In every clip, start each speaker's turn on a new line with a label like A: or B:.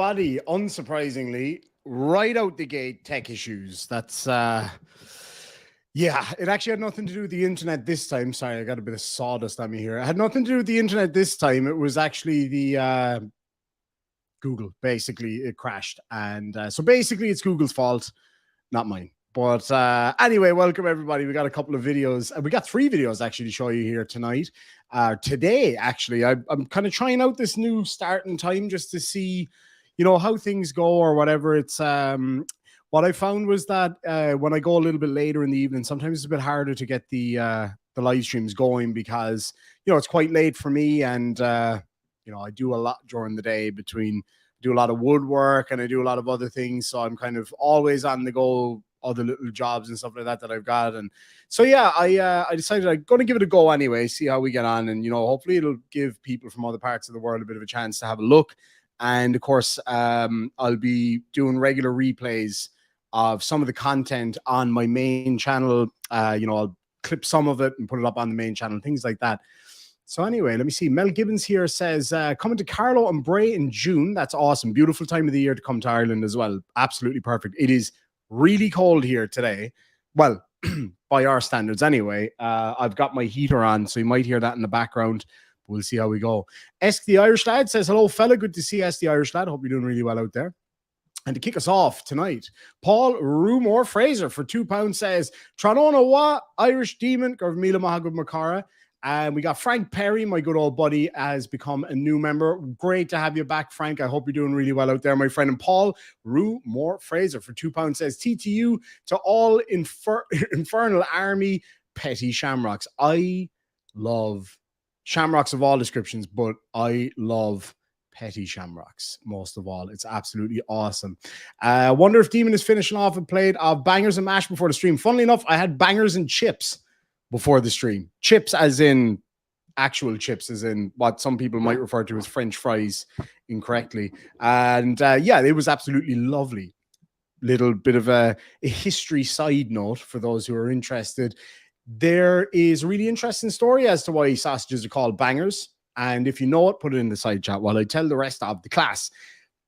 A: everybody. Unsurprisingly, right out the gate, tech issues. That's yeah, it actually had nothing to do with the internet this time. Sorry, I got a bit of sawdust on me here. It had nothing to do with the internet this time. It was actually the Google. Basically, it crashed, and so basically, it's Google's fault, not mine. But anyway, welcome everybody. We got a couple of videos. We got 3 videos actually to show you here tonight. Today, actually, I'm kind of trying out this new starting time just to see, you know, how things go or whatever. It's what I found was that when I go a little bit later in the evening, sometimes it's a bit harder to get the live streams going because, you know, it's quite late for me, and you know, I do a lot during the day between do a lot of woodwork and I do a lot of other things, so I'm kind of always on the go, other little jobs and stuff like that I've got. And so yeah, I decided I'm going to give it a go anyway, see how we get on, and you know, hopefully it'll give people from other parts of the world a bit of a chance to have a look. And of course, I'll be doing regular replays of some of the content on my main channel. You know, I'll clip some of it and put it up on the main channel, things like that. So anyway, let me see. Mel Gibbons here says, coming to Carlow and Bray in June. That's awesome. Beautiful time of the year to come to Ireland as well. Absolutely perfect. It is really cold here today. Well, by our standards anyway. I've got my heater on, so you might hear that in the background. We'll see how we go. Esk the Irish Lad says, hello, fella. Good to see Esk the Irish Lad. Hope you're doing really well out there. And to kick us off tonight, Paul Rumor Fraser for £2 says, Tranona wa Irish Demon, Gormila Mahagud Makara. And we got Frank Perry, my good old buddy, has become a new member. Great to have you back, Frank. I hope you're doing really well out there, my friend. And Paul Rumor Fraser for £2 says, TTU to all infernal army petty shamrocks. I love shamrocks of all descriptions, but I love petty shamrocks most of all. It's absolutely awesome. I wonder if Demon is finishing off a plate of bangers and mash before the stream. Funnily enough, I had bangers and chips before the stream. Chips as in actual chips, as in what some people might refer to as French fries incorrectly. And yeah, it was absolutely lovely. Little bit of a history side note for those who are interested. There is a really interesting story as to why sausages are called bangers. And if you know it, put it in the side chat while I tell the rest of the class.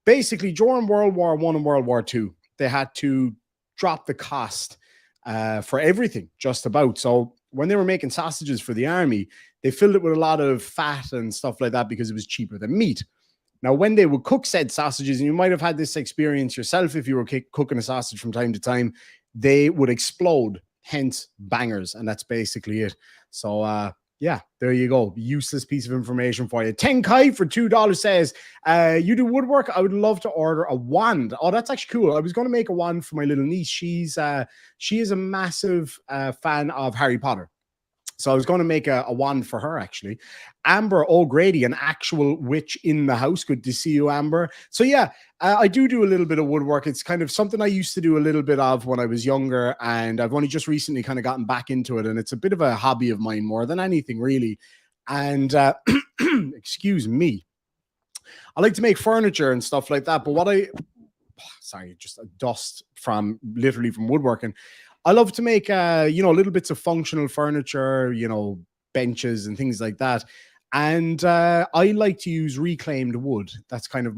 A: Basically, during World War I and World War II, they had to drop the cost for everything, just about. So when they were making sausages for the army, they filled it with a lot of fat and stuff like that because it was cheaper than meat. Now, when they would cook said sausages, and you might have had this experience yourself if you were cooking a sausage from time to time, they would explode, hence bangers. And that's basically it. So, yeah, there you go. Useless piece of information for you. Tenkai for $2 says, you do woodwork? I would love to order a wand. Oh, that's actually cool. I was going to make a wand for my little niece. She is a massive fan of Harry Potter. So I was going to make a wand for her, actually. Amber O'Grady, an actual witch in the house. Good to see you, Amber. So yeah, I do a little bit of woodwork. It's kind of something I used to do a little bit of when I was younger, and I've only just recently kind of gotten back into it, and it's a bit of a hobby of mine more than anything, really. And excuse me. I like to make furniture and stuff like that, but sorry, just a dust from literally from woodworking. I love to make, you know, little bits of functional furniture, you know, benches and things like that. And I like to use reclaimed wood. That's kind of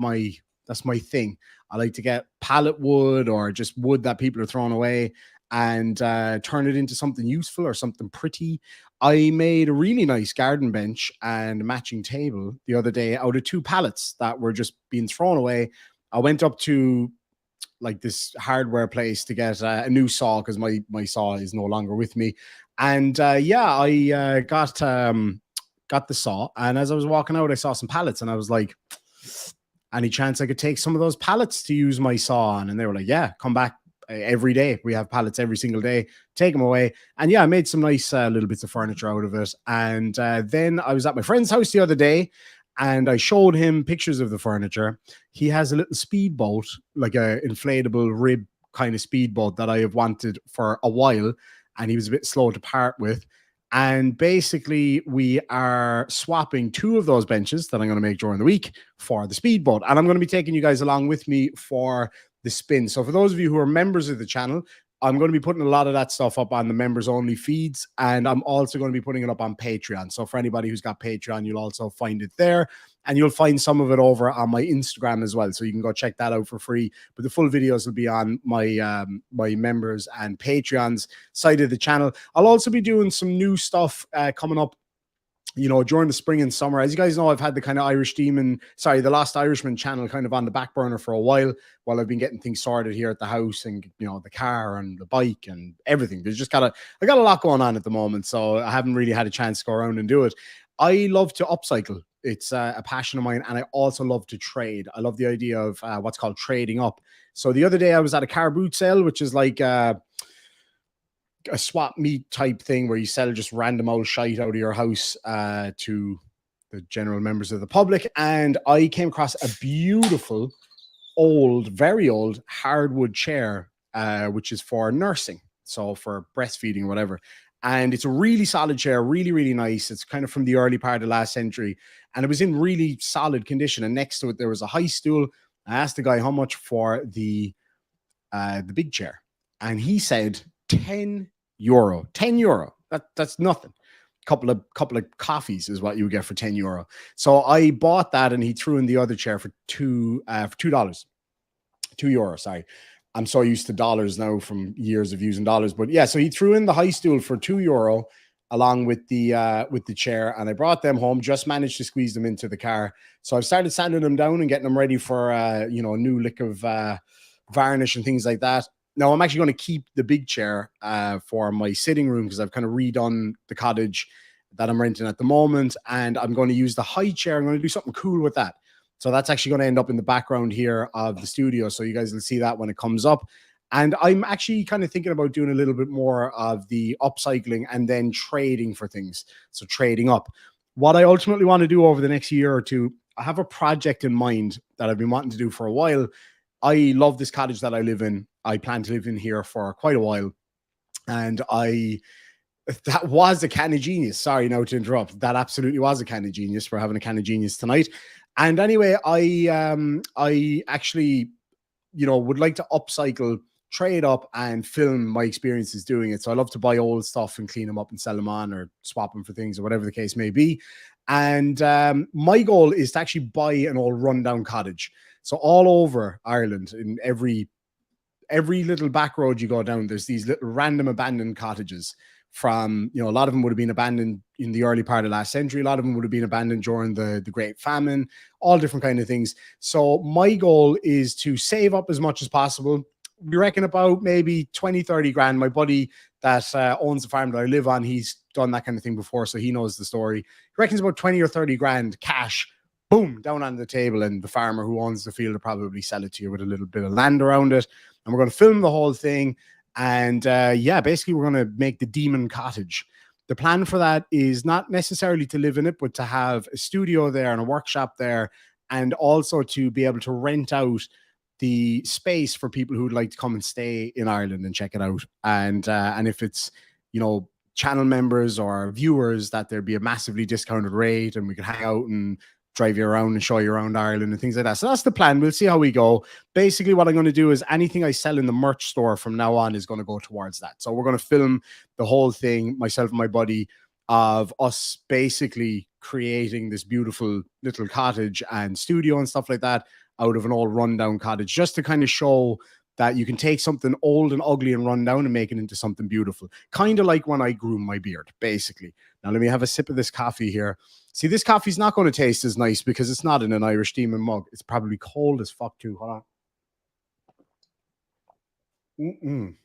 A: that's my thing. I like to get pallet wood or just wood that people are throwing away and turn it into something useful or something pretty. I made a really nice garden bench and a matching table the other day out of 2 pallets that were just being thrown away. I went up to like this hardware place to get a new saw because my saw is no longer with me. And yeah, I got the saw. And as I was walking out, I saw some pallets and I was like, any chance I could take some of those pallets to use my saw on? And they were like, yeah, come back every day. We have pallets every single day. Take them away. And yeah, I made some nice little bits of furniture out of it. And then I was at my friend's house the other day, and I showed him pictures of the furniture. He has a little speedboat, like a inflatable rib kind of speedboat that I have wanted for a while, and he was a bit slow to part with. And basically, we are swapping 2 of those benches that I'm going to make during the week for the speedboat. And I'm going to be taking you guys along with me for the spin. So for those of you who are members of the channel, I'm going to be putting a lot of that stuff up on the members only feeds, and I'm also going to be putting it up on Patreon. So for anybody who's got Patreon, you'll also find it there, and you'll find some of it over on my Instagram as well. So you can go check that out for free. But the full videos will be on my my members and Patreons side of the channel. I'll also be doing some new stuff coming up, you know, during the spring and summer. As you guys know, I've had the kind of the Lost Irishman channel kind of on the back burner for a while I've been getting things sorted here at the house, and, you know, the car and the bike and everything. I got a lot going on at the moment, so I haven't really had a chance to go around and do it. I love to upcycle. It's a passion of mine, and I also love to trade. I love the idea of what's called trading up. So the other day I was at a car boot sale, which is like a swap meet type thing where you sell just random old shite out of your house to the general members of the public. And I came across a beautiful old, very old hardwood chair, which is for nursing. So for breastfeeding or whatever. And it's a really solid chair, really, really nice. It's kind of from the early part of last century, and it was in really solid condition. And next to it, there was a high stool. I asked the guy how much for the big chair, and he said €10. €10. That's nothing. Couple of coffees is what you get for €10. So I bought that, and he threw in the other chair for $2. €2, sorry. I'm so used to dollars now from years of using dollars, but yeah. So he threw in the high stool for €2 along with the chair, and I brought them home. Just managed to squeeze them into the car. So I've started sanding them down and getting them ready for you know, a new lick of varnish and things like that. Now, I'm actually going to keep the big chair for my sitting room, because I've kind of redone the cottage that I'm renting at the moment, and I'm going to use the high chair. I'm going to do something cool with that. So that's actually going to end up in the background here of the studio. So you guys will see that when it comes up. And I'm actually kind of thinking about doing a little bit more of the upcycling and then trading for things. So trading up. What I ultimately want to do over the next year or two, I have a project in mind that I've been wanting to do for a while. I love this cottage that I live in. I plan to live in here for quite a while. And that was a can of genius. Sorry now to interrupt. That absolutely was a can of genius. We're having a can of genius tonight. And anyway, I actually, you know, would like to upcycle, trade up, and film my experiences doing it. So I love to buy old stuff and clean them up and sell them on, or swap them for things, or whatever the case may be. And my goal is to actually buy an old rundown cottage. So all over Ireland, in every little back road you go down, there's these little random abandoned cottages from, you know, a lot of them would have been abandoned in the early part of last century. A lot of them would have been abandoned during the Great Famine, all different kind of things. So my goal is to save up as much as possible. We reckon about maybe 20, 30 grand. My buddy that owns the farm that I live on, he's done that kind of thing before, so he knows the story. He reckons about 20 or 30 grand cash, boom, down on the table, and the farmer who owns the field will probably sell it to you with a little bit of land around it. And we're going to film the whole thing. And yeah, basically we're going to make the Demon Cottage. The plan for that is not necessarily to live in it, but to have a studio there and a workshop there, and also to be able to rent out the space for people who would like to come and stay in Ireland and check it out. And if it's, you know, channel members or viewers, that there'd be a massively discounted rate, and we could hang out and drive you around and show you around Ireland and things like that. So that's the plan. We'll see how we go. Basically, what I'm going to do is anything I sell in the merch store from now on is going to go towards that. So we're going to film the whole thing, myself and my buddy, of us basically creating this beautiful little cottage and studio and stuff like that out of an old rundown cottage, just to kind of show that you can take something old and ugly and run down and make it into something beautiful. Kind of like when I grew my beard, basically. Now, let me have a sip of this coffee here. See, this coffee's not going to taste as nice because it's not in an Irish Demon mug. It's probably cold as fuck too. Hold on.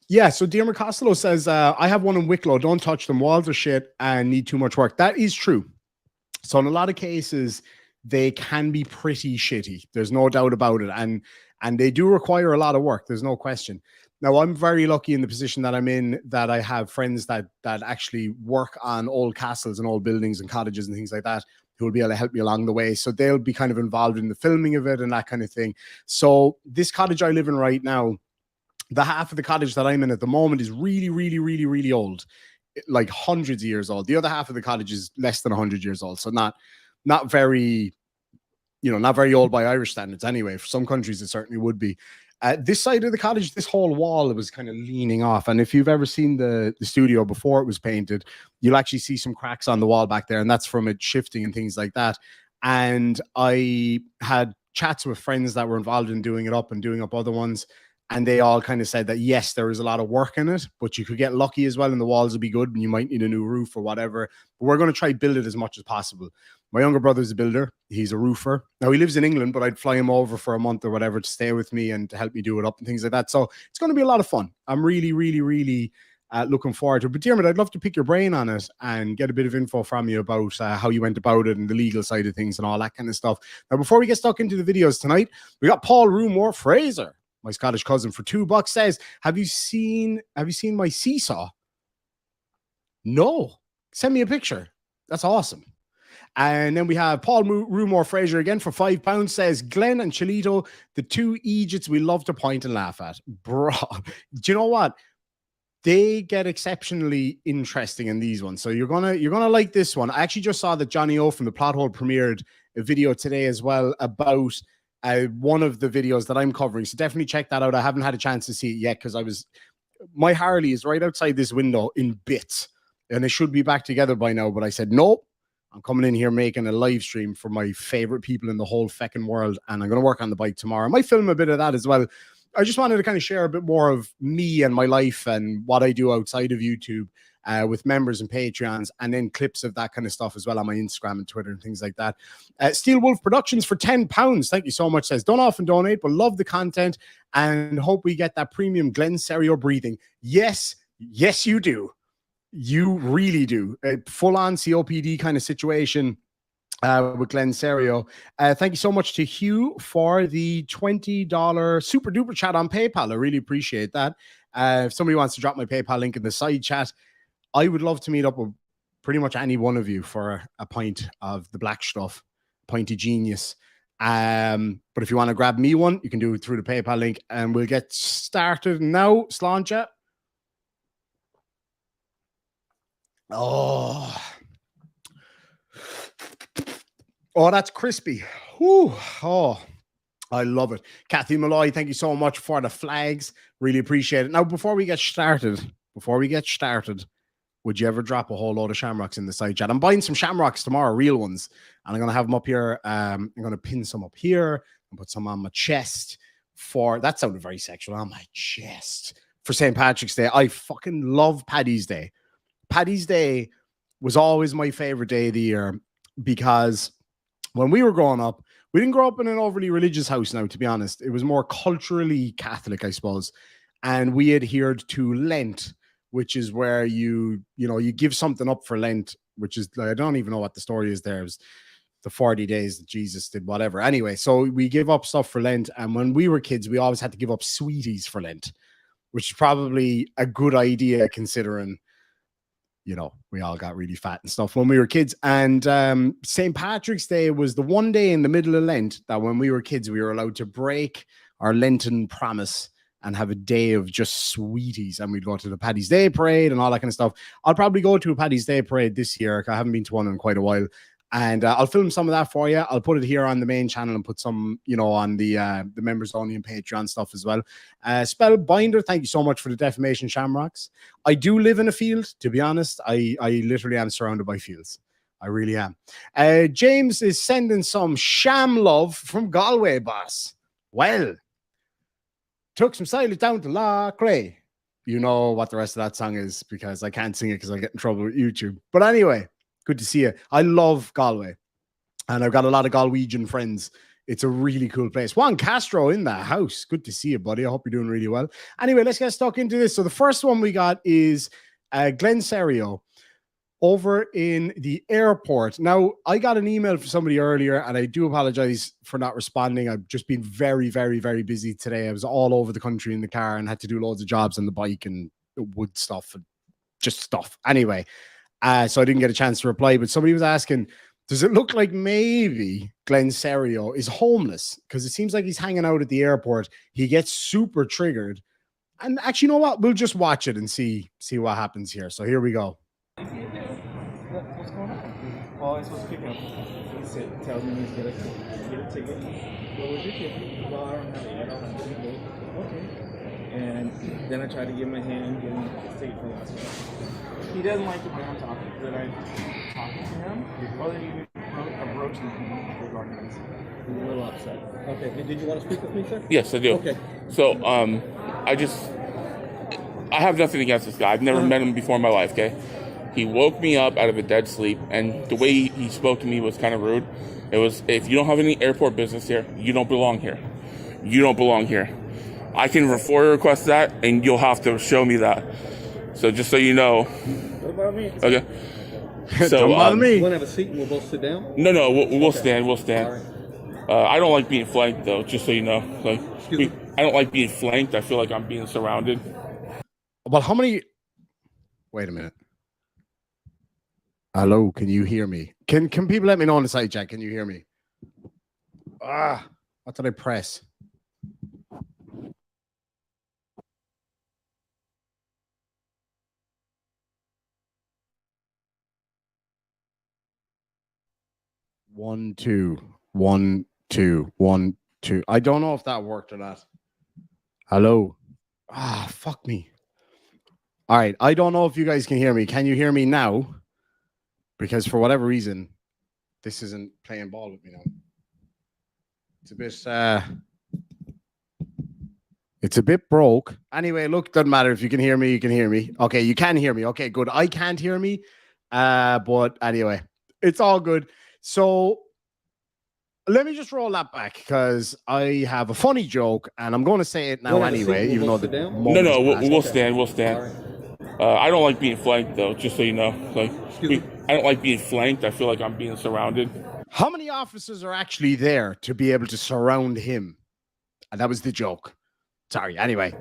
A: Yeah, so Dear Costello says, I have one in Wicklow. Don't touch them. Walls are shit and need too much work. That is true. So in a lot of cases, they can be pretty shitty. There's no doubt about it. And they do require a lot of work. There's no question. Now, I'm very lucky in the position that I'm in, that I have friends that actually work on old castles and old buildings and cottages and things like that, who will be able to help me along the way. So they'll be kind of involved in the filming of it and that kind of thing. So this cottage I live in right now, the half of the cottage that I'm in at the moment is really, really, really, really old, like hundreds of years old. The other half of the cottage is less than 100 years old. So not very, you know, not very old by Irish standards anyway. For some countries, it certainly would be. This side of the cottage, this whole wall was kind of leaning off. And if you've ever seen the studio before it was painted, you'll actually see some cracks on the wall back there. And that's from it shifting and things like that. And I had chats with friends that were involved in doing it up and doing up other ones. And they all kind of said that, yes, there is a lot of work in it, but you could get lucky as well. And the walls will be good and you might need a new roof or whatever. But we're going to try to build it as much as possible. My younger brother's a builder. He's a roofer. Now, he lives in England, but I'd fly him over for a month or whatever to stay with me and to help me do it up and things like that. So it's going to be a lot of fun. I'm really, really, really looking forward to it. But Diarmuid, I'd love to pick your brain on it and get a bit of info from you about how you went about it and the legal side of things and all that kind of stuff. Now, before we get stuck into the videos tonight, we got Paul Rumore Fraser, my Scottish cousin, for $2 says, have you seen my seesaw? No. Send me a picture. That's awesome. And then we have Paul Rumore Fraser again for £5 says, Glenn and Cholito, the two Egypts we love to point and laugh at. Bro, do you know what? They get exceptionally interesting in these ones. So you're gonna like this one. I actually just saw that Johnny O from the Plot Hole premiered a video today as well about one of the videos that I'm covering. So definitely check that out. I haven't had a chance to see it yet because my Harley is right outside this window in bits. And it should be back together by now. But I said, nope. I'm coming in here making a live stream for my favorite people in the whole feckin' world. And I'm going to work on the bike tomorrow. I might film a bit of that as well. I just wanted to kind of share a bit more of me and my life and what I do outside of YouTube with members and Patreons, and then clips of that kind of stuff as well on my Instagram and Twitter and things like that. Steel Wolf Productions for £10. Thank you so much. Says, don't often donate, but love the content and hope we get that premium Glen Cerio breathing. Yes, you do. You really do. A full-on COPD kind of situation with Glen Cerio. Thank you so much to Hugh for the $20 super duper chat on PayPal. I really appreciate that. If somebody wants to drop my PayPal link in the side chat, I would love to meet up with pretty much any one of you for a pint of the black stuff, pint of genius. But if you want to grab me one, you can do it through the PayPal link, and we'll get started now. Sláinte. Oh, that's crispy. Whew. Oh, I love it. Kathy Malloy, thank you so much for the flags. Really appreciate it. Now, before we get started, would you ever drop a whole load of shamrocks in the side chat? I'm buying some shamrocks tomorrow, real ones, and I'm going to have them up here. I'm going to pin some up here and put some on my chest that sounded very sexual, on my chest for St. Patrick's Day. I fucking love Paddy's Day. Paddy's Day was always my favorite day of the year because when we were growing up, we didn't grow up in an overly religious house now, to be honest. It was more culturally Catholic, I suppose. And we adhered to Lent, which is where you give something up for Lent, which is, I don't even know what the story is there. It was the 40 days that Jesus did whatever. Anyway, so we give up stuff for Lent. And when we were kids, we always had to give up sweeties for Lent, which is probably a good idea considering we all got really fat and stuff when we were kids. And St. Patrick's Day was the one day in the middle of Lent that when we were kids, we were allowed to break our Lenten promise and have a day of just sweeties. And we'd go to the Paddy's Day parade and all that kind of stuff. I'll probably go to a Paddy's Day parade this year. I haven't been to one in quite a while. And I'll film some of that for you. I'll put it here on the main channel and put some, on the members only and Patreon stuff as well. Spellbinder, thank you so much for the defamation shamrocks. I do live in a field, to be honest. I literally am surrounded by fields. I really am. James is sending some sham love from Galway, boss. Well, took some silence down to Lachray. You know what the rest of that song is because I can't sing it because I get in trouble with YouTube. But anyway, good to see you. I love Galway, and I've got a lot of Galwegian friends. It's a really cool place. Juan Castro in the house. Good to see you, buddy. I hope you're doing really well. Anyway, let's get stuck into this. So the first one we got is Glen Cerio over in the airport. Now, I got an email from somebody earlier, and I do apologize for not responding. I've just been very, very, very busy today. I was all over the country in the car and had to do loads of jobs on the bike and wood stuff and just stuff. Anyway, so I didn't get a chance to reply, but somebody was asking, does it look like maybe Glen Cerio is homeless? Because it seems like he's hanging out at the airport. He gets super triggered. And actually, you know what? We'll just watch it and see what happens here. So here we go.
B: What's going on? Oh, it's supposed to pick up. tells me he's gonna get a ticket. What was your ticket? Well, I don't have it. I don't have a ticket. Okay. And then I try to give him a hand, give him a ticket for last week. He doesn't like it when I'm talking. That I'm talking to him, or that you approaching him regarding this. He's a little upset.
C: Okay. And did you want to speak with me, sir?
D: Yes, I do.
C: Okay.
D: So, I have nothing against this guy. I've never met him before in my life, okay? He woke me up out of a dead sleep, and the way he spoke to me was kind of rude. It was, if you don't have any airport business here, you don't belong here. You don't belong here. I can FOIA request that, and you'll have to show me that. So just so you know.
B: What about me?
D: Okay. So,
A: don't bother me.
C: You want to have a seat and we'll both sit down?
D: No, we'll stand. We'll
C: All
D: stand.
C: right.
D: I don't like being flanked, though, just so you know. Like,
C: Excuse me?
D: I don't like being flanked. I feel like I'm being surrounded.
A: Well, how many? Wait a minute. Hello, can you hear me? Can people let me know on the side chat? Can you hear me? What did I press? One, two, 1, 2, 1, 2. I don't know if that worked or not. Hello. Fuck me. All right. I don't know if you guys can hear me. Can you hear me now? Because for whatever reason, this isn't playing ball with me now. It's a bit broke. Anyway, look, doesn't matter. If you can hear me, you can hear me. Okay, you can hear me. Okay, good. I can't hear me. But anyway, it's all good. So let me just roll that back because I have a funny joke and I'm going to say it now anyway, even though the
D: No, we'll stand. We'll stand. I don't like being flanked, though, just so you know. Like, I don't like being flanked. I feel like I'm being surrounded.
A: How many officers are actually there to be able to surround him? And that was the joke. Sorry. Anyway.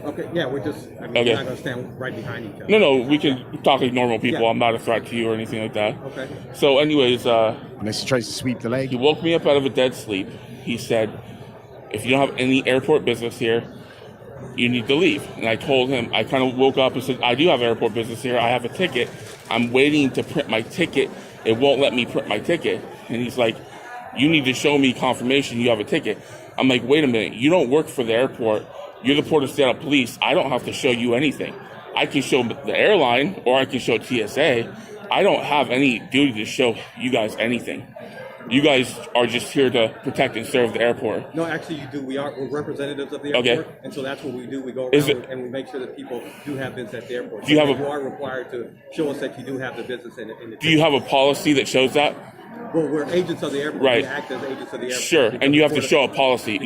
C: Okay. Yeah, we're just. I mean,
D: Okay.
C: we're not gonna stand right behind each other.
D: No, we can talk like normal people.
C: Yeah.
D: I'm not a threat to you or anything like that.
C: Okay.
D: So, anyways,
A: Unless he tries to sweep the leg.
D: he woke me up out of a dead sleep. He said, if you don't have any airport business here, you need to leave. And I told him, I kind of woke up and said, I do have airport business here. I have a ticket. I'm waiting to print my ticket. It won't let me print my ticket. And he's like, you need to show me confirmation you have a ticket. I'm like, wait a minute. You don't work for the airport. You're the Port of Seattle Police. I don't have to show you anything. I can show the airline or I can show TSA. I don't have any duty to show you guys anything. You guys are just here to protect and serve the airport.
C: No, actually, you do. We're representatives of the airport,
D: Okay.
C: and so that's what we do. We go around and we make sure that people do have business at the airport.
D: Do you have
C: you are required to show us that you do have the business in the.
D: Do you have a policy that shows that?
C: Well, we're agents of the airport.
D: Right.
C: We act as agents of the airport.
D: Sure, and you have to show a policy.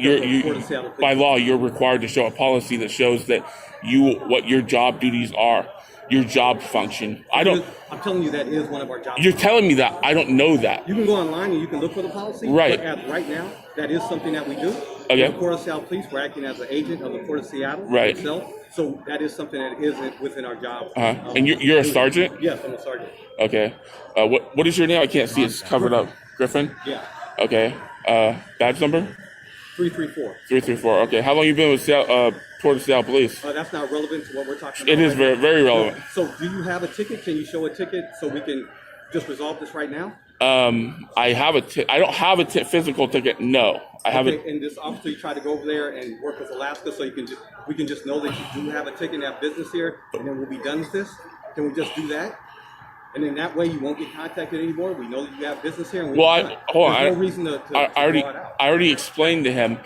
D: By law, you're required to show a policy that shows that what your job duties are, your job function. I'm
C: telling you that is one of our jobs.
D: You're telling me that. I don't know that.
C: You can go online and you can look for the policy.
D: Right.
C: But as right now, that is something that we do.
D: Okay.
C: The Port of Seattle Police, we're acting as an agent of the Port of Seattle
D: right.
C: itself. So that is something that isn't within our job.
D: And you're a sergeant?
C: Yes, I'm a sergeant.
D: Okay. What is your name? I can't see. It's covered up. Griffin?
C: Yeah.
D: Okay. Badge number?
C: 334.
D: 334. Okay. How long you been with Port of Seattle Police?
C: That's not relevant to what we're talking about.
D: It is very, very relevant.
C: So do you have a ticket? Can you show a ticket so we can just resolve this right now?
D: I have I don't have a physical ticket. No, I have it.
C: And this officer, you try to go over there and work with Alaska, so we can just know that you do have a ticket and have business here, and then we'll be done with this. Can we just do that? And then that way you won't get contacted anymore. We know that you have business here. And no reason to
D: I already explained to him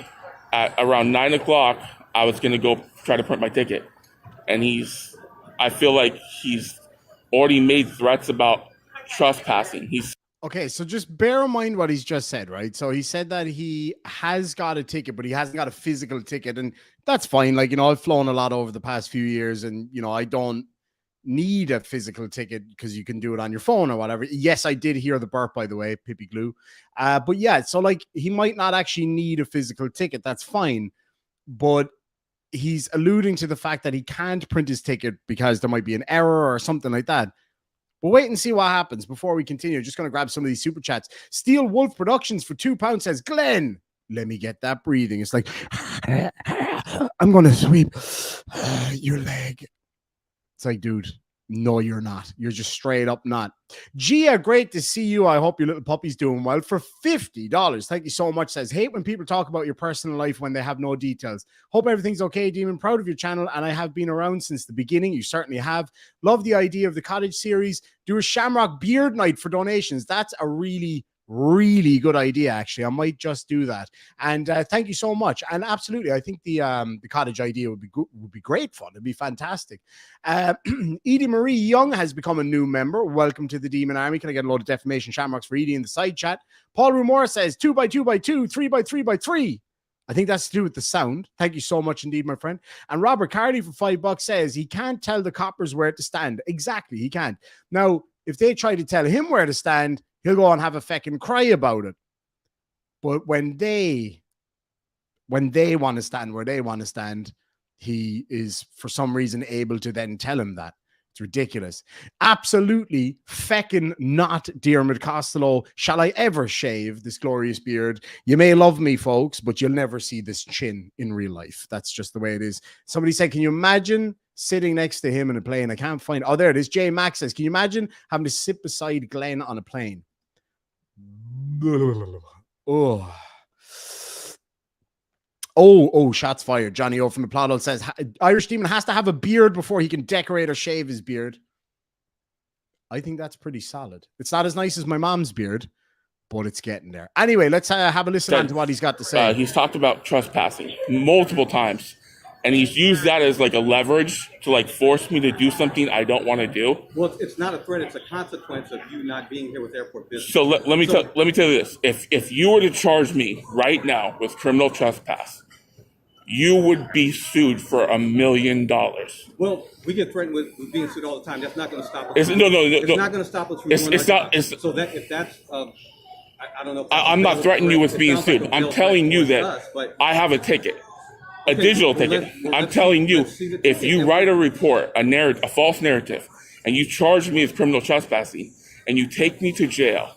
D: at around 9 o'clock I was going to go try to print my ticket, and I feel like he's already made threats about trespassing.
A: Okay, so just bear in mind what he's just said, right? So he said that he has got a ticket, but he hasn't got a physical ticket, and that's fine. Like, I've flown a lot over the past few years, and I don't need a physical ticket because you can do it on your phone or whatever. Yes, I did hear the burp, by the way, Pippi Glue. But yeah, so like he might not actually need a physical ticket. That's fine. But he's alluding to the fact that he can't print his ticket because there might be an error or something like that. But wait and see what happens before we continue. Just going to grab some of these super chats. Steel Wolf Productions for £2 says, Glenn, let me get that breathing. It's like, I'm going to sweep your leg. It's like, dude, No, you're not. You're just straight up not. Gia, great to see you. I hope your little puppy's doing well. For $50, thank you so much. Says, hate when people talk about your personal life when they have no details. Hope everything's okay, Demon. Proud of your channel, and I have been around since the beginning. You certainly have. Love the idea of the cottage series. Do a Shamrock beard night for donations. That's a really good idea. Actually, I might just do that. And thank you so much. And absolutely, I think the cottage idea would be great fun. It'd be fantastic. Edie Marie Young has become a new member. Welcome to the Demon Army. Can I get a load of defamation shamrocks for Edie in the side chat? Paul Rumor says 2x2x2, 3x3x3. I think that's to do with the sound. Thank you so much indeed, my friend. And Robert Carney for $5 says he can't tell the coppers where to stand. Exactly, he can't. Now, if they try to tell him where to stand, he'll go and have a feckin' cry about it. But when they want to stand where they want to stand, he is for some reason able to then tell him that. It's ridiculous. Absolutely feckin' not, Diarmuid Costello. Shall I ever shave this glorious beard? You may love me, folks, but you'll never see this chin in real life. That's just the way it is. Somebody said, can you imagine sitting next to him in a plane? I can't find. Oh, there it is. J Max says, can you imagine having to sit beside Glenn on a plane? Oh, shots fired. Johnny O from the Plot says Irish Demon has to have a beard before he can decorate or shave his beard. I think that's pretty solid. It's not as nice as my mom's beard, but it's getting there. Anyway, let's have a listen on to what he's got to say.
D: He's talked about trespassing multiple times, and he's used that as like a leverage to like force me to do something I don't want to do.
C: Well, it's not a threat; it's a consequence of you not being here with airport business.
D: So let me tell you this: if you were to charge me right now with criminal trespass, you would be sued for $1 million.
C: Well, we get threatened with being sued all the time. That's not going to stop us.
D: No.
C: It's not going to stop us from doing our job. So that if that's, I don't know.
D: I'm not threatening you with being sued. I'm telling you that I have a ticket, a digital ticket. I'm telling you, if you write a report, a false narrative, and you charge me with criminal trespassing, and you take me to jail,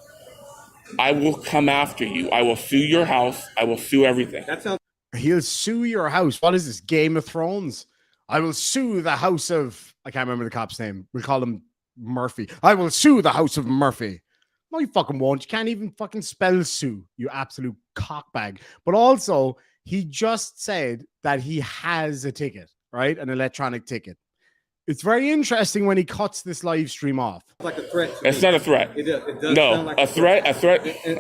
D: I will come after you. I will sue your house. I will sue everything.
C: That sounds.
A: He'll sue your house. What is this, Game of Thrones? I will sue the house of... I can't remember the cop's name. We'll call him Murphy. I will sue the house of Murphy. No, you fucking won't. You can't even fucking spell sue, you absolute cockbag. But also, he just said that he has a ticket, right? An electronic ticket. It's very interesting when he cuts this live stream off.
C: It's like a threat.
D: It's not a threat.
C: It does
D: no,
C: sound like
D: a threat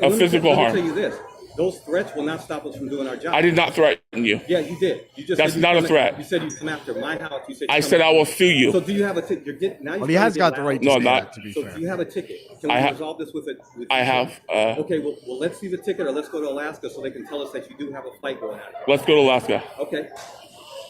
D: of physical harm.
C: Let me tell you this. Those threats will not stop us from doing our job.
D: I did not threaten you.
C: Yeah, you did. You just
D: That's not a threat.
C: You said you come after my house. You said
D: I said I will sue you.
C: So do you have a ticket? Well,
A: he has got the right to say that, to be fair.
C: So do you have a ticket? Can we resolve this with it?
D: I have.
C: Okay, well, let's see the ticket, or let's go to Alaska so they can tell us that you do have a flight going on.
D: Let's go to Alaska.
C: Okay.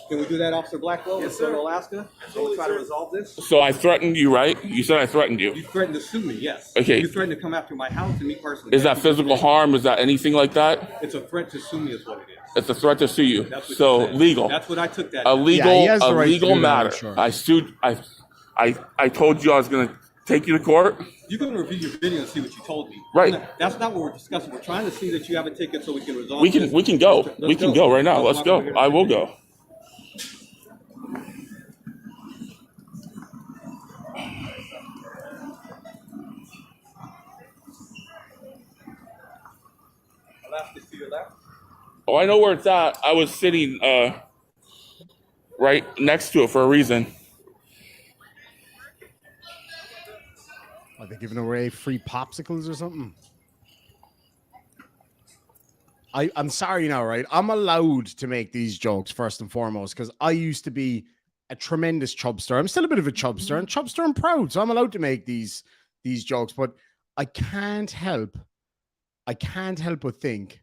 C: Can we do that, Officer Blackwell? Let's go to Alaska and we'll try to resolve this.
D: So I threatened you, right? You said I threatened you.
C: You threatened to sue me, yes.
D: Okay.
C: You threatened to come after my house and me personally.
D: Is that physical harm? Is that anything like that?
C: It's a threat to sue me is what it is.
D: It's a threat to sue you. So legal.
C: That's what I took that.
D: A legal
A: right
D: matter.
A: Sure.
D: I sued. I told you I was going to take you to court.
C: You can review your video and see what you told me.
D: Right.
C: That's not what we're discussing. We're trying to see that you have a ticket so we can resolve
D: We can go. We can go right now. Let's go. I will go.
C: Alaska's to your left.
D: Oh, I know where it's at. I was sitting right next to it for a reason.
A: Are they giving away free popsicles or something? I'm sorry now, right? I'm allowed to make these jokes first and foremost because I used to be a tremendous chubster. I'm still a bit of a chubster and proud, so I'm allowed to make these jokes. But I can't help but think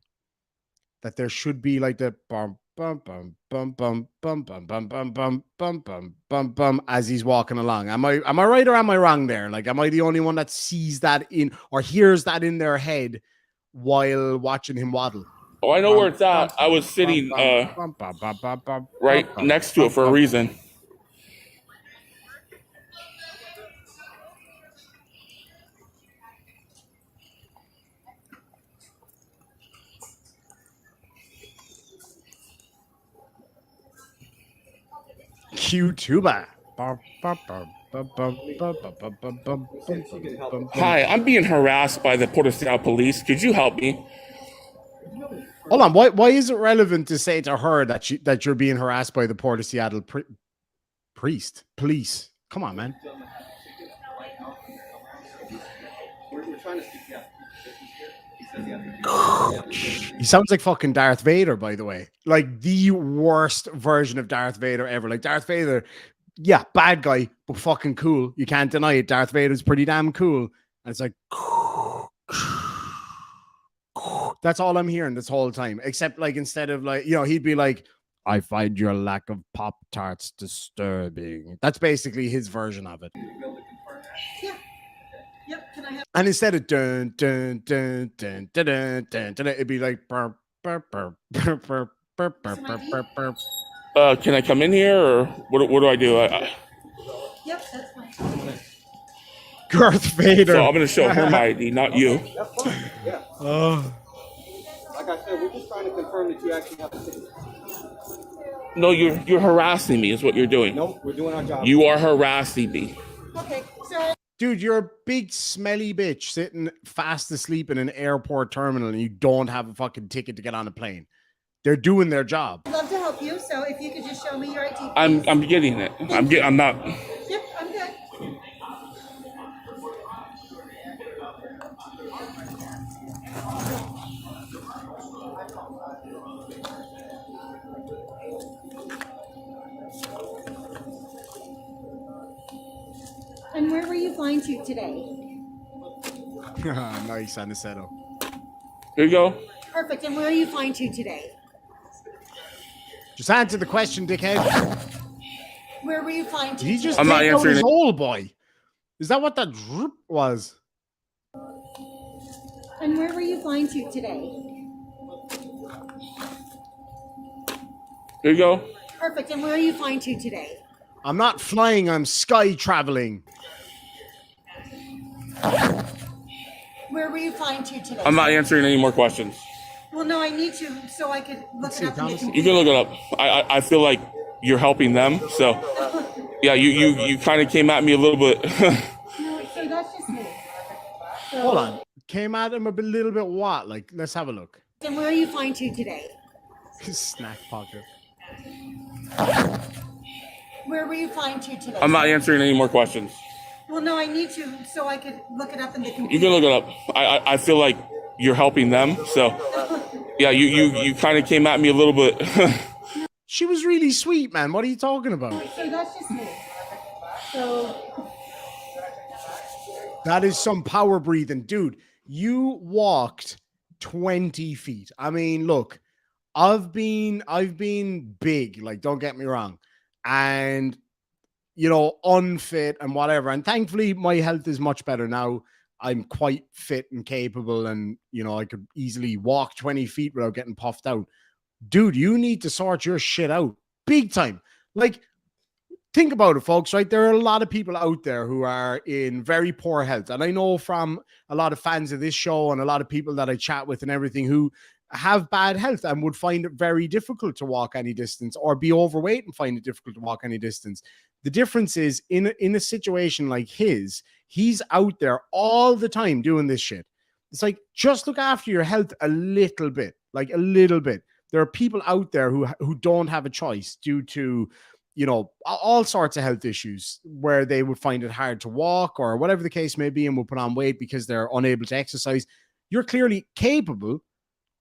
A: that there should be like the bum bum bum bum bum bum bum bum bum bum bum bum bum bum as he's walking along. Am I right or am I wrong there? Like, am I the only one that sees that in or hears that in their head while watching him waddle?
D: Oh, I know where it's at. I was sitting right next to it for a reason.
A: Q-tuber.
D: Hi, I'm being harassed by the Port of Seattle police. Could you help me?
A: Hold on. Why is it relevant to say to her that you're being harassed by the Port of Seattle police? Come on, man.
C: We're trying to speak. Yeah.
A: He sounds like fucking Darth Vader, by the way. Like the worst version of Darth Vader ever. Like Darth Vader, yeah, bad guy, but fucking cool. You can't deny it. Darth Vader's pretty damn cool. And it's like, that's all I'm hearing this whole time. Except like instead of like, he'd be like, I find your lack of Pop-Tarts disturbing. That's basically his version of it.
E: Yeah. Yep. Can I have?
A: And instead of dun dun dun dun dun dun dun, dun it'd be like burp burp burp burp burp burp burp burp burp.
D: Can I come in here, or what do I do?
E: Yep, that's fine.
A: Darth Vader.
D: So I'm going to show her my ID, not you.
C: That's fine. Yeah. Like I said, we're just trying to confirm that you actually have a ticket.
D: No, you're harassing me is what you're doing.
C: Nope, we're doing our job.
D: You are harassing me.
E: Okay, so
A: Dude, you're a big smelly bitch sitting fast asleep in an airport terminal and you don't have a fucking ticket to get on a plane. They're doing their job.
E: I'd love to help you. So if you could just show me your ID. Please.
D: I'm getting it. I'm not.
E: Yep, I'm good. And where were you flying to today?
A: Nice, Aniceto.
D: Here you go.
E: Perfect. And where are you flying to today?
A: Just answer the question, dickhead.
E: Where were you flying to?
A: Did he just
D: I'm not
A: take out
D: answering
A: his
D: it.
A: old boy? Is that what that drip was?
E: And where were you flying to today?
D: Here you go.
E: Perfect. And where are you flying to today?
A: I'm not flying, I'm sky traveling.
E: Where were you flying to today?
D: I'm not answering any more questions.
E: Well, no, I need to so I could look it up in the
D: You
E: computer.
D: can look it up. I feel like you're helping them. So, yeah, you kind of came at me a little bit.
E: No, so that's just me. So,
A: Hold on. Came at him a little bit what? Like, let's have a look.
E: And where are you flying to today?
A: His snack pocket.
E: Where were you flying to today?
D: I'm not answering any more questions.
E: Well, no, I need to so I could look it up in the computer.
D: You can look it up. I feel like you're helping them. So, yeah, you kind of came at me a little bit.
A: She was really sweet, man. What are you talking about?
E: So that's just me. So
A: That is some power breathing. Dude, you walked 20 feet. I mean, look, I've been big, like, don't get me wrong. And, unfit and whatever. And thankfully, my health is much better now. I'm quite fit and capable. And, I could easily walk 20 feet without getting puffed out. Dude, you need to sort your shit out big time. Like, think about it, folks, right? There are a lot of people out there who are in very poor health. And I know from a lot of fans of this show and a lot of people that I chat with and everything who have bad health and would find it very difficult to walk any distance or be overweight and find it difficult to walk any distance. The difference is in a situation like his, he's out there all the time doing this shit. It's like, just look after your health a little bit, like a little bit. There are people out there who don't have a choice due to, all sorts of health issues where they would find it hard to walk or whatever the case may be and will put on weight because they're unable to exercise. You're clearly capable.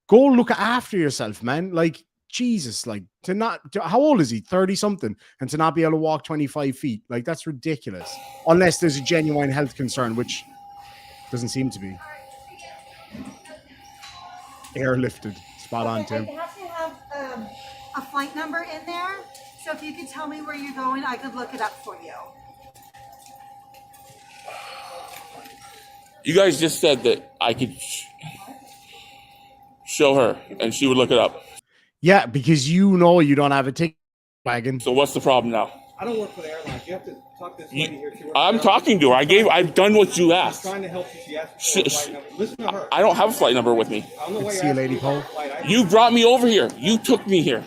A: Go look after yourself, man. Like, Jesus, like how old is he? 30 something, and to not be able to walk 25 feet. Like, that's ridiculous. Unless there's a genuine health concern, which doesn't seem to be. Airlifted. Spot on, Tim.
E: I have to have a flight number in there. So if you could tell me where you're going, I could look it up for you.
D: You guys just said that I could show her and she would look it up.
A: Yeah, because you don't have a ticket wagon.
D: So what's the problem now?
C: I don't work for the airlines. You have to talk to this lady here. She works
D: I'm
C: for the
D: talking to her. I've done what you
C: airlines.
D: asked.
C: I'm trying to help you. She asked for a flight number. Listen to her.
D: I don't have a flight number with me.
C: I don't know why you're
A: See you,
C: asking
A: Lady
C: me for a
A: Cole.
C: flight. I-
D: You brought me over here. You took me here.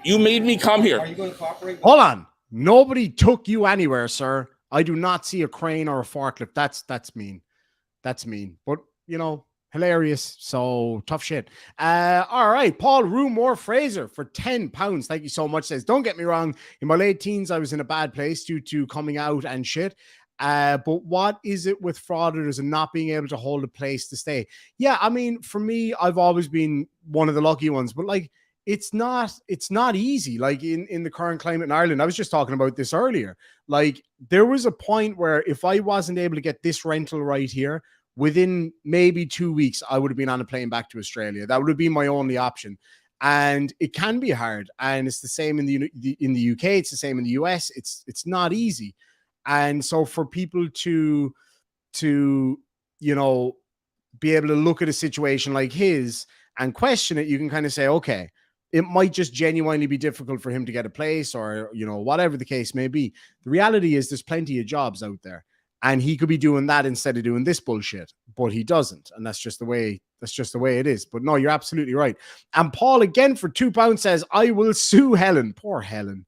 D: You made me come
C: Are
D: here.
C: you going to cooperate?
A: Hold on. Nobody took you anywhere, sir. I do not see a crane or a forklift. That's mean. That's mean. But, you know, hilarious. So tough shit. All right. Paul Rumore Fraser for £10. Thank you so much. Says, don't get me wrong. In my late teens, I was in a bad place due to coming out and shit. But what is it with frauditors and not being able to hold a place to stay? Yeah, I mean, for me, I've always been one of the lucky ones, but like, it's not easy. Like in the current climate in Ireland, I was just talking about this earlier. Like there was a point where if I wasn't able to get this rental right here within maybe 2 weeks, I would have been on a plane back to Australia. That would have been my only option. And it can be hard. And it's the same in the UK. It's the same in the US. It's not easy. And so for people to you know, be able to look at a situation like his and question it, you can kind of say, okay, it might just genuinely be difficult for him to get a place, or, you know, whatever the case may be. The reality is there's plenty of jobs out there, and he could be doing that instead of doing this bullshit, but he doesn't. And that's just the way it is. But no, you're absolutely right. And Paul again for £2 says, I will sue Helen. Poor Helen.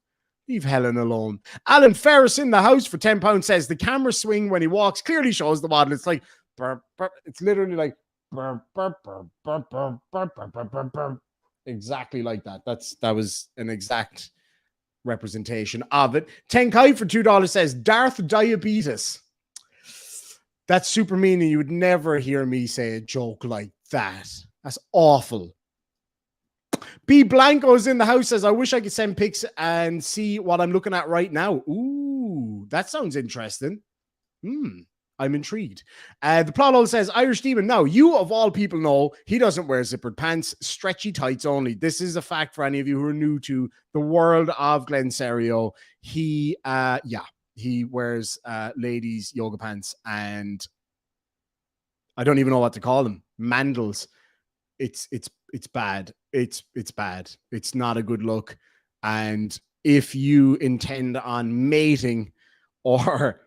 A: Leave Helen alone. Alan Ferris in the house for £10 says the camera swing when he walks clearly shows the model. It's like, burp, burp. It's literally like, burp, burp, burp, burp, burp, burp, burp, burp, burp, burp. Exactly like that. That was an exact representation of it. Tenkai for $2 says Darth Diabetes. That's super mean, and you would never hear me say a joke like that. That's awful. B Blanco's in the house says, I wish I could send pics and see what I'm looking at right now. Ooh, that sounds interesting. I'm intrigued. The plot hole says, Irish Demon, now you of all people know he doesn't wear zippered pants, stretchy tights only. This is a fact for any of you who are new to the world of Glen Cerio. He wears ladies' yoga pants, and I don't even know what to call them. Mandals. It's bad. It's bad. It's not a good look. And if you intend on mating or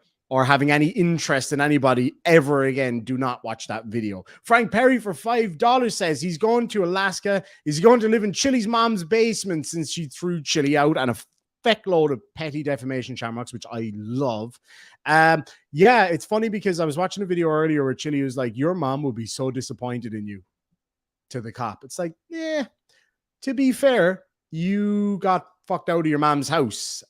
A: having any interest in anybody ever again, do not watch that video. Frank Perry for $5 says he's going to Alaska. He's going to live in Chili's mom's basement since she threw Chili out, and a feckload of petty defamation shamrocks, which I love. Yeah, it's funny because I was watching a video earlier where Chili was like, your mom will be so disappointed in you, to the cop. It's like, yeah, to be fair, you got fucked out of your mom's house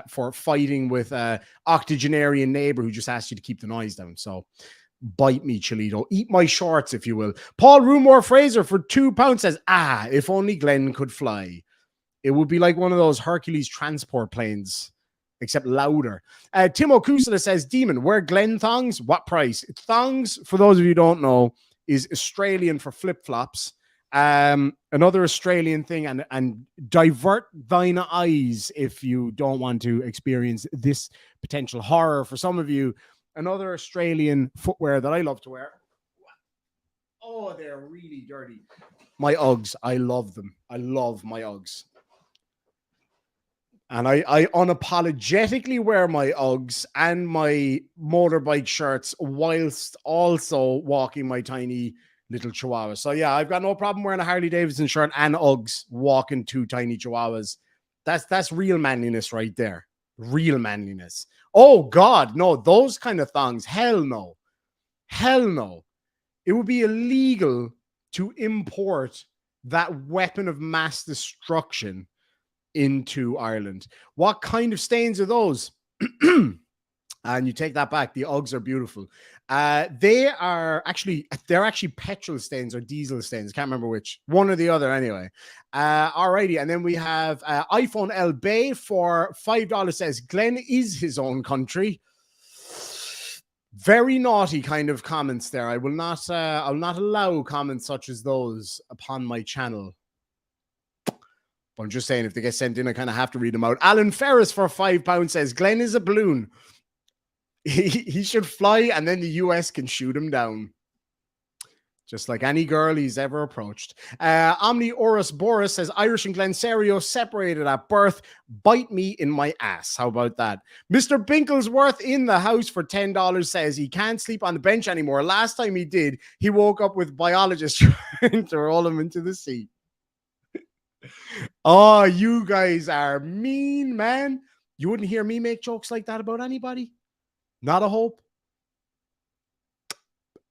A: for fighting with an octogenarian neighbor who just asked you to keep the noise down. So bite me, Cholito. Eat my shorts, if you will. Paul Rumore Fraser for £2 says, if only Glenn could fly. It would be like one of those Hercules transport planes, except louder. Tim Okusala says, Demon, wear Glen thongs? What price? Thongs, for those of you who don't know, is Australian for flip-flops. Another Australian thing, and divert thine eyes if you don't want to experience this potential horror for some of you. Another Australian footwear that I love to wear. Oh, they're really dirty. My Uggs. I love them. I love my Uggs. And I unapologetically wear my Uggs and my motorbike shirts whilst also walking my tiny little Chihuahua. So yeah, I've got no problem wearing a Harley Davidson shirt and Uggs walking two tiny Chihuahuas. That's real manliness right there. Real manliness. Oh God, no, those kind of thongs. Hell no. Hell no. It would be illegal to import that weapon of mass destruction into Ireland. What kind of stains are those? And you take that back. The Uggs are beautiful. They're actually petrol stains or diesel stains. Can't remember which. One or the other anyway. Alrighty. And then we have iPhone El Bay for $5 says Glenn is his own country. Very naughty kind of comments there. I'll not allow comments such as those upon my channel. But I'm just saying, if they get sent in, I kind of have to read them out. Alan Ferris for £5 says Glenn is a balloon. He should fly, and then the US can shoot him down. Just like any girl he's ever approached. Omni Orus Boris says Irish and Glen Cerio separated at birth. Bite me in my ass. How about that? Mr. Binklesworth in the house for $10 says he can't sleep on the bench anymore. Last time he did, he woke up with biologists trying to roll him into the sea. Oh, you guys are mean, man. You wouldn't hear me make jokes like that about anybody. Not a hope.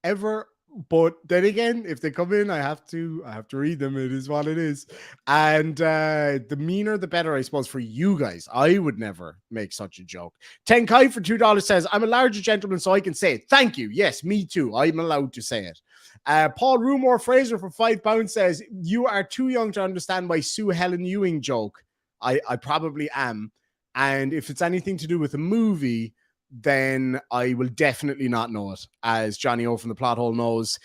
A: Ever. But then again, if they come in, I have to read them. It is what it is. And the meaner, the better, I suppose, for you guys. I would never make such a joke. Tenkai for $2 says, I'm a larger gentleman, so I can say it. Thank you. Yes, me too. I'm allowed to say it. Paul Rumor Fraser for £5 says, you are too young to understand my Sue Helen Ewing joke. I probably am. And if it's anything to do with a movie, then I will definitely not know it. As Johnny O from the Plot Hole knows,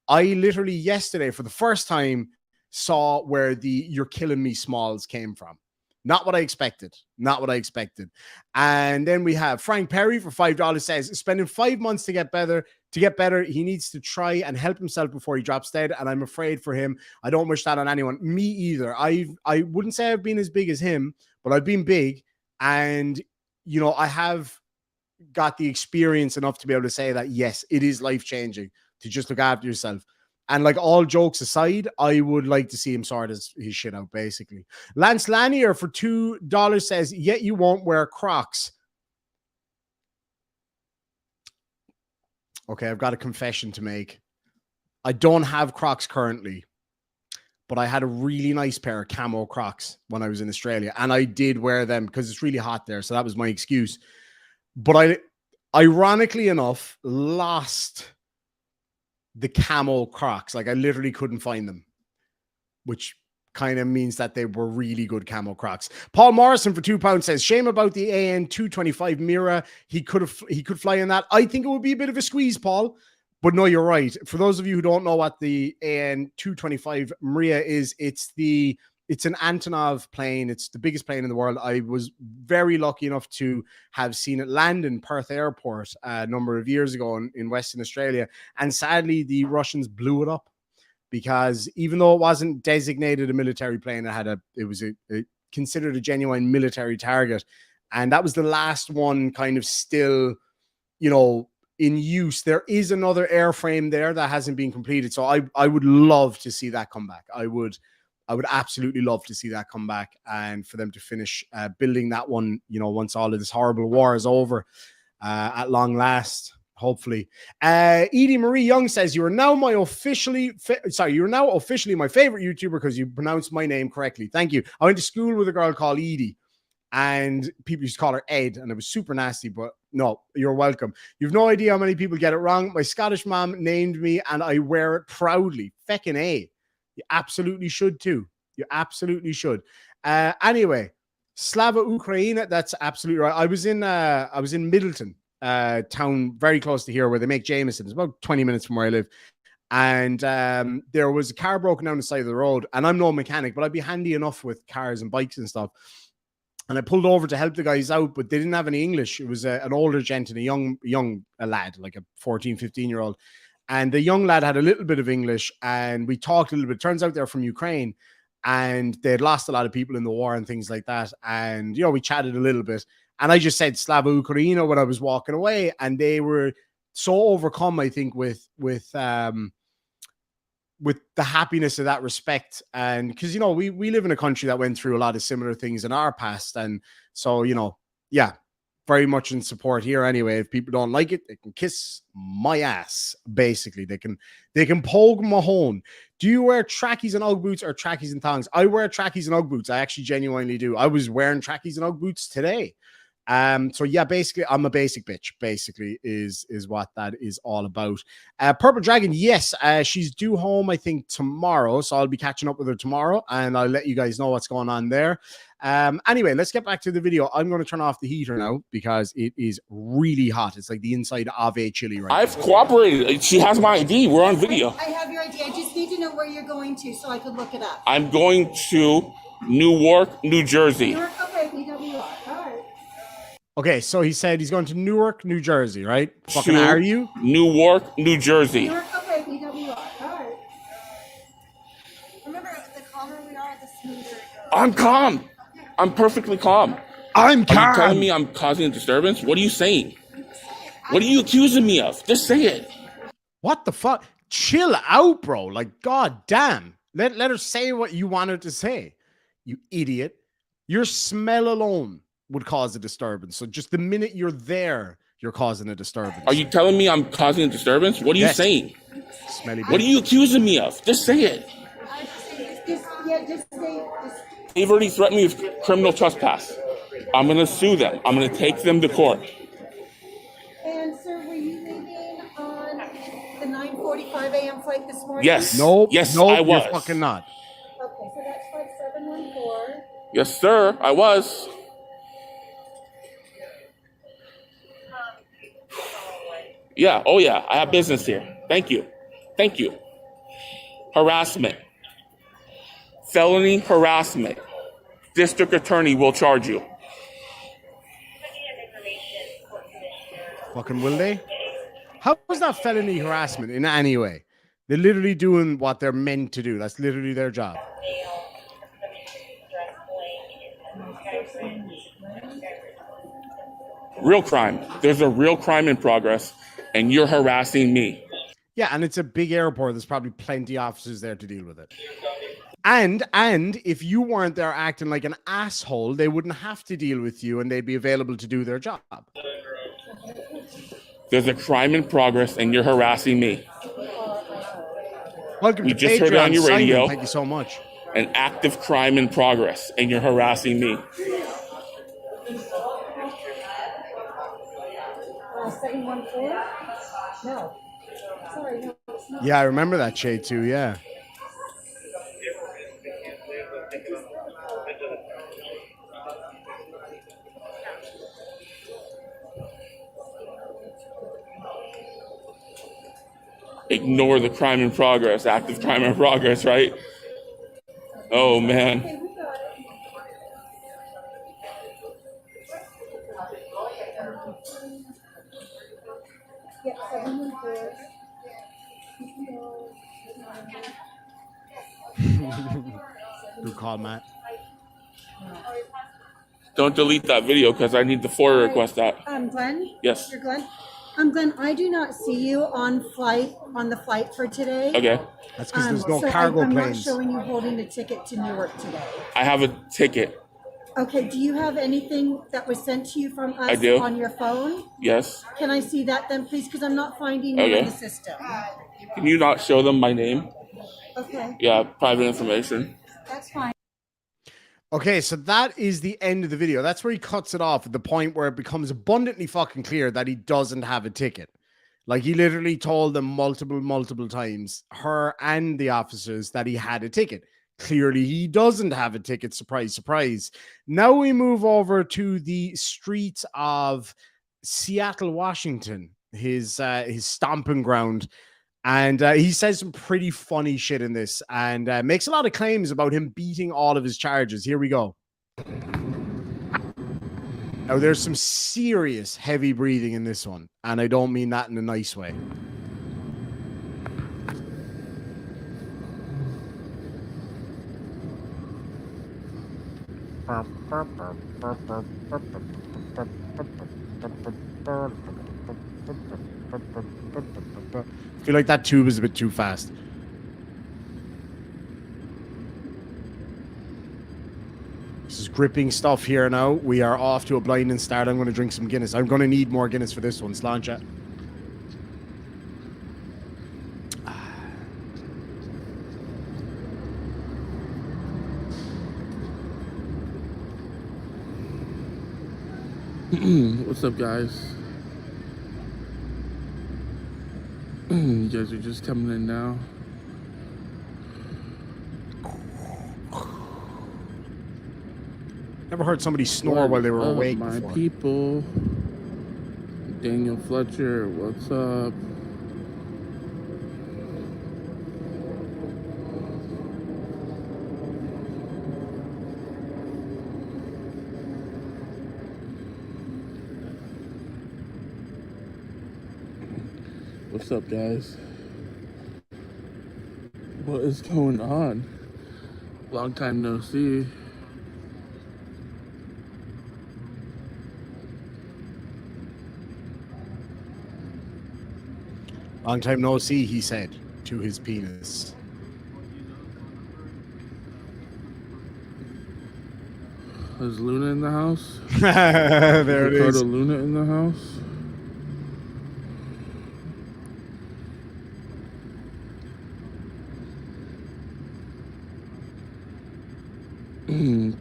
A: I literally yesterday, for the first time, saw where the "You're Killing Me" Smalls came from. Not what I expected. Not what I expected. And then we have Frank Perry for $5 says, spending 5 months to get better. To get better, he needs to try and help himself before he drops dead. And I'm afraid for him. I don't wish that on anyone. Me either. I wouldn't say I've been as big as him, but I've been big. And, you know, I have got the experience enough to be able to say that, yes, it is life-changing to just look after yourself. And like, all jokes aside, I would like to see him sort his shit out, basically. Lance Lanier for $2 says, yet you won't wear Crocs. Okay, I've got a confession to make. I don't have Crocs currently, but I had a really nice pair of camo Crocs when I was in Australia, and I did wear them because it's really hot there, so that was my excuse. But I, ironically enough, lost the camo Crocs. Like, I literally couldn't find them, which kind of means that they were really good camo Crocs. Paul Morrison for £2 says, shame about the AN225 Mira. He could fly in that. I think it would be a bit of a squeeze, Paul. But no, you're right. For those of you who don't know what the AN225 Mira is, it's an Antonov plane. It's the biggest plane in the world. I was very lucky enough to have seen it land in Perth Airport a number of years ago in Western Australia. And sadly, the Russians blew it up because even though it wasn't designated a military plane, it was considered a genuine military target. And that was the last one kind of still, you know, in use. There is another airframe there that hasn't been completed. So I would love to see that come back. I would absolutely love to see that come back and for them to finish building that one, you know, once all of this horrible war is over at long last, hopefully. Edie Marie Young says, you're now officially my favorite YouTuber because you pronounced my name correctly. Thank you. I went to school with a girl called Edie and people used to call her Ed, and it was super nasty, but no, you're welcome. You've no idea how many people get it wrong. My Scottish mom named me and I wear it proudly. Feckin' A. You absolutely should too. You absolutely should. Anyway, Slava Ukraina, that's absolutely right. I was in Middleton, town very close to here where they make Jameson. It's about 20 minutes from where I live. And there was a car broken down the side of the road. And I'm no mechanic, but I'd be handy enough with cars and bikes and stuff. And I pulled over to help the guys out, but they didn't have any English. It was an older gent and a young lad, like a 14, 15-year-old. And the young lad had a little bit of English, and we talked a little bit. Turns out they're from Ukraine, and they had lost a lot of people in the war and things like that. And, you know, we chatted a little bit. And I just said Slava Ukraina when I was walking away, and they were so overcome, I think, with the happiness of that respect. And because, you know, we live in a country that went through a lot of similar things in our past. And so, you know, yeah, very much in support here anyway. If people don't like it, they can kiss my ass, basically. They can poke my home. Do you wear trackies and Ugg boots or trackies and thongs? I wear trackies and Ugg boots. I actually genuinely do. I was wearing trackies and Ugg boots today. So yeah, basically, I'm a basic bitch, basically, is what that is all about. Purple Dragon, yes, she's due home, I think, tomorrow. So I'll be catching up with her tomorrow, and I'll let you guys know what's going on there. Anyway, let's get back to the video. I'm going to turn off the heater now because it is really hot. It's like the inside of a chili right
D: I've cooperated. She has my ID. We're on video.
E: I have your ID. I just need to know where you're going to so I could look it up.
D: I'm going to Newark, New Jersey.
E: Okay, PWR. All right.
A: Okay, so he said he's going to Newark, New Jersey, right? Fucking are you?
D: Newark, New Jersey.
E: Okay, PWR. All right. Remember, the calmer we are, the smoother it goes.
D: I'm calm. I'm perfectly calm.
A: I'm calm.
D: Are you telling me I'm causing a disturbance? What are you saying? What are you accusing me of? Just say it.
A: What the fuck? Chill out, bro. Like, god damn. Let her say what you want her to say. You idiot. Your smell alone would cause a disturbance. So just the minute you're there, you're causing a disturbance.
D: Are you telling me I'm causing a disturbance? What are you
A: Yes.
D: saying?
A: Smelly
D: What are you accusing me of? Just say it.
E: Just say,
D: They've already threatened me with criminal trespass. I'm going to sue them. I'm going to take them to court.
E: and sir, were you leaving on the 9:45 a.m. flight this morning?
D: Yes.
A: Nope.
D: Yes,
A: nope,
D: I was.
A: You're fucking not.
E: Okay, so that's flight 714.
D: Yes, sir. I was. Yeah. Oh, yeah. I have business here. Thank you. Thank you. Harassment. Felony harassment. District attorney will charge you.
A: Fucking will they? How is that felony harassment in any way? They're literally doing what they're meant to do. That's literally their job.
D: Real crime. There's a real crime in progress, and you're harassing me.
A: Yeah, and it's a big airport. There's probably plenty of officers there to deal with it. And if you weren't there acting like an asshole, they wouldn't have to deal with you, and they'd be available to do their job.
D: There's a crime in progress, and you're harassing me.
A: Welcome
D: We
A: to
D: just heard it on
A: Patreon,
D: your
A: Simon.
D: radio.
A: Thank you so much.
D: An active crime in progress, and you're harassing me.
E: 714? No. Sorry, no, it's not.
A: Yeah, I remember that shade too. Yeah.
D: Ignore the crime in progress, active crime in progress, right? Oh, man.
E: Okay, we got it. Yeah, 714.
A: Good call, Matt.
D: Don't delete that video because I need the FOIA request that.
E: Glenn?
D: Yes.
E: You're Glenn? Glenn, I do not see you on the flight for today.
D: Okay.
A: That's because there's no
E: so
A: cargo
E: I'm
A: planes.
E: not showing you holding a ticket to Newark today.
D: I have a ticket.
E: Okay, do you have anything that was sent to you from us
D: I do.
E: on your phone?
D: Yes.
E: Can I see that then, please? Because I'm not finding you
D: Okay.
E: in the system.
D: Can you not show them my name?
E: Okay,
D: Yeah, private information.
E: that's fine.
A: Okay, so that is the end of the video. That's where he cuts it off at the point where it becomes abundantly fucking clear that he doesn't have a ticket. Like, he literally told them multiple times, her and the officers, that he had a ticket. Clearly, he doesn't have a ticket. Surprise, surprise. Now we move over to the streets of Seattle, Washington, his stomping ground. And he says some pretty funny shit in this and makes a lot of claims about him beating all of his charges. Here we go. Now, there's some serious heavy breathing in this one, and I don't mean that in a nice way. I feel like that tube is a bit too fast. This is gripping stuff here now. We are off to a blinding start. I'm going to drink some Guinness. I'm going to need more Guinness for this one. Sláinte.
D: What's up, guys? You guys are just coming in now.
A: Never heard somebody snore while they were
D: What up,
A: awake
D: my
A: before.
D: people? Daniel Fletcher, what's up? What's up, guys? What is going on? Long time no see.
A: Long time no see, he said to his penis.
D: Is Luna in the house?
A: There it
D: Ricardo
A: is.
D: Luna in the house?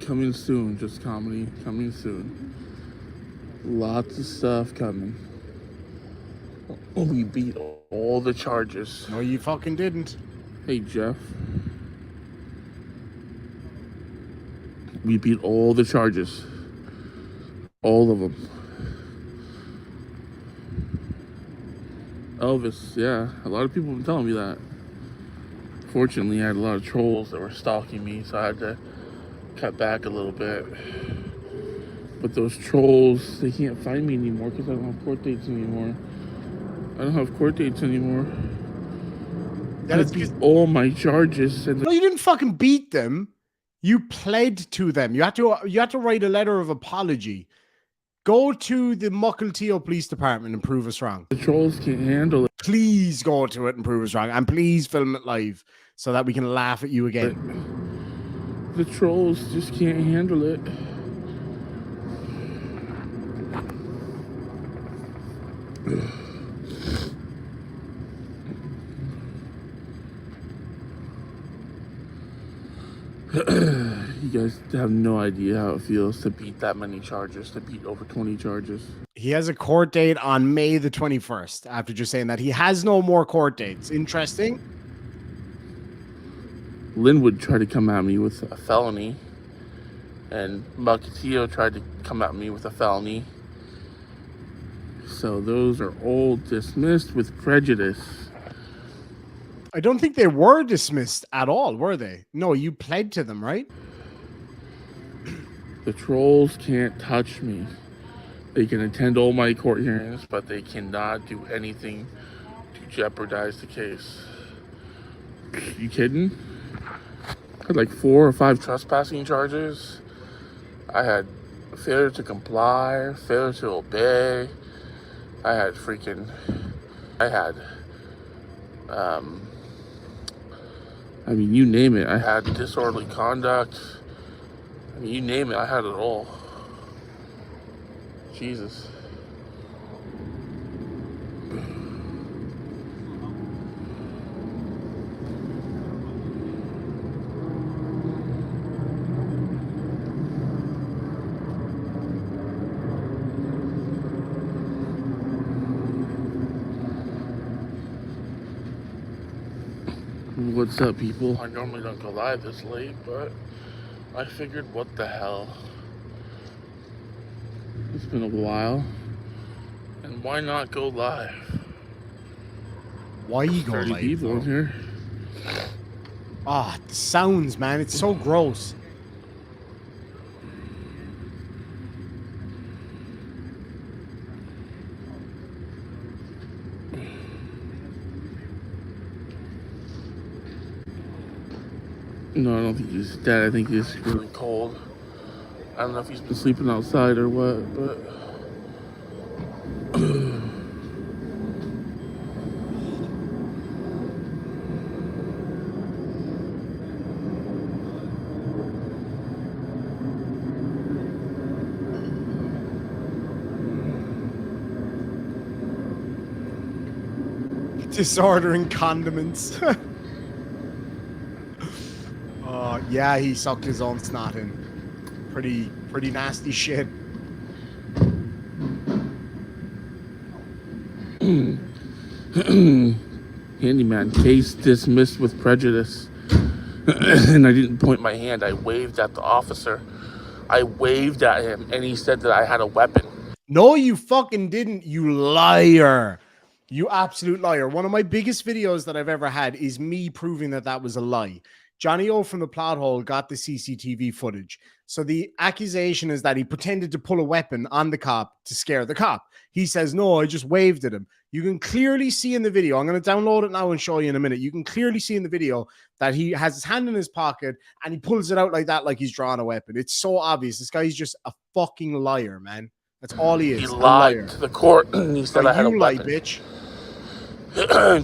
D: Coming soon, just comedy. Coming soon. Lots of stuff coming. We beat all the charges.
A: No, you fucking didn't.
D: Hey, Jeff. We beat all the charges. All of them. Elvis, yeah. A lot of people have been telling me that. Fortunately, I had a lot of trolls that were stalking me, so I had to cut back a little bit. But those trolls, they can't find me anymore because I don't have court dates anymore. I don't have court dates anymore.
A: That
D: I
A: is
D: beat all my charges. And
A: No, you didn't fucking beat them. You pled to them. You had to write a letter of apology. Go to the Mukilteo Police Department and prove us wrong.
D: the trolls can't handle it.
A: Please go to it and prove us wrong. And please film it live so that we can laugh at you again.
D: The trolls just can't handle it. You guys have no idea how it feels to beat that many charges, to beat over 20 charges.
A: He has a court date on May the 21st. After just saying that, he has no more court dates. Interesting.
D: Linwood tried to come at me with a felony, and Mukilteo tried to come at me with a felony. So those are all dismissed with prejudice.
A: I don't think they were dismissed at all, were they? No, you pled to them, right?
D: The trolls can't touch me. They can attend all my court hearings, but they cannot do anything to jeopardize the case. You kidding? I had like 4 or 5 trespassing charges. I had failure to comply, failure to obey. I had I mean, you name it. I had disorderly conduct. I mean, you name it. I had it all. Jesus. What's up, people? I normally don't go live this late, but I figured, what the hell? It's been a while, and why not go live?
A: Why you go
D: 30
A: live?
D: people in here.
A: Ah, the sounds, man. It's so gross.
D: No, I don't think he's dead. I think he's really cold. I don't know if he's been sleeping outside or what, but
A: Disordering condiments. Yeah, he sucked his own snot in. Pretty nasty shit.
D: handyman case dismissed with prejudice. And I didn't point my hand. I waved at the officer. I waved at him, and he said that I had a weapon.
A: No, you fucking didn't, you liar. You absolute liar. One of my biggest videos that I've ever had is me proving that that was a lie. Johnny O from the plot hole got the CCTV footage. So the accusation is that he pretended to pull a weapon on the cop to scare the cop. He says, no, I just waved at him. You can clearly see in the video, I'm going to download it now and show you in a minute. You can clearly see in the video that he has his hand in his pocket and he pulls it out like that, like he's drawing a weapon. It's so obvious. This guy's just a fucking liar, man. That's all he is.
D: He lied to the court. He said I had a
A: you lie,
D: weapon.
A: bitch.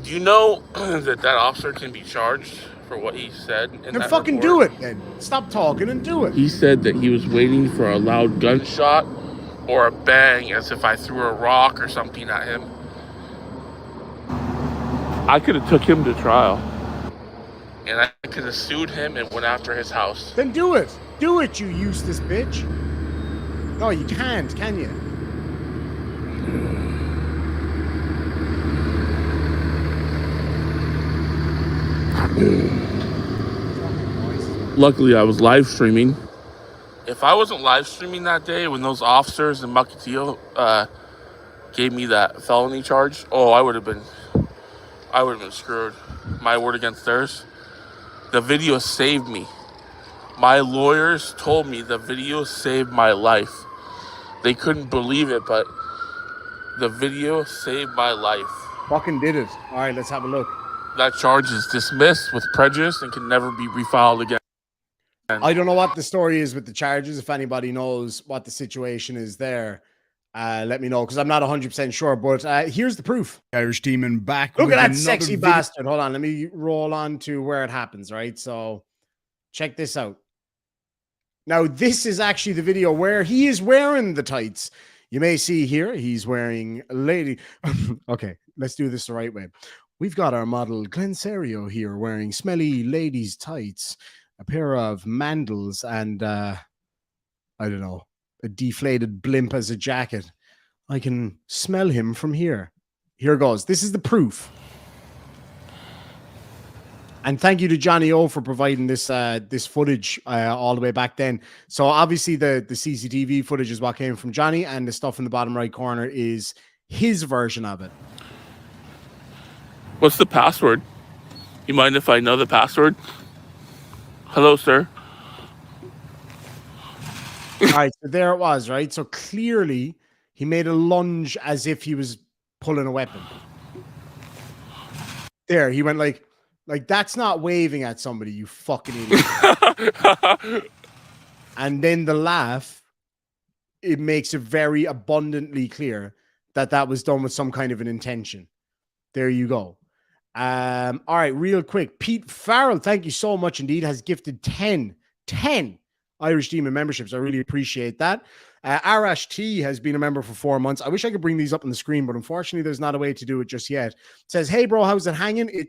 D: Do you know that officer can be charged for what he said in
A: Then
D: that
A: fucking
D: report.
A: do it then. Stop talking and do it.
D: He said that he was waiting for a loud gunshot or a bang, as if I threw a rock or something at him. I could have took him to trial, and I could have sued him and went after his house.
A: Then do it. Do it, you useless bitch. No, you can't, can you?
D: Luckily, I was live streaming. If I wasn't live streaming that day when those officers in Mukilteo gave me that felony charge, oh, I would have been screwed. My word against theirs. The video saved me. My lawyers told me the video saved my life. They couldn't believe it, but the video saved my life.
A: Fucking did it. All right, let's have a look.
D: That charge is dismissed with prejudice and can never be refiled again.
A: I don't know what the story is with the charges. If anybody knows what the situation is there, let me know, because I'm not 100% sure. But here's the proof. Irish Demon back. Look at that sexy bastard. Hold on. Let me roll on to where it happens, right? So check this out. Now, this is actually the video where he is wearing the tights. You may see here, he's wearing a lady. Okay, let's do this the right way. We've got our model Glenn Cerio here wearing smelly ladies' tights, a pair of mandals, and I don't know, a deflated blimp as a jacket. I can smell him from here. Here goes. This is the proof. And thank you to Johnny O for providing this this footage all the way back then. So obviously the CCTV footage is what came from Johnny, and the stuff in the bottom right corner is his version of it.
D: What's the password? You mind if I know the password? Hello, sir.
A: All right, so there it was, right? So clearly he made a lunge as if he was pulling a weapon. There, he went like that's not waving at somebody, you fucking idiot. And then the laugh, it makes it very abundantly clear that that was done with some kind of an intention. There you go. All right, real quick. Pete Farrell, thank you so much indeed, has gifted 10 Irish Demon memberships. I really appreciate that. Arash T has been a member for 4 months. I wish I could bring these up on the screen, but unfortunately, there's not a way to do it just yet. Says, hey, bro, how's it hanging? It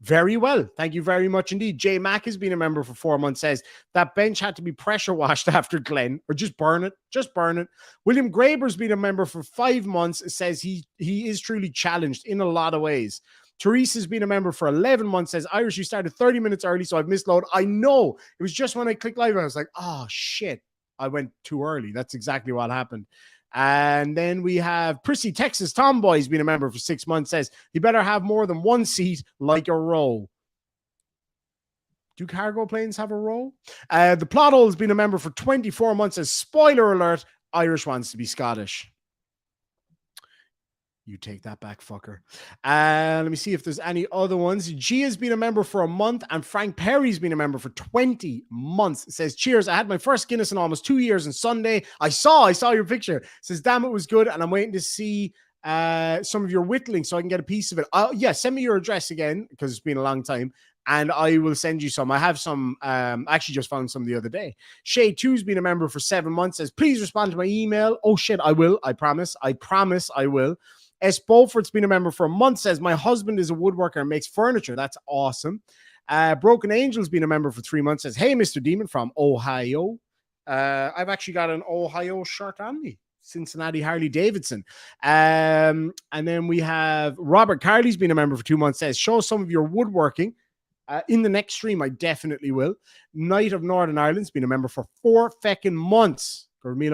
A: very well. Thank you very much indeed. J Mack has been a member for 4 months. Says that bench had to be pressure washed after Glenn, or just burn it. Just burn it. William Graber's been a member for 5 months. Says he is truly challenged in a lot of ways. Therese has been a member for 11 months. Says, Irish, you started 30 minutes early, so I've missed load. I know. It was just when I clicked live, I was like, oh, shit. I went too early. That's exactly what happened. And then we have Prissy Texas Tomboy has been a member for 6 months. Says, you better have more than one seat like a row. Do cargo planes have a row? The Plot Hole has been a member for 24 months. Says, spoiler alert, Irish wants to be Scottish. You take that back, fucker. Let me see if there's any other ones. G has been a member for a month, and Frank Perry's been a member for 20 months. It says, cheers. I had my first Guinness in almost 2 years on Sunday. I saw your picture. It says, damn, it was good. And I'm waiting to see some of your whittling so I can get a piece of it. Yeah, send me your address again, because it's been a long time, and I will send you some. I have some, actually just found some the other day. Shay 2's been a member for 7 months. Says, please respond to my email. Oh shit, I will. I promise I will. S. Beaufort's been a member for a month. Says, my husband is a woodworker and makes furniture. That's awesome. Broken Angel's been a member for 3 months. Says, hey, Mr. Demon from Ohio. I've actually got an Ohio shirt on me. Cincinnati Harley Davidson. And then we have Robert Carley's been a member for 2 months. Says, show some of your woodworking. In the next stream, I definitely will. Knight of Northern Ireland's been a member for 4 feckin' months. Tones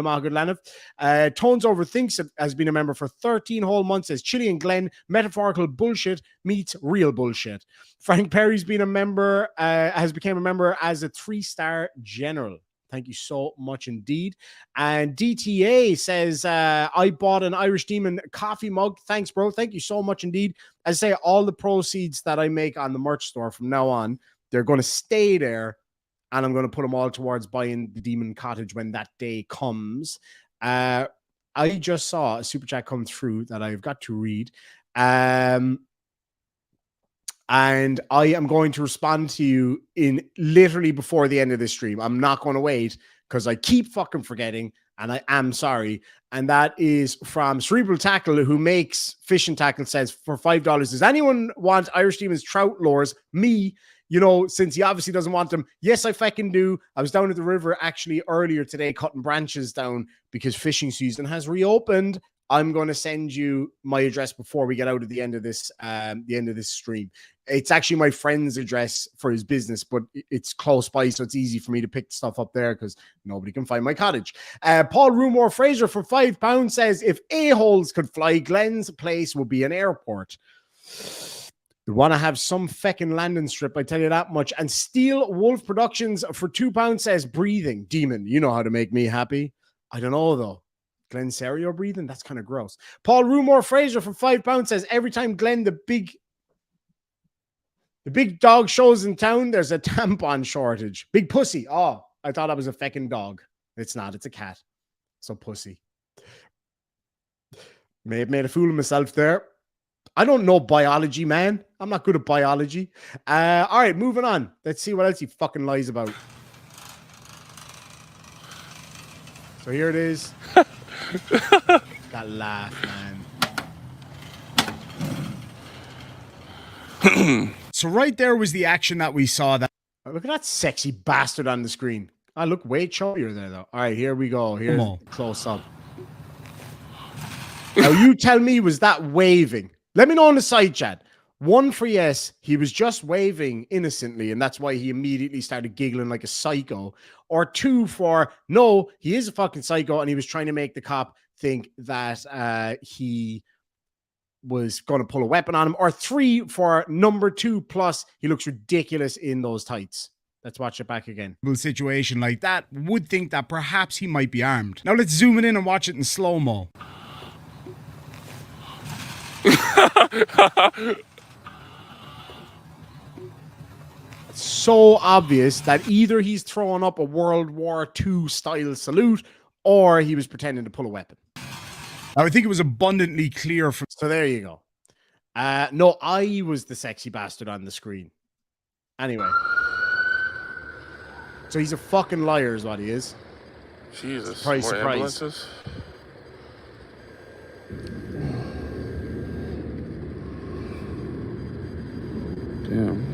A: Overthinks has been a member for 13 whole months. Says, Chili and Glenn, metaphorical bullshit meets real bullshit. Frank Perry's been a member, has become a member as a 3-star general. Thank you so much indeed. And DTA says, I bought an Irish Demon coffee mug. Thanks, bro. Thank you so much indeed. As I say, all the proceeds that I make on the merch store from now on, they're going to stay there. And I'm going to put them all towards buying the Demon Cottage when that day comes. I just saw a super chat come through that I've got to read. And and I am going to respond to you in literally before the end of this stream. I'm not going to wait because I keep fucking forgetting, and I am sorry. And that is from Cerebral Tackle, who makes fishing tackle. Says for $5. Does anyone want Irish Demons trout lures? Me, you know, since he obviously doesn't want them. Yes, I fucking do. I was down at the river actually earlier today cutting branches down because fishing season has reopened. I'm going to send you my address before we get out at the end of this stream. It's actually my friend's address for his business, but it's close by, so it's easy for me to pick stuff up there because nobody can find my cottage. Paul Rumor Fraser for £5 says, if a-holes could fly, Glenn's place would be an airport. You want to have some feckin' landing strip, I tell you that much. And Steel Wolf Productions for £2 says, breathing. Demon, you know how to make me happy. I don't know, though. Glenn Cerio breathing? That's kind of gross. Paul Rumor Fraser for £5 says, every time Glenn, the big dog shows in town, there's a tampon shortage. Big pussy. Oh, I thought I was a feckin' dog. It's not. It's a cat. So pussy. May have made a fool of myself there. I don't know biology, man. I'm not good at biology. All right, moving on. Let's see what else he fucking lies about. So here it is. That laugh, man. So right there was the action that we saw. That look at that sexy bastard on the screen. I look way chubbier there, though. All right, here we go. Here's close up. Now you tell me, was that waving? Let me know in the side chat. 1 for yes, he was just waving innocently, and that's why he immediately started giggling like a psycho. Or 2 for no, he is a fucking psycho, and he was trying to make the cop think that he was going to pull a weapon on him. Or 3 for number 2 plus, he looks ridiculous in those tights. Let's watch it back again. Situation like that would think that perhaps he might be armed. Now let's zoom in and watch it in slow-mo. So obvious that either he's throwing up a World War II style salute or he was pretending to pull a weapon. I think it was abundantly clear from. So there you go. No, I was the sexy bastard on the screen. Anyway. So he's a fucking liar is what he is.
D: Jesus.
A: Surprise,
D: More
A: surprise.
D: ambulances? Damn.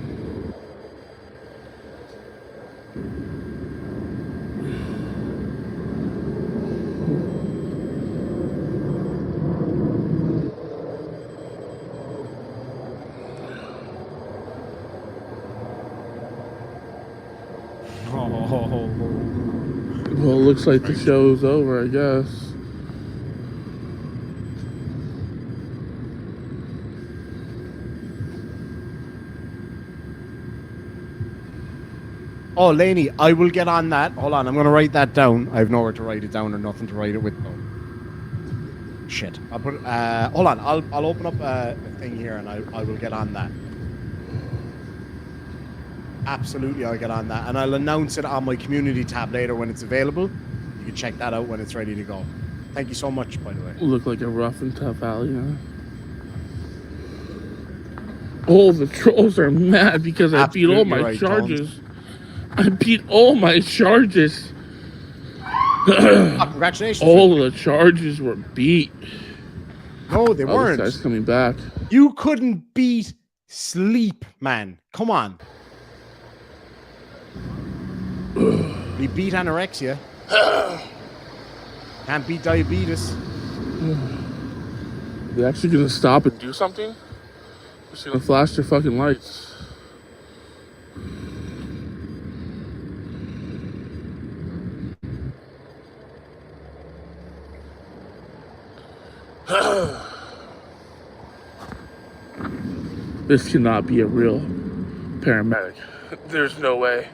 D: Well, it looks like the show's over, I guess.
A: Oh, Laney, I will get on that. Hold on, I'm going to write that down. I have nowhere to write it down or nothing to write it with, though. Shit. I'll put. Hold on, I'll open up a thing here and I will get on that. Absolutely, I'll get on that. And I'll announce it on my community tab later when it's available. You can check that out when it's ready to go. Thank you so much, by the way.
D: Look like a rough and tough alley, huh? Oh, the trolls are mad because I beat all my charges. I beat all my charges.
A: Congratulations.
D: All of the charges were beat.
A: No, they weren't.
D: This guy's coming back.
A: You couldn't beat sleep, man. Come on. We beat anorexia. Can't beat diabetes.
D: They actually gonna stop and do something? Just gonna flash their fucking lights. This cannot be a real paramedic. There's no way.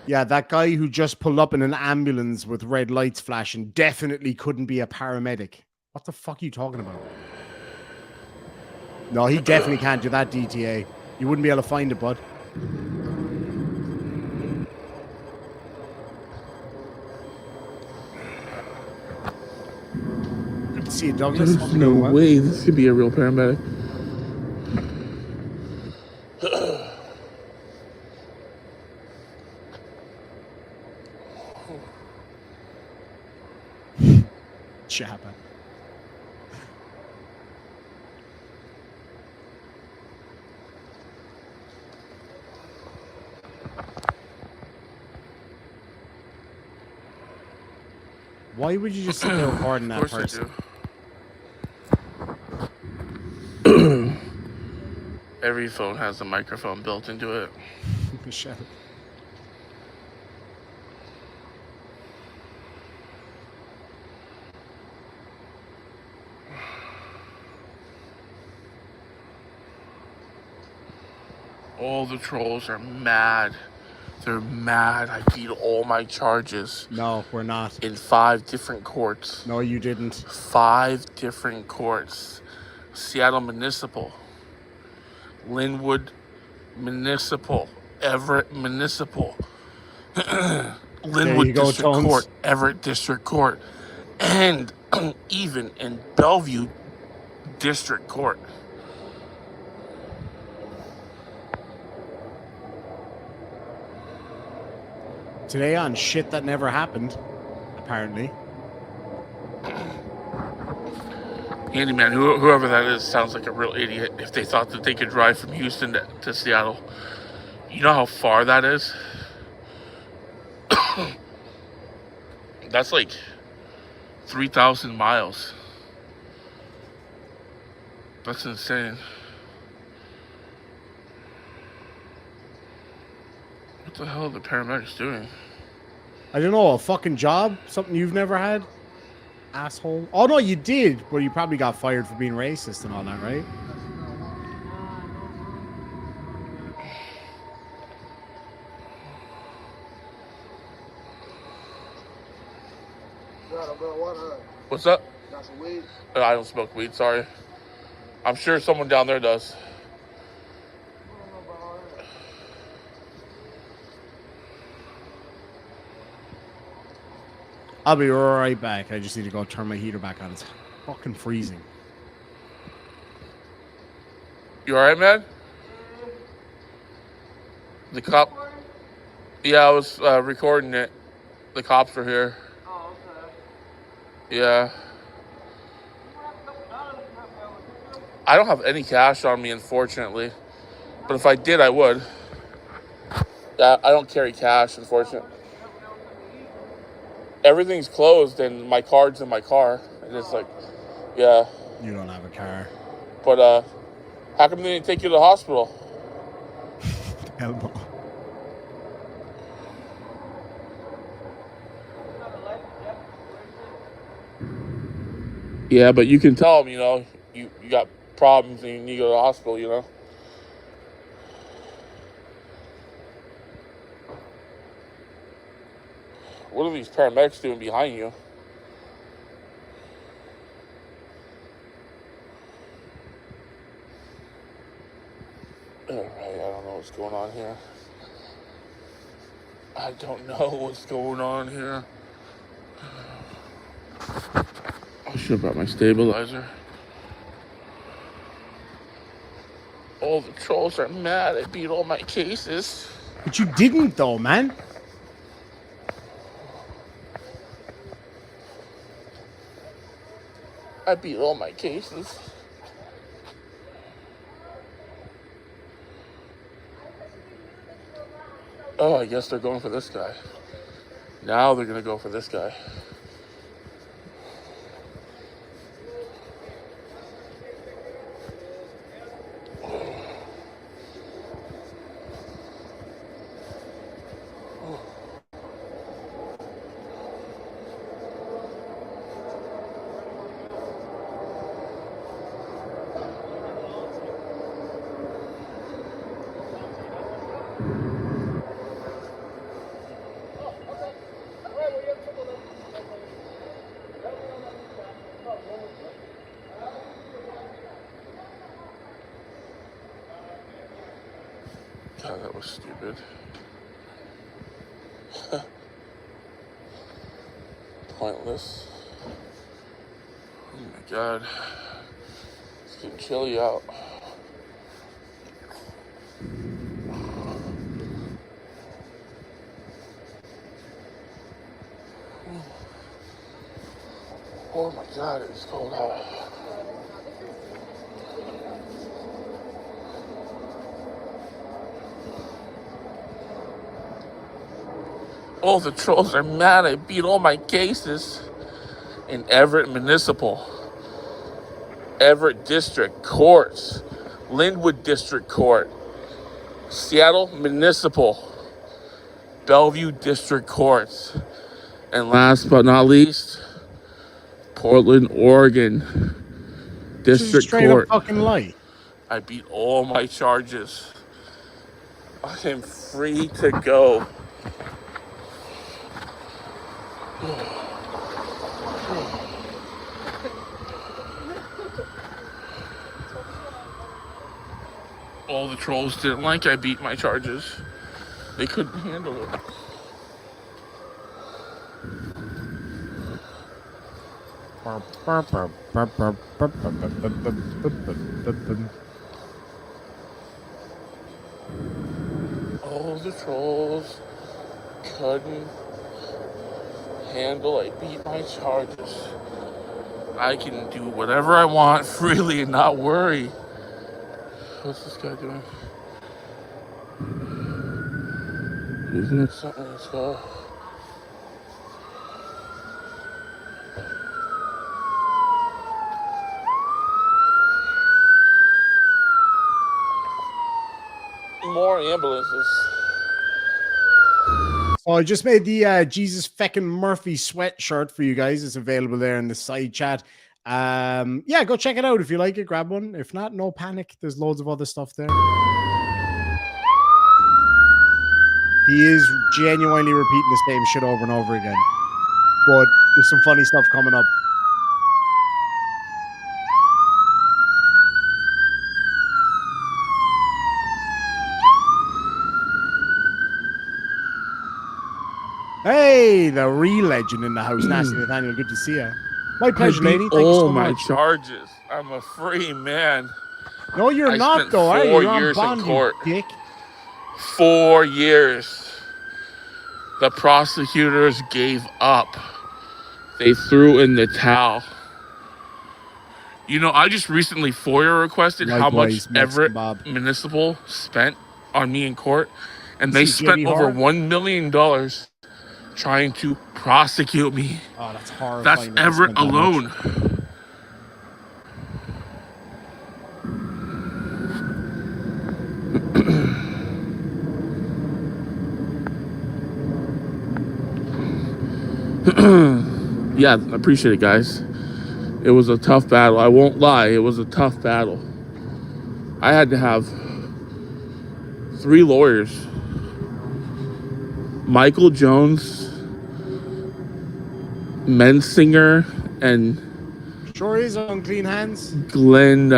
A: Yeah, that guy who just pulled up in an ambulance with red lights flashing definitely couldn't be a paramedic. What the fuck are you talking about? No, he definitely can't do that, DTA. You wouldn't be able to find it, bud. Good to see you, Douglas.
D: There's no way this could be a real paramedic.
A: Why would you just sit there recording
D: Of
A: that
D: course
A: person?
D: I do. Every phone has a microphone built into it.
A: Shut up.
D: All the trolls are mad. They're mad. I beat all my charges
A: No, we're not.
D: in 5 different courts.
A: No, you didn't.
D: 5 different courts. Seattle Municipal, Linwood Municipal, Everett Municipal, Linwood
A: go,
D: District
A: Tones.
D: Court, Everett District Court, and even in Bellevue District Court.
A: Today on shit that never happened, apparently.
D: Handyman, whoever that is, sounds like a real idiot if they thought that they could drive from Houston to Seattle. You know how far that is? That's like 3,000 miles. That's insane. What the hell are the paramedics doing?
A: I don't know, a fucking job? Something you've never had? Asshole. Oh, no, you did. But you probably got fired for being racist and all that, right?
D: What's up?
F: Got some weed?
D: I don't smoke weed, sorry. I'm sure someone down there does.
A: I'll be right back. I just need to go turn my heater back on. It's fucking freezing.
D: You alright, man? The cop... Yeah, I was recording it. The cops were here.
F: Oh, okay.
D: Yeah. I don't have any cash on me, unfortunately. But if I did, I would. Yeah, I don't carry cash, unfortunately. Everything's closed and my card's in my car. And it's like, yeah.
A: You don't have a car.
D: But, how come they didn't take you to the hospital?
A: Hell no.
D: Yeah, but you can tell them, you know, you got problems and you need to go to the hospital, you know? What are these paramedics doing behind you? Alright, I don't know what's going on here. I don't know what's going on here. I should have brought my stabilizer. All the trolls are mad. I beat all my cases.
A: But you didn't, though, man.
D: I beat all my cases. Oh, I guess they're going for this guy. Now they're going to go for this guy. God, that was stupid. Pointless. Oh my God. It's getting chilly out. Oh my God, it's cold out. All the trolls are mad. I beat all my cases. in Everett Municipal, Everett District Courts, Linwood District Court, Seattle Municipal, Bellevue District Courts, and last but not least, Portland, Oregon
A: This is a
D: District
A: straight up
D: Court.
A: fucking lie.
D: I beat all my charges. I am free to go. All the trolls didn't like I beat my charges. They couldn't handle it. All the trolls couldn't handle I beat my charges. I can do whatever I want freely and not worry. What's this guy doing? Isn't it something that's got? More ambulances.
A: Oh, I just made the Jesus feckin' Murphy sweatshirt for you guys. It's available there in the side chat. Yeah, go check it out if you like it. Grab one. If not, no panic. There's loads of other stuff there. He is genuinely repeating the same shit over and over again. But there's some funny stuff coming up. Hey, the real legend in the house. Nasty Nathaniel, good to see you. My pleasure, lady. Thank you so
D: my
A: much.
D: charges. I'm a free man.
A: No, you're
D: I
A: not,
D: spent
A: though. Are you?
D: 4
A: You're on
D: years
A: bond,
D: in
A: you
D: court.
A: dick.
D: 4 years. The prosecutors gave up. They threw in the towel. You know, I just recently FOIA requested how
A: Likewise,
D: much
A: Mexican
D: Everett
A: Bob.
D: Municipal spent on me in court, and they
A: See,
D: spent
A: JB
D: over
A: Hart?
D: $1 million trying to prosecute me.
A: Oh, that's horrifying.
D: That's
A: that they
D: Everett
A: spent that much.
D: alone. Yeah, I appreciate it, guys. It was a tough battle. I won't lie. It was a tough battle. I had to have 3 lawyers. Michael Jones, Mensinger, and
A: Sure is on clean hands.
D: Glenn,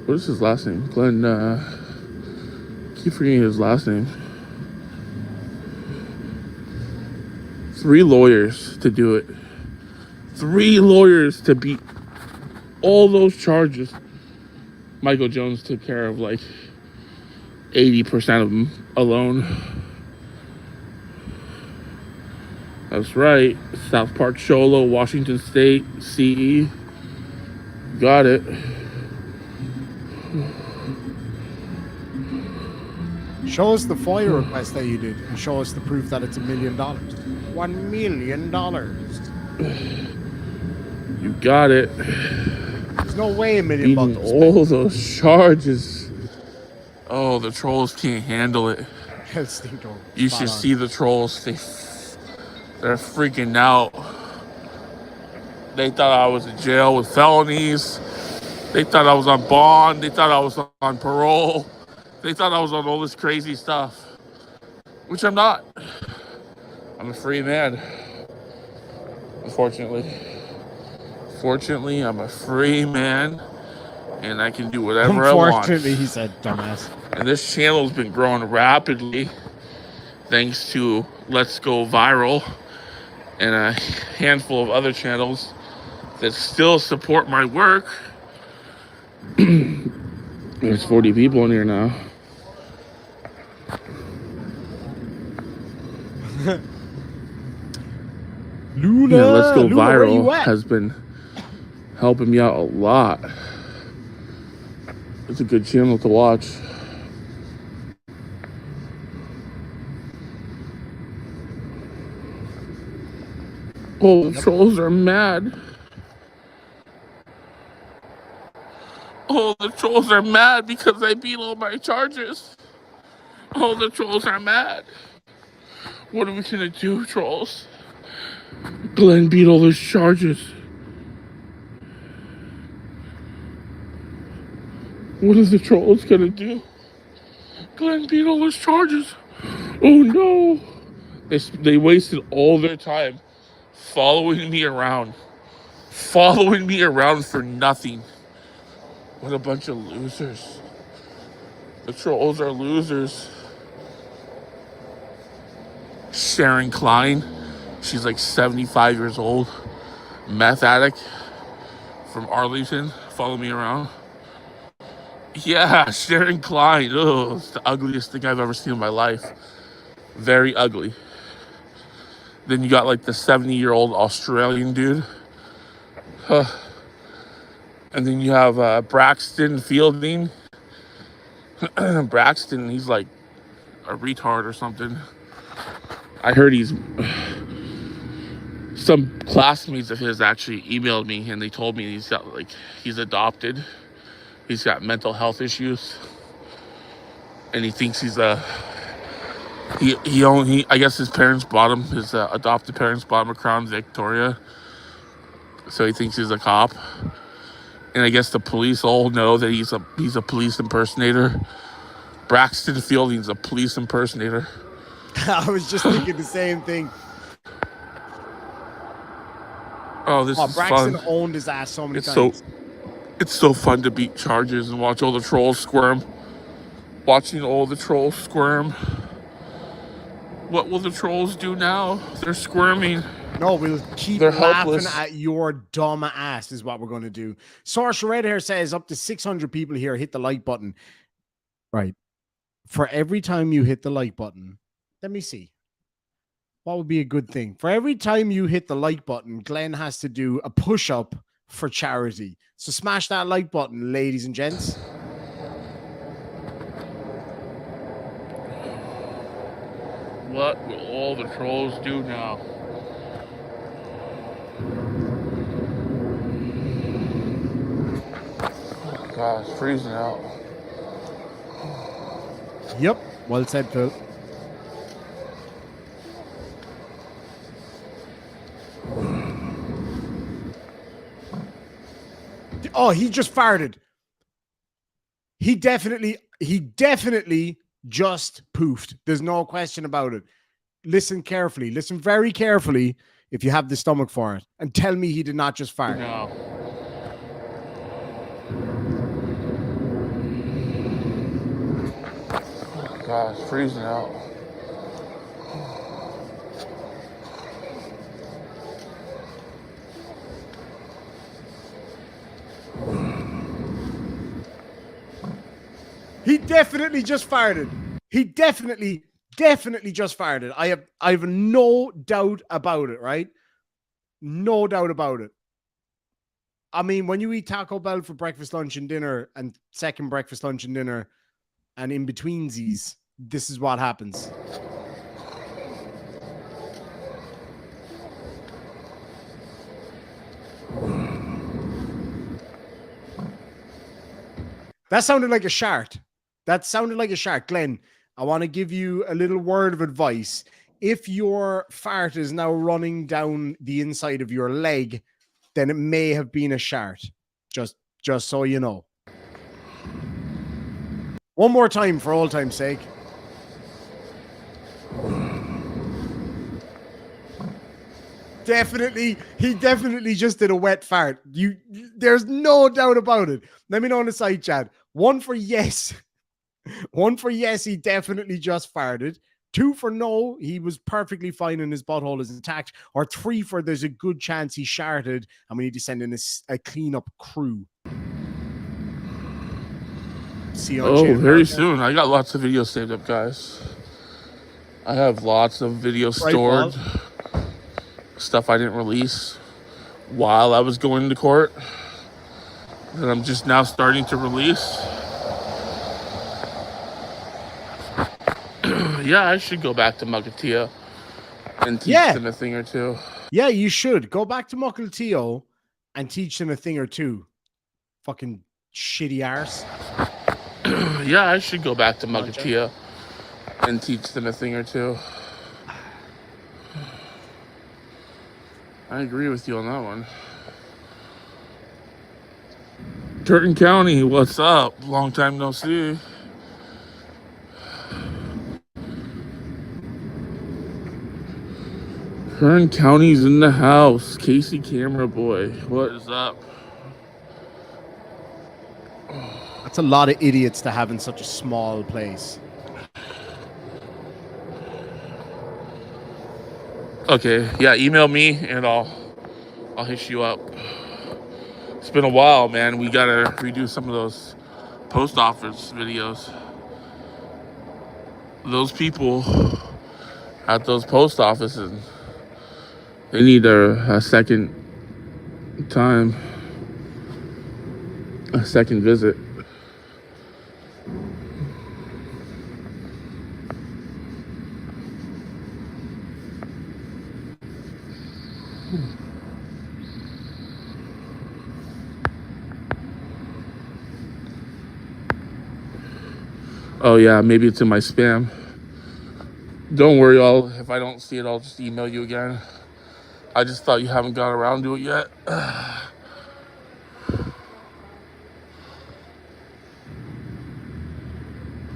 D: what is his last name? Glenn, I keep forgetting his last name. 3 lawyers to do it. 3 lawyers to beat all those charges. Michael Jones took care of like 80% of them alone. That's right. South Park Cholo, Washington State, CE. Got it.
A: Show us the FOIA request that you did and show us the proof that it's $1 million. $1 million.
D: You got it.
A: There's no way $1 million
D: Beating
A: bucks.
D: all those charges. Oh, the trolls can't handle it. You should see the trolls. They're freaking out. They thought I was in jail with felonies. They thought I was on bond. They thought I was on parole. They thought I was on all this crazy stuff, which I'm not. I'm a free man. Unfortunately. Fortunately, I'm a free man, and I can do whatever I want.
A: Unfortunately, he said, dumbass.
D: And this channel's been growing rapidly thanks to Let's Go Viral and a handful of other channels that still support my work. There's 40 people in here now.
A: Luna,
D: Yeah, Let's Go
A: Luna, where you
D: Viral
A: at?
D: has been helping me out a lot. It's a good channel to watch. Oh, the trolls are mad. Oh, the trolls are mad because I beat all my charges. Oh, the trolls are mad. What are we gonna do, trolls? Glenn beat all his charges. What are the trolls gonna do? Glenn beat all his charges. Oh no. They wasted all their time following me around. Following me around for nothing. What a bunch of losers. The trolls are losers. Sharon Klein. She's like 75 years old. Meth addict from Arlington. Follow me around. Yeah, Sharon Klein. Oh, it's the ugliest thing I've ever seen in my life. Very ugly. Then you got like the 70-year-old Australian dude. Huh. And then you have Braxton Fielding. Braxton, he's like a retard or something. I heard some classmates of his actually emailed me and they told me he's adopted. He's got mental health issues. And he thinks he's I guess his parents bought him, his adopted parents bought him a Crown Victoria. So he thinks he's a cop. And I guess the police all know that he's a police impersonator. Braxton Fielding's a police impersonator.
A: I was just thinking the same thing.
D: Oh, this is
A: Braxton
D: fun.
A: owned his ass so many times.
D: It's so fun to beat charges and watch all the trolls squirm. Watching all the trolls squirm. What will the trolls do now? They're squirming.
A: No, we'll keep
D: They're
A: laughing
D: helpless.
A: at your dumb ass is what we're going to do. Sorcerer Red Hair says up to 600 people here hit the like button. Right. For every time you hit the like button, let me see. What would be a good thing? For every time you hit the like button, Glenn has to do a push-up for charity. So smash that like button, ladies and gents.
D: What will all the trolls do now? Oh, God, it's freezing out.
A: Yep. Well said, Phil. Oh, he just farted. He definitely just poofed. There's no question about it. Listen carefully. Listen very carefully if you have the stomach for it. And tell me he did not just fart.
D: No. Oh, God, it's freezing out.
A: He definitely just farted. He definitely just farted. I have no doubt about it, right? No doubt about it. I mean, when you eat Taco Bell for breakfast, lunch, and dinner, and second breakfast, lunch, and dinner, and in betweensies, this is what happens. That sounded like a shart. That sounded like a shark. Glenn, I want to give you a little word of advice. If your fart is now running down the inside of your leg, then it may have been a shart. Just so you know. One more time for old time's sake. He definitely just did a wet fart. There's no doubt about it. Let me know in the side chat. One for yes. One for yes, he definitely just farted. 2 for no, he was perfectly fine and his butthole is intact. Or 3 for there's a good chance he sharted and we need to send in a cleanup crew. See you on
D: very soon. I got lots of videos saved up, guys. I have lots of videos stored. Stuff I didn't release while I was going to court that I'm just now starting to release. Yeah, I should go back to Mugatia and teach them a thing or two.
A: Yeah, you should go back to Mukilteo and teach them a thing or two. Fucking shitty arse.
D: Yeah, I should go back to
A: Gotcha.
D: Mukilteo and teach them a thing or two. I agree with you on that one. Curtin County, what's up? Long time no see. Kern County's in the house. Casey Camera Boy, what is up?
A: That's a lot of idiots to have in such a small place.
D: Okay, yeah, email me and I'll hit you up. It's been a while, man. We gotta redo some of those post office videos. Those people at those post offices, they need a second time, a second visit. Oh yeah, maybe it's in my spam. Don't worry, if I don't see it, I'll just email you again. I just thought you haven't got around to it yet.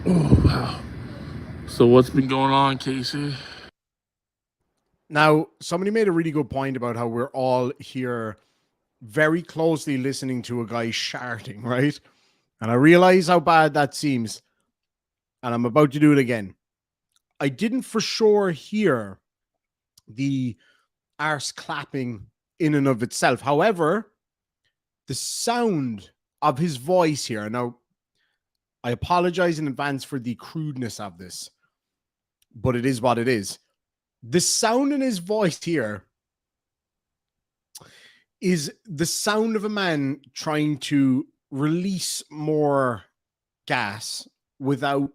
D: Oh wow. So what's been going on, Casey?
A: Now, somebody made a really good point about how we're all here very closely listening to a guy shouting, right? And I realize how bad that seems. And I'm about to do it again. I didn't for sure hear the arse clapping in and of itself. However, the sound of his voice here. Now, I apologize in advance for the crudeness of this, but it is what it is. The sound in his voice here is the sound of a man trying to release more gas without,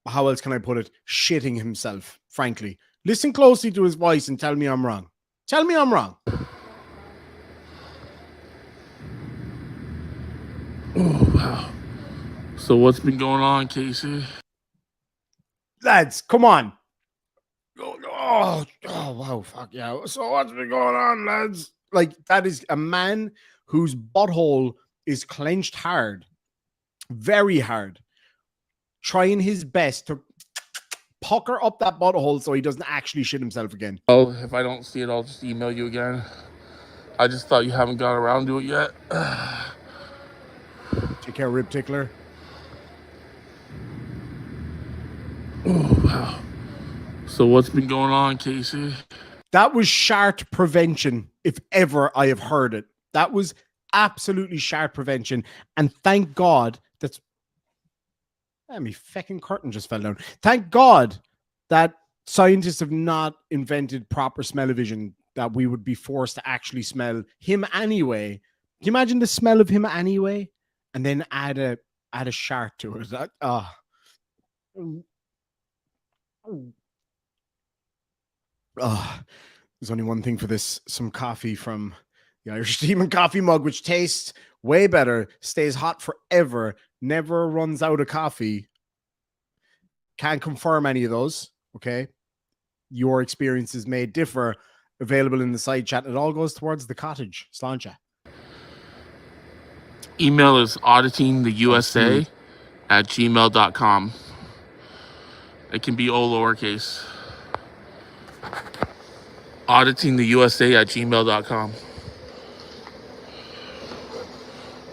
A: how else can I put it, shitting himself, frankly. Listen closely to his voice and tell me I'm wrong. Tell me I'm wrong.
D: Oh, wow. So what's been going on, Casey?
A: Lads, come on. Oh, wow, fuck yeah. So what's been going on, lads? Like, that is a man whose butthole is clenched hard, very hard, trying his best to pucker up that butthole so he doesn't actually shit himself again.
D: Oh, if I don't see it, I'll just email you again. I just thought you haven't got around to it yet.
A: Take care, Rib Tickler.
D: Oh, wow. So what's been going on, Casey?
A: That was shart prevention, if ever I have heard it. That was absolutely shart prevention. And thank God that's... my fucking curtain just fell down. Thank God that scientists have not invented proper smell-o-vision, that we would be forced to actually smell him anyway. Can you imagine the smell of him anyway? And then add a shart to it. There's only one thing for this: some coffee from the Irish Demon coffee mug, which tastes way better, stays hot forever, never runs out of coffee. Can't confirm any of those. Okay, your experiences may differ. Available in the side chat. It all goes towards the cottage. Sláinte.
D: Email is auditingtheusa@gmail.com. It can be all lowercase. Auditingtheusa@gmail.com.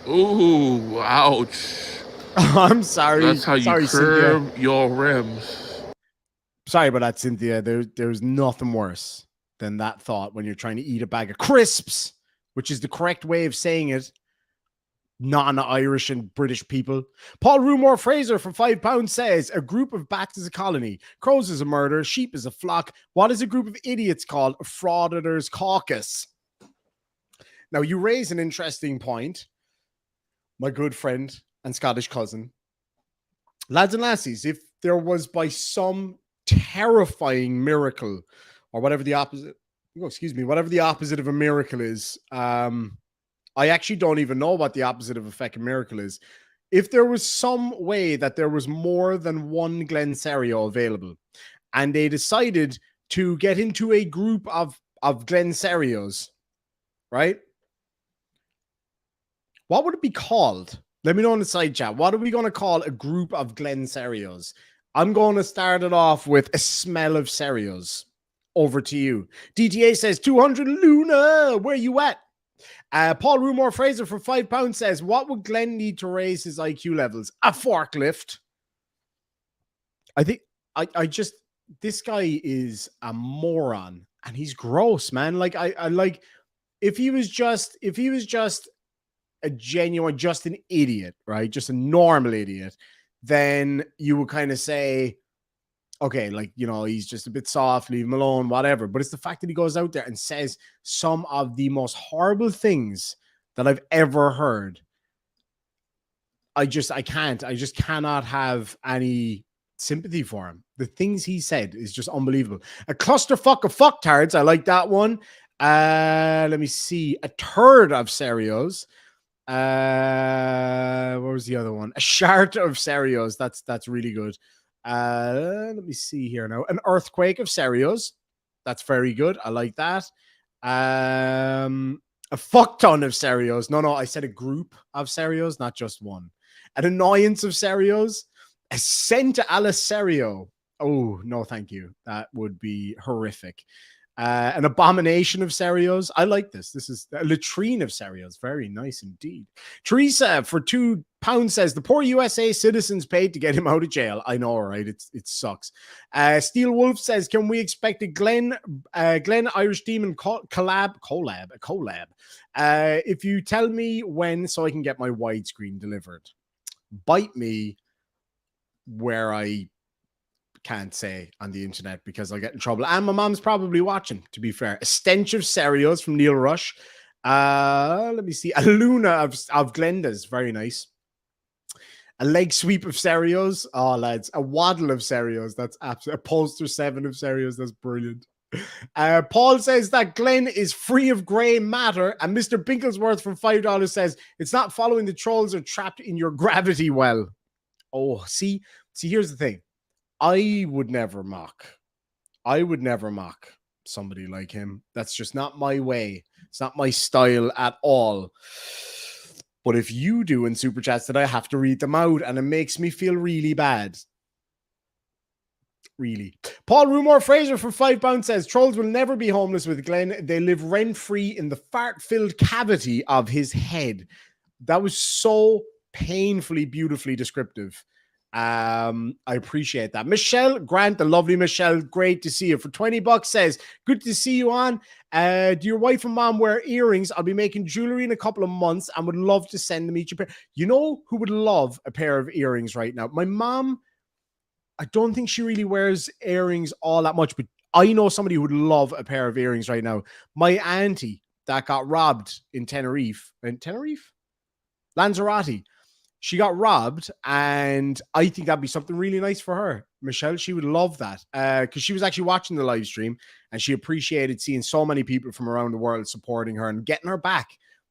D: Ooh, ouch.
A: I'm sorry.
D: That's how you curb
A: Cynthia.
D: your rims.
A: Sorry about that, Cynthia. There's nothing worse than that thought when you're trying to eat a bag of crisps, which is the correct way of saying it. Non-Irish and British people. Paul Rumor Fraser for £5 says, a group of bats is a colony, crows is a murder, sheep is a flock. What is a group of idiots called? A frauditors caucus. Now, you raise an interesting point, my good friend and Scottish cousin. Lads and lassies, if there was by some terrifying miracle or whatever the opposite excuse me, whatever the opposite of a miracle is. I actually don't even know what the opposite of a fucking miracle is. If there was some way that there was more than one Glen Cerio available, and they decided to get into a group of Glen Cerios, right? What would it be called? Let me know in the side chat. What are we going to call a group of Glen Cerios? I'm going to start it off with a smell of Cerios. Over to you. DTA says 200 Luna. Where you at? Paul Rumor Fraser for £5 says, what would Glenn need to raise his IQ levels? A forklift. I think I just, this guy is a moron and he's gross, man. Like I like if he was just a genuine, just an idiot, right? Just a normal idiot, then you would kind of say, okay, like, you know, he's just a bit soft, leave him alone, whatever. But it's the fact that he goes out there and says some of the most horrible things that I've ever heard. I just cannot have any sympathy for him. The things he said is just unbelievable. A clusterfuck of fucktards. I like that one. Let me see. A turd of Cerios. What was the other one? A shart of Cerios. That's really good. Let me see here now. An earthquake of Cerios. That's very good. I like that. A fuck ton of Cerios. No, I said a group of Cerios, not just one. An annoyance of Cerios. A scent a la Cerio. Oh, no, thank you. That would be horrific. An abomination of Cerios. I like this. This is a latrine of Cerios. Very nice indeed. Teresa for £2 says the poor USA citizens paid to get him out of jail. I know, right? It sucks. Steel Wolf says, can we expect a Glen Irish Demon collab? If you tell me when, so I can get my widescreen delivered. Bite me where I can't say on the internet because I'll get in trouble. And my mom's probably watching, to be fair. A stench of Cerios from Neil Rush. Let me see. A Luna of Glenda's. Very nice. A leg sweep of Cerios. Oh, lads. A waddle of Cerios. That's absolutely. A poster 7 of Cerios. That's brilliant. Paul says that Glenn is free of grey matter. And Mr. Binklesworth from $5 says it's not following the trolls or trapped in your gravity well. Oh, see, here's the thing. I would never mock somebody like him. That's just not my way. It's not my style at all. But if you do in Super Chats, that I have to read them out, and it makes me feel really bad. Really. Paul Rumor Fraser for £5 says, trolls will never be homeless with Glenn. They live rent-free in the fart-filled cavity of his head. That was so painfully, beautifully descriptive. I appreciate that. Michelle Grant, the lovely Michelle, great to see you. For $20 says, good to see you on. Do your wife and mom wear earrings? I'll be making jewelry in a couple of months and would love to send them each a pair. You know who would love a pair of earrings right now? My mom. I don't think she really wears earrings all that much, but I know somebody who would love a pair of earrings right now. My auntie that got robbed in Lanzarote. She got robbed, and I think that'd be something really nice for her. Michelle, she would love that because she was actually watching the live stream, and she appreciated seeing so many people from around the world supporting her and getting her back.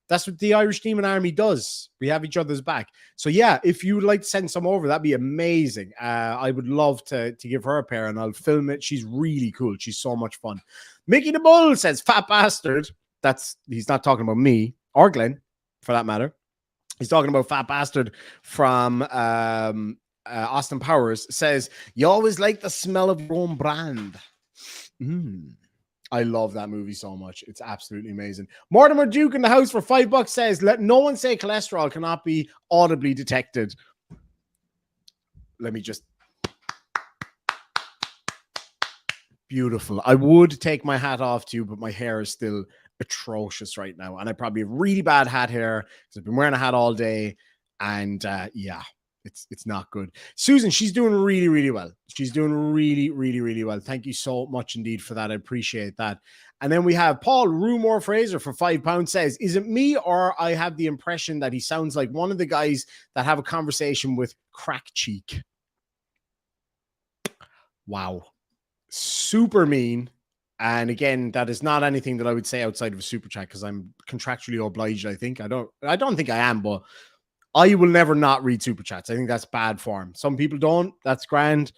A: That's what the Irish Demon Army does. We have each other's back. So yeah, if you would like to send some over, that'd be amazing. I would love to give her a pair, and I'll film it. She's really cool. She's so much fun. Mickey the Bull says, fat bastard. He's not talking about me or Glenn, for that matter. He's talking about fat bastard from Austin Powers. Says, you always like the smell of your own brand. I love that movie so much. It's absolutely amazing. Mortimer Duke in the house for $5 says, let no one say cholesterol cannot be audibly detected. Let me just. Beautiful. I would take my hat off to you, but my hair is still atrocious right now. And I probably have really bad hat hair because I've been wearing a hat all day. And yeah. It's not good. Susan, she's doing really, really well. She's doing really, really, really well. Thank you so much indeed for that. I appreciate that. And then we have Paul Rumor Fraser for £5 says, is it me or I have the impression that he sounds like one of the guys that have a conversation with Crack Cheek? Wow. Super mean. And again, that is not anything that I would say outside of a super chat because I'm contractually obliged. I think I don't think I am, but I will never not read super chats. I think that's bad form. Some people don't. That's grand.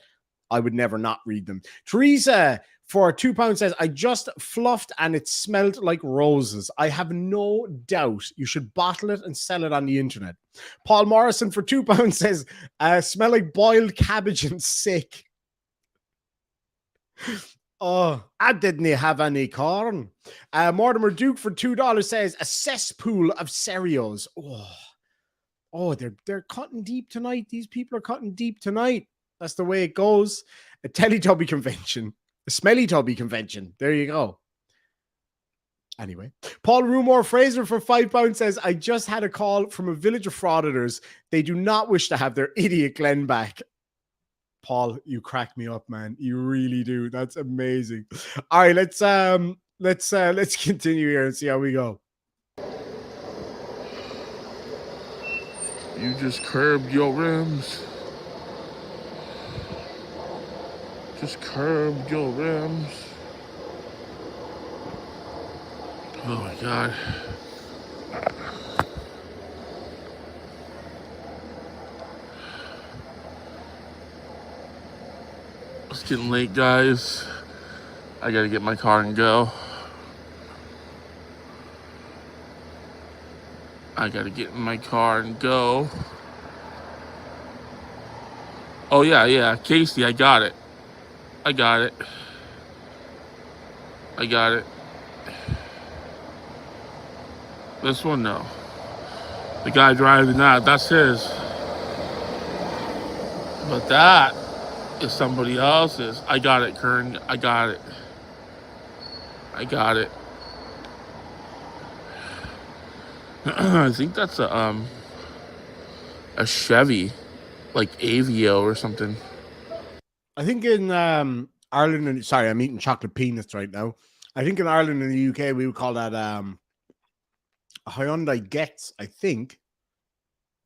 A: I would never not read them. Teresa for £2 says, I just fluffed and it smelled like roses. I have no doubt you should bottle it and sell it on the internet. Paul Morrison for £2 says, smell like boiled cabbage and sick. Oh, I didn't have any corn. Mortimer Duke for $2 says, a cesspool of Cerios. Oh, they're cutting deep tonight. These people are cutting deep tonight. That's the way it goes. A Teletubby convention. A Smelly Tubby convention. There you go. Anyway, Paul Rumor Fraser for £5 says, I just had a call from a village of frauditors. They do not wish to have their idiot Glenn back. Paul, you crack me up, man. You really do. That's amazing. All right, let's continue here and see how we go.
D: You just curbed your rims. Just curbed your rims. Oh my God. It's getting late, guys. I gotta get my car and go. I gotta get in my car and go. Oh yeah, Casey, I got it. I got it. This one, no. The guy driving that, that's his. But that is somebody else's. I got it, Kern. I got it. I think that's a Chevy, like Aveo or something.
A: I think in Ireland, and sorry, I'm eating chocolate peanuts right now. I think in Ireland and the UK, we would call that a Hyundai Getz, I think.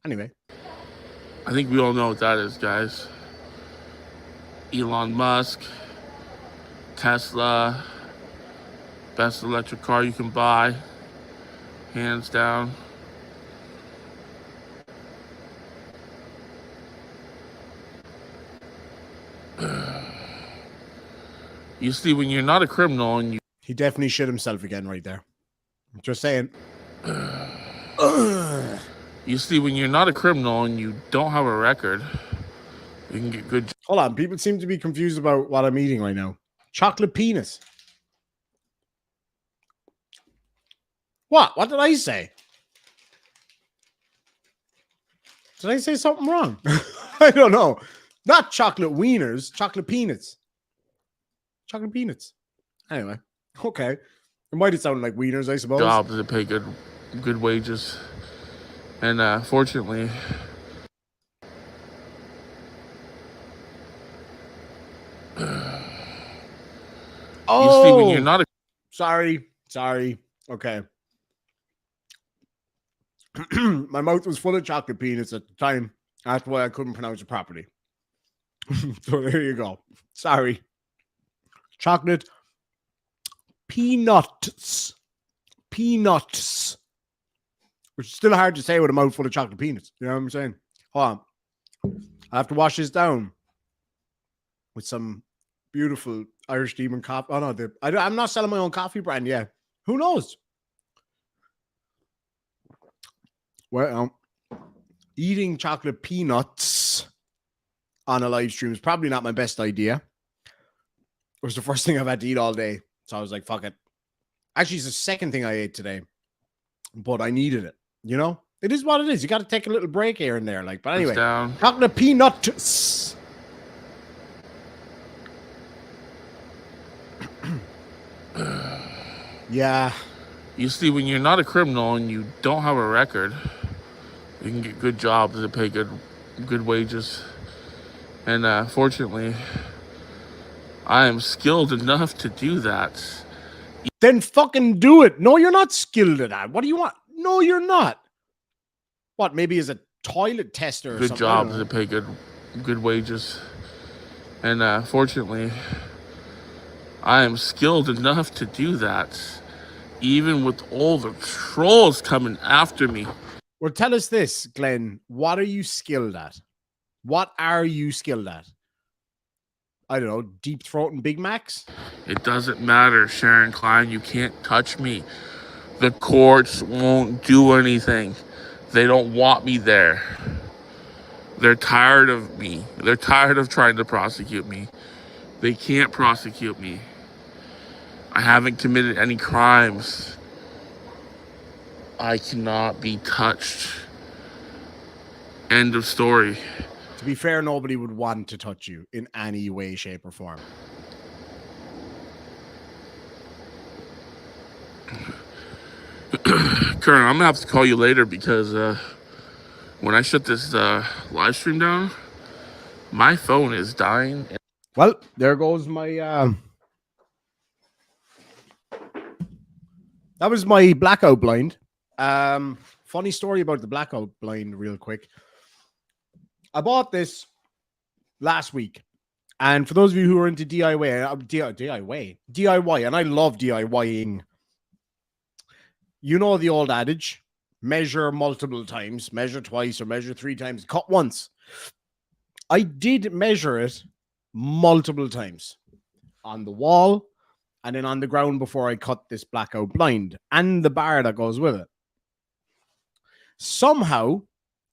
A: Anyway.
D: I think we all know what that is, guys. Elon Musk, Tesla, best electric car you can buy, hands down. You see, when you're not a criminal and you...
A: He definitely shit himself again right there. I'm just saying.
D: You see, when you're not a criminal and you don't have a record, you can get good...
A: Hold on. People seem to be confused about what I'm eating right now. Chocolate penis. What? What did I say? Did I say something wrong? I don't know. Not chocolate wieners, chocolate peanuts. Chocolate peanuts. Anyway, okay. It might have sounded like wieners, I suppose.
D: Jobs that pay good wages. And fortunately...
A: Oh!
D: You see, when you're not a...
A: Sorry. Okay. My mouth was full of chocolate peanuts at the time. That's why I couldn't pronounce it properly. So there you go. Sorry. Chocolate peanuts. Peanuts. Which is still hard to say with a mouthful of chocolate peanuts. You know what I'm saying? Hold on. I have to wash this down with some beautiful Irish Demon coffee. Oh, no. I'm not selling my own coffee brand yet. Who knows? Well, eating chocolate peanuts on a live stream is probably not my best idea. It was the first thing I've had to eat all day. So I was like, fuck it. Actually, it's the second thing I ate today. But I needed it. You know? It is what it is. You got to take a little break here and there. Like, but anyway. Chocolate peanuts. Yeah.
D: You see, when you're not a criminal and you don't have a record, you can get good jobs that pay good wages. And fortunately, I am skilled enough to do that.
A: Then fucking do it. No, you're not skilled at that. What do you want? No, you're not. What, maybe as a toilet tester or
D: good
A: something?
D: Jobs that pay good wages. And fortunately, I am skilled enough to do that, even with all the trolls coming after me.
A: Well, tell us this, Glenn. What are you skilled at? What are you skilled at? I don't know, deep throat and Big Macs?
D: It doesn't matter, Sharon Klein. You can't touch me. The courts won't do anything. They don't want me there. They're tired of me. They're tired of trying to prosecute me. They can't prosecute me. I haven't committed any crimes. I cannot be touched. End of story.
A: To be fair, nobody would want to touch you in any way, shape, or form.
D: Karen, I'm gonna have to call you later because when I shut this live stream down, my phone is dying.
A: Well, there goes my that was my blackout blind. Funny story about the blackout blind real quick. I bought this last week. And for those of you who are into DIY, and I love DIYing, you know the old adage, measure multiple times, measure twice or measure 3 times, cut once. I did measure it multiple times on the wall and then on the ground before I cut this blackout blind and the bar that goes with it. Somehow,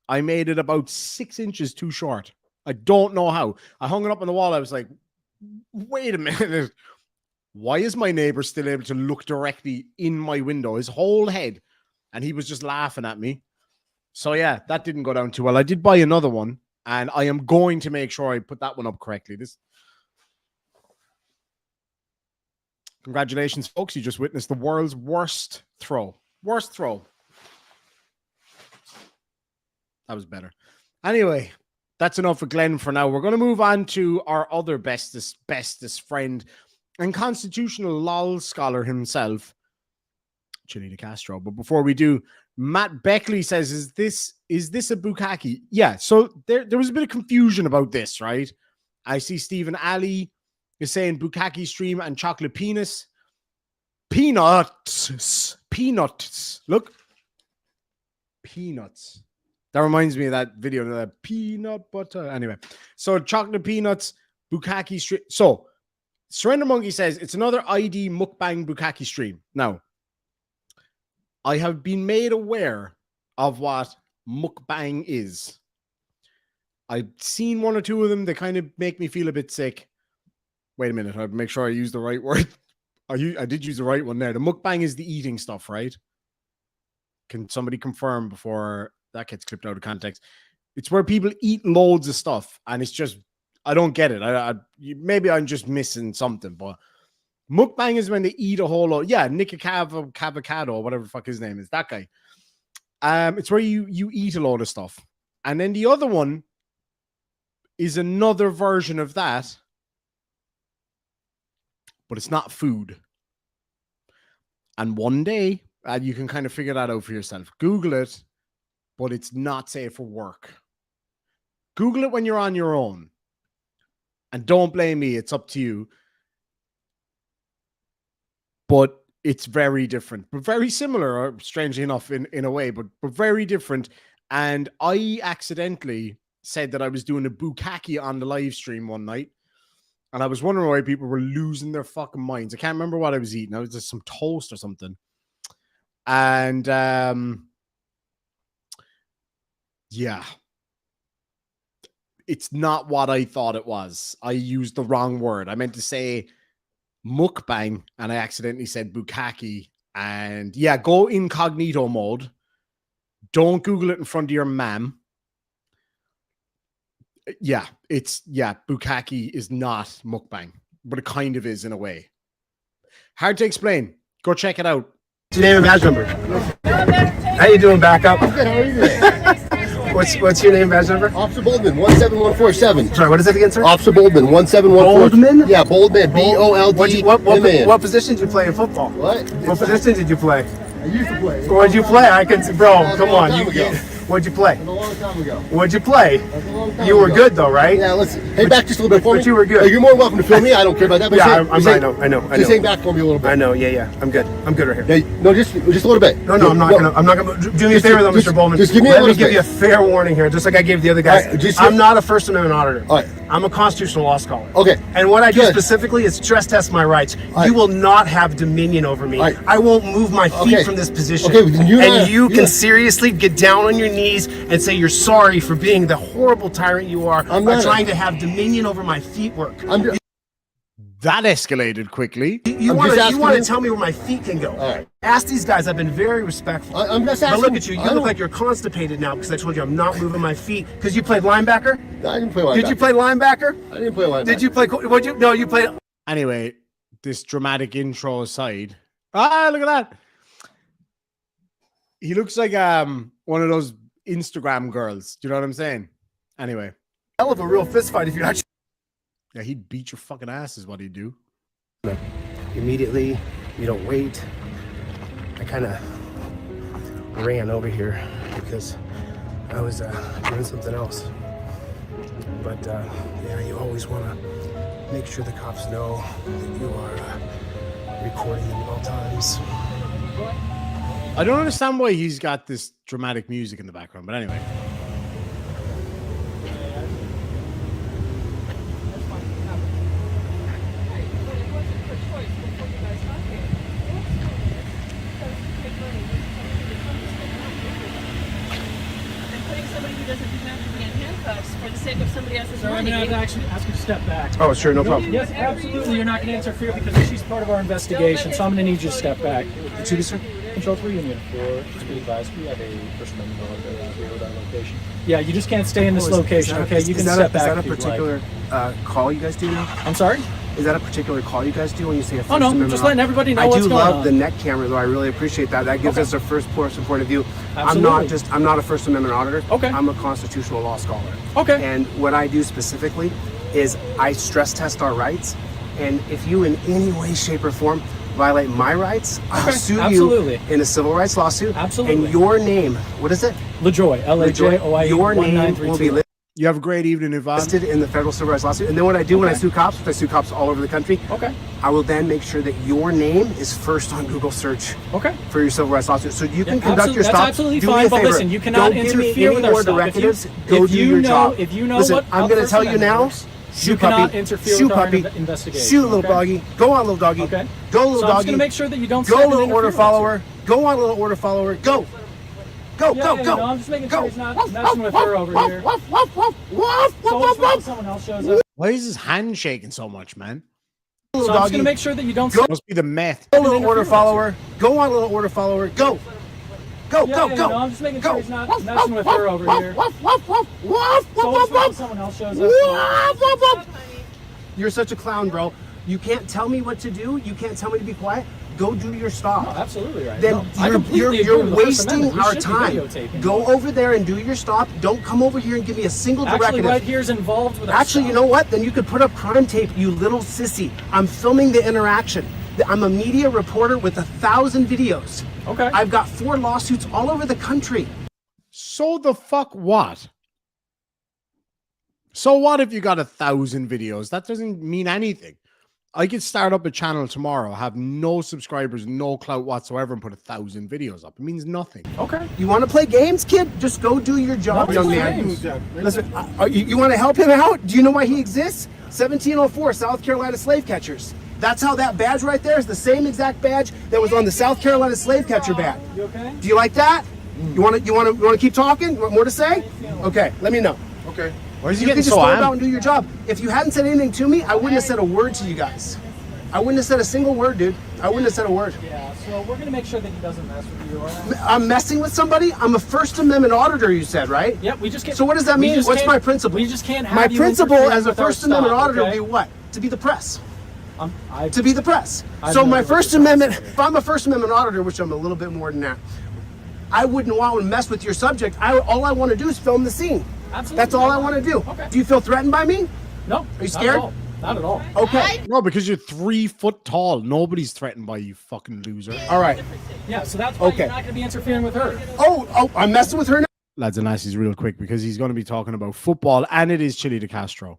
A: I made it about 6 inches too short. I don't know how. I hung it up on the wall. I was like, wait a minute. Why is my neighbor still able to look directly in my window, his whole head? And he was just laughing at me. So yeah, that didn't go down too well. I did buy another one, and I am going to make sure I put that one up correctly. Congratulations, folks. You just witnessed the world's worst throw. Worst throw. That was better. Anyway, that's enough for Glenn for now. We're going to move on to our other bestest friend and constitutional Lawz scholar himself, Chili de Castro. But before we do, Matt Beckley says, is this a bukkake? Yeah, so there was a bit of confusion about this, right? I see Stephen Ali is saying bukkake stream and chocolate penis. Peanuts. Look. Peanuts. That reminds me of that video, that peanut butter. Anyway, so chocolate peanuts, bukkake stream. So Surrender Monkey says it's another ID mukbang bukkake stream. Now, I have been made aware of what mukbang is. I've seen 1 or 2 of them. They kind of make me feel a bit sick. Wait a minute. I'll make sure I use the right word. I did use the right one there. The mukbang is the eating stuff, right? Can somebody confirm before that gets clipped out of context? It's where people eat loads of stuff, and it's just, I don't get it. Maybe I'm just missing something, but mukbang is when they eat a whole lot. Yeah, Nick Cavacado, whatever the fuck his name is, that guy. It's where you eat a load of stuff. And then the other one is another version of that, but it's not food. And one day, you can kind of figure that out for yourself. Google it, but it's not safe for work. Google it when you're on your own. And don't blame me, it's up to you. But it's very different, but very similar, strangely enough, in a way, but very different. And I accidentally said that I was doing a bukkake on the live stream one night. And I was wondering why people were losing their fucking minds. I can't remember what I was eating. I was just some toast or something. And yeah, it's not what I thought it was. I used the wrong word. I meant to say mukbang, and I accidentally said bukkake. And yeah, go incognito mode. Don't Google it in front of your ma'am. Yeah, bukkake is not mukbang, but it kind of is in a way. Hard to explain. Go check it out.
G: What's your name and badge number? How you doing, backup?
H: Good, how are you doing?
G: What's your name and badge number?
H: Officer Boldman, 17147.
G: Sorry, what is it again, sir?
H: Officer Boldman, 17147.
G: Boldman?
H: Yeah, Boldman, B-O-L-D-M-A-N.
G: What position did you play in football?
H: What?
G: What position did you play?
H: I used to play.
G: What did you play? I can, bro, come on. What'd you play?
H: A long time ago.
G: What'd you play?
H: That's a long time
G: You were
H: ago.
G: good though, right?
H: Yeah, let's hang back just a little bit for me.
G: But you were good.
H: Oh, you're more than welcome to film me. I don't care about that. But
G: Yeah,
H: just hang-
G: I know.
H: Just hang back for me a little bit.
G: I know. Yeah. I'm good. I'm good right here.
H: Yeah, no, just a little bit.
G: No, I'm not gonna. Do me a favor though, Mr. Bowman.
H: Just give me a
G: Let me
H: little
G: give you a
H: space.
G: fair warning here, just like I gave the other guys.
H: All right, just-
G: I'm not a First Amendment auditor.
H: All right.
G: I'm a constitutional law scholar.
H: Okay.
G: And what I do
H: Good.
G: specifically is stress test my rights.
H: All
G: You
H: right.
G: will not have dominion over me.
H: All right.
G: I won't move my feet
H: Okay.
G: from this position.
H: Okay, then you're
G: and
H: not-
G: you
H: you're
G: can
H: not-
G: seriously get down on your knees and say you're sorry for being the horrible tyrant you are
H: I'm
G: by
H: not.
G: trying to have dominion over my feet work.
A: That escalated quickly.
G: You
H: I'm
G: want
H: just
G: to
H: asking you-
G: tell me where my feet can go.
H: All right.
G: Ask these guys. I've been very respectful.
H: I'm just
G: But
H: asking.
G: look at you.
H: I
G: You look
H: don't-
G: like you're constipated now because I told you I'm not moving my feet. Because you played linebacker?
H: I didn't play linebacker.
G: Did you play linebacker?
H: I didn't play linebacker.
G: Did you play? What you? No, you played.
A: Anyway, this dramatic intro aside. Ah, look at that. He looks like one of those Instagram girls. Do you know what I'm saying? Anyway.
G: Hell of a real fist fight if you actually.
A: Yeah, he'd beat your fucking ass is what he'd do.
G: Immediately, you don't wait. I kind of ran over here because I was doing something else. But yeah, you always want to make sure the cops know that you are recording them at all times.
A: I don't understand why he's got this dramatic music in the background, but anyway.
I: For the sake of somebody else's
J: Sir, I'm
I: money.
J: going to actually ask you to step back.
G: Oh, sure, no problem.
J: Yes, absolutely. You're not going to interfere because she's part of our investigation, so I'm going to need you to step back.
G: Excuse me, sir?
J: Control 3 Union 4, just be advised, we have a First Amendment order out here at our location. Yeah, you just can't stay in this location, okay? You can step back.
G: Is that a
J: if you'd
G: particular call you guys do now?
J: I'm sorry?
G: Is that a particular call you guys do when you say a First
J: Oh, no,
G: Amendment
J: just
G: law?
J: letting everybody know
G: I
J: what's
G: do
J: going
G: love
J: on.
G: the neck camera, though. I really appreciate that. That gives
J: Okay.
G: us a first person point of view.
J: Absolutely.
G: I'm not a First Amendment auditor.
J: Okay.
G: I'm a constitutional law scholar.
J: Okay.
G: And what I do specifically is I stress test our rights. And if you in any way, shape, or form violate my rights, I'll
J: Okay,
G: sue
J: absolutely.
G: you in a civil rights lawsuit.
J: Absolutely.
G: And your name, what is it?
J: LaJoy, L-A-J-O-I-E,
G: Your name will be
J: 1932.
A: You have a great evening, Yvonne.
G: listed in the federal civil rights lawsuit. And then what I do when I sue cops, which I sue cops all over the country,
J: Okay.
G: I will then make sure that your name is first on Google search
J: Okay.
G: for your civil rights lawsuit. So you can
J: Yeah,
G: conduct your
J: that's
G: stop.
J: absolutely
G: Do me
J: fine,
G: a
J: but
G: favor.
J: listen, you cannot
G: Don't give me
J: interfere
G: any
J: with our
G: more
J: stuff.
G: directives.
J: If
G: Go
J: you
G: do your
J: know-
G: job.
J: if you know
G: Listen,
J: what
G: I'm
J: our
G: going to
J: First
G: tell you
J: Amendment
G: now.
J: is,
G: Shoot
J: you cannot
G: puppy.
J: interfere
G: Shoot
J: with our
G: puppy.
J: investigation,
G: Shoot little
J: okay?
G: doggy. Go on, little doggy.
J: Okay.
G: Go, little
J: So I'm just
G: doggy.
J: going to make sure that you don't
G: Go,
J: step and
G: little
J: interfere
G: order
J: with us.
G: follower. Go on, little order follower. Go. Go,
J: Yeah,
G: go,
J: yeah,
G: go.
J: no, I'm just making
G: go.
J: sure he's not messing with her over here. So just wait till someone else shows up.
A: Why is his hand shaking so much, man?
J: So I'm just going to make sure that you don't
G: Go.
A: Must be the meth.
G: Go, little order follower. Go on, little order follower. Go. Go,
J: Yeah,
G: go,
J: yeah,
G: go.
J: no, I'm just making
G: Go.
J: sure he's not messing with her over here. So just wait till someone else shows up.
G: You're such a clown, bro. You can't tell me what to do. You can't tell me to be quiet. Go do your stop.
J: No, absolutely right.
G: Then
J: No, I completely
G: you're
J: agree with the First
G: wasting
J: Amendment. We
G: our
J: should be
G: time.
J: videotaping.
G: Go over there and do your stop. Don't come over here and give me a single
J: Actually,
G: directive.
J: right here is involved with our
G: Actually, you
J: stuff.
G: know what? Then you could put up crime tape, you little sissy. I'm filming the interaction. I'm a media reporter with 1,000 videos.
J: Okay.
G: I've got 4 lawsuits all over the country.
A: So the fuck what? So what if you got 1,000 videos? That doesn't mean anything. I could start up a channel tomorrow, have no subscribers, no clout whatsoever, and put 1,000 videos up. It means nothing.
J: Okay.
G: You want to play games, kid? Just go do your job,
J: No,
G: young
J: it's
G: man.
J: games.
G: Listen, you want to help him out? Do you know why he exists? 1704, South Carolina slave catchers. That's how that badge right there is the same exact badge that was on the South Carolina slave catcher badge.
J: You okay?
G: Do you like that? You want to keep talking? You want more to say? Okay, let me know. Okay.
A: Why is he
G: You can
A: getting
G: just
A: so
G: go
A: amped?
G: about and do your job. If you hadn't said anything to me, I wouldn't have said a word to you guys. I wouldn't have said a single word, dude. I wouldn't have said a word.
J: Yeah, so we're going to make sure that he doesn't mess with you, all right?
G: I'm messing with somebody? I'm a First Amendment auditor, you said, right?
J: Yep, we just can't.
G: So what does that
J: we
G: mean?
J: just
G: What's
J: can't-
G: my principle?
J: We just can't have
G: My
J: you
G: principle
J: interfering
G: as a
J: with our
G: First Amendment
J: stuff,
G: auditor
J: okay?
G: would be what? To be the press.
J: I
G: To be the press.
J: I
G: So
J: know
G: my
J: what
G: First
J: you're
G: Amendment,
J: saying.
G: if I'm a First Amendment auditor, which I'm a little bit more than that, I wouldn't want to mess with your subject. All I want to do is film the scene.
J: Absolutely.
G: That's all I want to do.
J: Okay.
G: Do you feel threatened by me?
J: No.
G: Are you scared?
J: Not at all.
G: Okay.
A: No, because you're 3 foot tall. Nobody's threatened by you, fucking loser.
G: All right.
J: Yeah, so that's why
G: Okay.
J: you're not going to be interfering with her.
G: Oh, I'm messing with her now?
A: lads and lassies, real quick, because he's going to be talking about football, and it is Chile de Castro.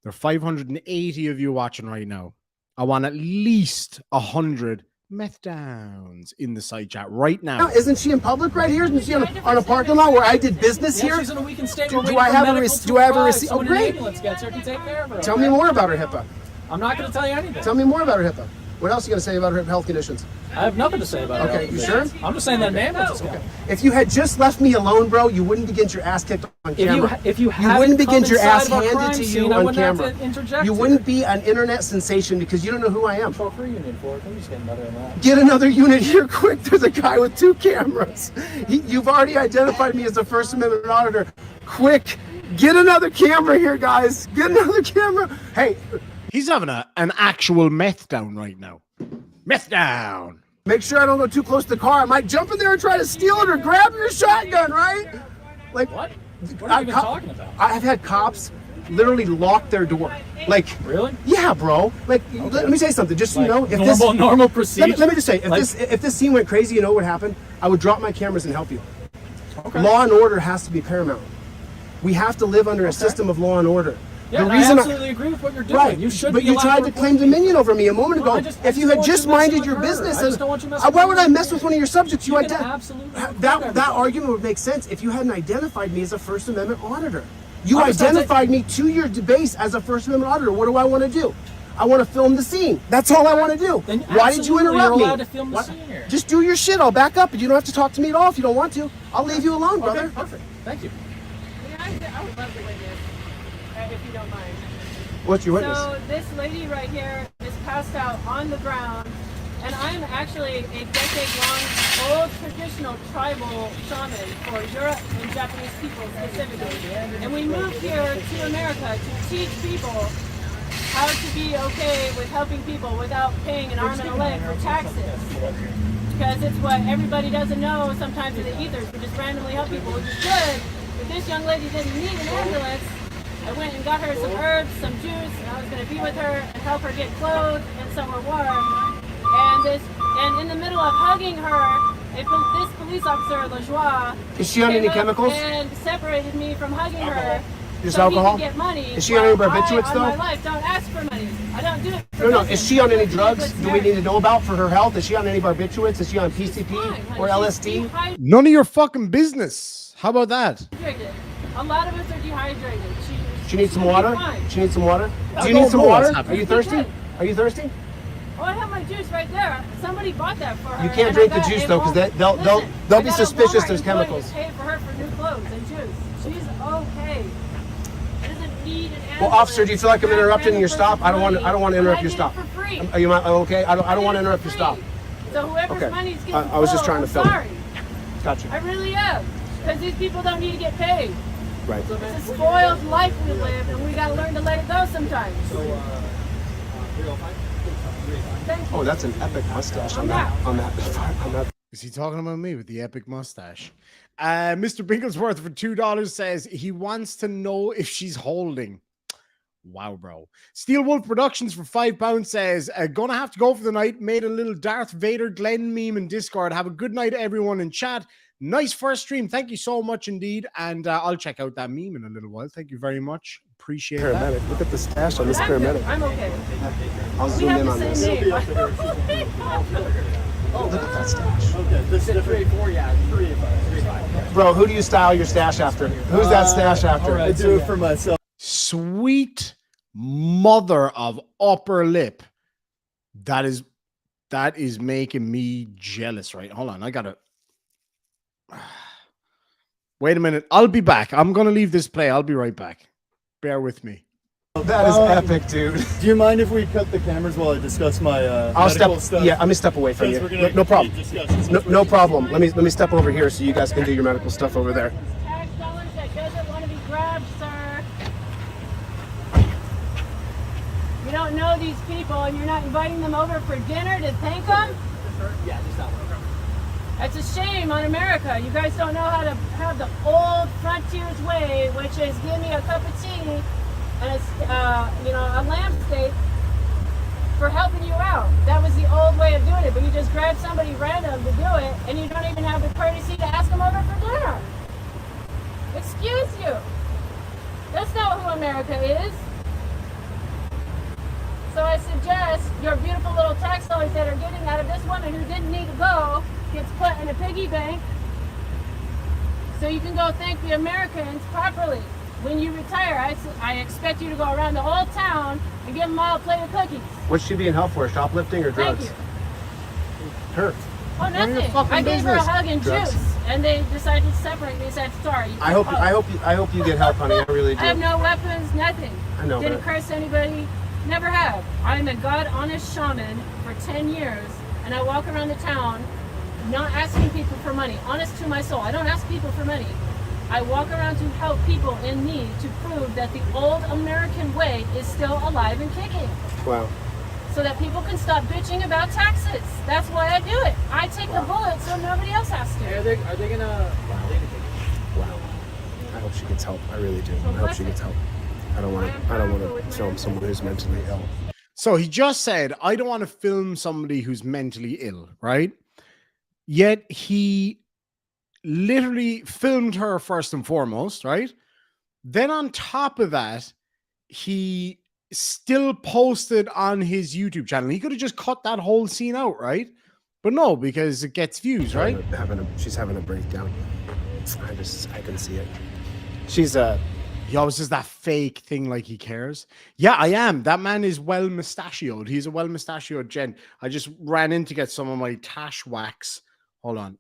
A: There are 580 of you watching right now. I want at least 100 meth downs in the side chat right now.
G: Isn't she in public right here? Isn't she on a parking lot where I did business here?
J: She's in a weakened state.
G: Do I have a receipt? Do I have a receipt? Oh, great.
J: Ambulance gets her to take care of her.
G: Tell me more about her HIPAA.
J: I'm not going to tell you anything.
G: Tell me more about her HIPAA. What else are you going to say about her health conditions?
J: I have nothing to say about it.
G: Okay, you sure?
J: I'm just saying that an ambulance is coming.
G: If you had just left me alone, bro, you wouldn't be getting your ass kicked on camera.
J: If you
G: wouldn't be
J: come
G: getting your ass
J: inside of our
G: handed
J: crime
G: to
J: scene,
G: you
J: I
G: on
J: wouldn't have
G: camera.
J: to interject
G: You
J: you.
G: wouldn't be an internet sensation because you don't know who I am.
J: Control free union for it. Let me just get another in that.
G: Get another unit here quick. There's a guy with 2 cameras. You've already identified me as a First Amendment auditor. Quick, get another camera here, guys. Get another camera. Hey.
A: He's having an actual meth down right now. Meth down.
G: Make sure I don't go too close to the car. I might jump in there and try to steal it or grab your shotgun, right? Like
J: what? What are you even talking about?
G: I've had cops literally lock their door. Like,
J: really?
G: Yeah, bro. Like, let me say something. Just so you know, if
J: normal procedure.
G: Let me just say, if this scene went crazy, you know what would happen? I would drop my cameras and help you. Okay. Law and order has to be paramount. We have to live under a system of law and order.
J: Yeah, I absolutely agree with what you're doing.
G: Right,
J: You should
G: but
J: be
G: you tried to claim dominion over me a moment ago. If you had just minded your business, why would I mess with one of your subjects? That argument would make sense if you hadn't identified me as a First Amendment auditor. You identified me to your base as a First Amendment auditor. What do I want to do? I want to film the scene. That's all I want to do. Why did you interrupt me?
J: You're allowed to film the scene here.
G: Just do your shit. I'll back up, and you don't have to talk to me at all if you don't want to. I'll leave you alone, brother.
J: Okay, perfect. Thank you.
I: I would love to witness, if you don't mind.
G: What's your witness?
I: So this lady right here is passed out on the ground, and I'm actually a decade-long old traditional tribal shaman for Europe and Japanese people specifically. And we moved here to America to teach people how to be okay with helping people without paying an arm and a leg for taxes. Because it's what everybody doesn't know sometimes in the ethers. We just randomly help people, which is good. But this young lady didn't need an ambulance. I went and got her some herbs, some juice, and I was going to be with her and help her get clothed and somewhere warm. And in the middle of hugging her, this police officer, Lawz,
G: is she on any chemicals?
I: And separated me from hugging her.
G: Just
I: so
G: alcohol?
I: He could get money.
G: Is she on any barbiturates though?
I: My life don't ask for money. I don't do it for
G: No. Is she on any drugs? Do we need to know about for her health? Is she on any barbiturates? Is she on PCP or LSD?
A: None of your fucking business. How about that?
I: A lot of us are dehydrated.
G: She needs some water? She needs some water? Do you need some water? Are you thirsty? Are you thirsty?
I: Oh, I have my juice right there. Somebody bought that for her.
G: You can't drink the juice though, because they'll be suspicious. There's chemicals.
I: Pay for her for new clothes and juice. She's okay. She doesn't need an ambulance.
G: Well, officer, do you feel like I'm interrupting your stop? I don't want to interrupt your stop. Are you okay? I don't want to interrupt your stop.
I: So whoever's money's getting
G: I was just trying to film.
I: Sorry.
G: Gotcha.
I: I really am, because these people don't need to get paid.
G: Right.
I: It's a spoiled life we live, and we got to learn to let it go sometimes.
G: Oh, that's an epic mustache on that.
A: Is he talking about me with the epic mustache? Mr. Binglesworth for $2 says he wants to know if she's holding. Wow, bro. Steel Wolf Productions for £5 says, gonna have to go for the night. Made a little Darth Vader Glenn meme in Discord. Have a good night, everyone in chat. Nice first stream. Thank you so much indeed. And I'll check out that meme in a little while. Thank you very much. Appreciate it.
G: Paramedic. Look at the stash on this paramedic.
I: I'm okay.
G: I'll zoom in on this.
I: Name.
G: Look at that stash.
J: Okay, this is 3 4, yeah. 3 5.
G: Bro, who do you style your stash after? Who's that stash after?
J: Right, I do it for myself.
A: Sweet mother of upper lip. That is making me jealous, right? Hold on. I gotta wait a minute. I'll be back. I'm gonna leave this play. I'll be right back. Bear with me.
G: That is epic, dude.
K: Do you mind if we cut the cameras while I discuss my
G: I'll
K: medical
G: step.
K: stuff?
G: Yeah, I'm gonna step away from you. No problem. No problem. Let me step over here so you guys can do your medical stuff over there.
I: Tax dollars that doesn't want to be grabbed, sir. You don't know these people, and you're not inviting them over for dinner to thank them?
J: Yeah, just that one.
I: That's a shame on America. You guys don't know how to have the old frontiers way, which is give me a cup of tea and a lamb steak for helping you out. That was the old way of doing it, but you just grab somebody random to do it, and you don't even have the courtesy to ask them over for dinner. America is. So I suggest your beautiful little tax dollars that are getting out of this woman who didn't need to go gets put in a piggy bank so you can go thank the Americans properly. When you retire, I expect you to go around the whole town and give them all a plate of cookies.
G: What's she being helped for? Shoplifting or drugs?
I: Thank you.
G: Her.
I: Oh, nothing. I gave her a hug and juice, and they decided to separate me and said, sorry.
G: I hope you get help, honey. I really do.
I: I have no weapons, nothing.
G: I know,
I: Didn't
G: but
I: curse anybody, never have. I'm a God-honest shaman for 10 years, and I walk around the town not asking people for money. Honest to my soul, I don't ask people for money. I walk around to help people in need to prove that the old American way is still alive and kicking.
G: wow.
I: So that people can stop bitching about taxes. That's why I do it. I take the bullet so nobody else has to.
J: Are they gonna?
G: Wow. I hope she gets help. I really do. I hope she gets help. I don't want to film someone who's mentally ill.
A: So he just said, I don't want to film somebody who's mentally ill, right? Yet he literally filmed her first and foremost, right? Then on top of that, he still posted on his YouTube channel. He could have just cut that whole scene out, right? But no, because it gets views, right?
G: She's having a breakdown. I can see it. She's
A: he always does that fake thing like he cares. Yeah, I am. That man is well mustachioed. He's a well mustachioed gent. I just ran in to get some of my tash wax. Hold on.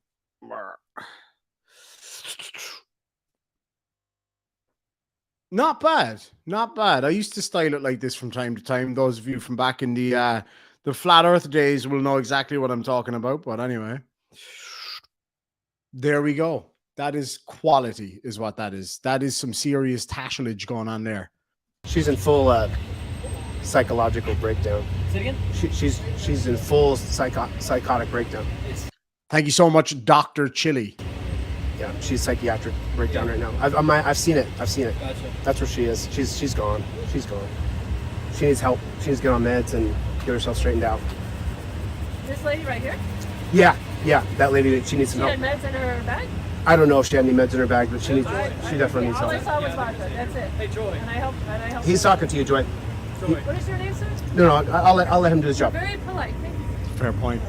A: Not bad. Not bad. I used to style it like this from time to time. Those of you from back in the flat earth days will know exactly what I'm talking about. But anyway, there we go. That is quality is what that is. That is some serious tashlage going on there.
G: She's in full psychological breakdown.
J: Say it again?
G: She's in full psychotic breakdown.
A: Thank you so much, Dr. Chili.
G: Yeah, she's psychiatric breakdown right now. I've seen it. I've seen it.
J: Gotcha.
G: That's where she is. She's gone. She's gone. She needs help. She needs to get on meds and get herself straightened out.
I: This lady right here?
G: Yeah, that lady. She needs
I: She
G: some
I: had
G: help.
I: meds in her bag?
G: I don't know if she had any meds in her bag, but she definitely needs
I: All I
G: help.
I: saw was vodka. That's it.
J: Hey, Joy.
I: And I helped.
G: He's talking to you, Joy.
I: What is your name, sir?
G: No, I'll let him do his job.
I: Very polite. Thank you.
A: Fair point.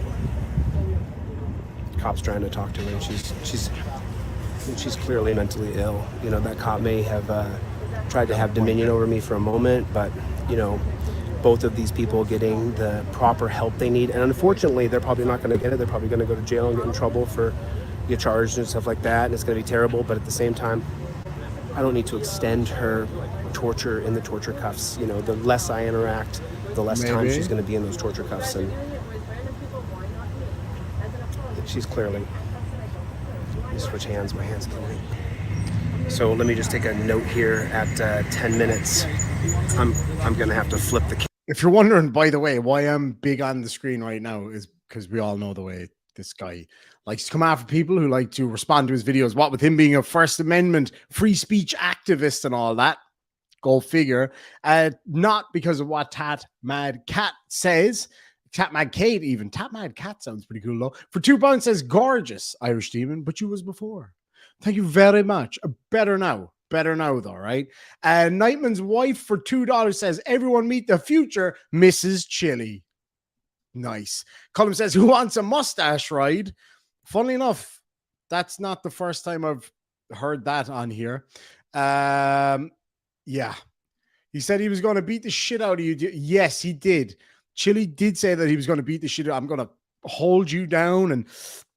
G: Cop's trying to talk to her, and she's clearly mentally ill. You know, that cop may have tried to have dominion over me for a moment, but you know, both of these people getting the proper help they need, and unfortunately, they're probably not going to get it. They're probably going to go to jail and get in trouble for get charged and stuff like that, and it's going to be terrible. But at the same time, I don't need to extend her torture in the torture cuffs. You know, the less I interact, the less time she's going to be in those torture cuffs, and she's clearly. Let me switch hands. My hands clearly. So let me just take a note here. At 10 minutes, I'm going to have to flip the.
A: If you're wondering, by the way, why I'm big on the screen right now is because we all know the way this guy likes to come after people who like to respond to his videos. What with him being a First Amendment free speech activist and all that. Go figure. Not because of what Tat Mad Cat says. Tat Mad Kate even. Tat Mad Cat sounds pretty cool though. For £2 says gorgeous Irish demon, but you was before. Thank you very much. Better now. Better now though, right? Nightman's wife for $2 says everyone meet the future Mrs. Chili. Nice. Colin says, who wants a mustache ride? Funnily enough, that's not the first time I've heard that on here. Yeah. He said he was going to beat the shit out of you. Yes, he did. Chili did say that he was going to beat the shit out. I'm going to hold you down and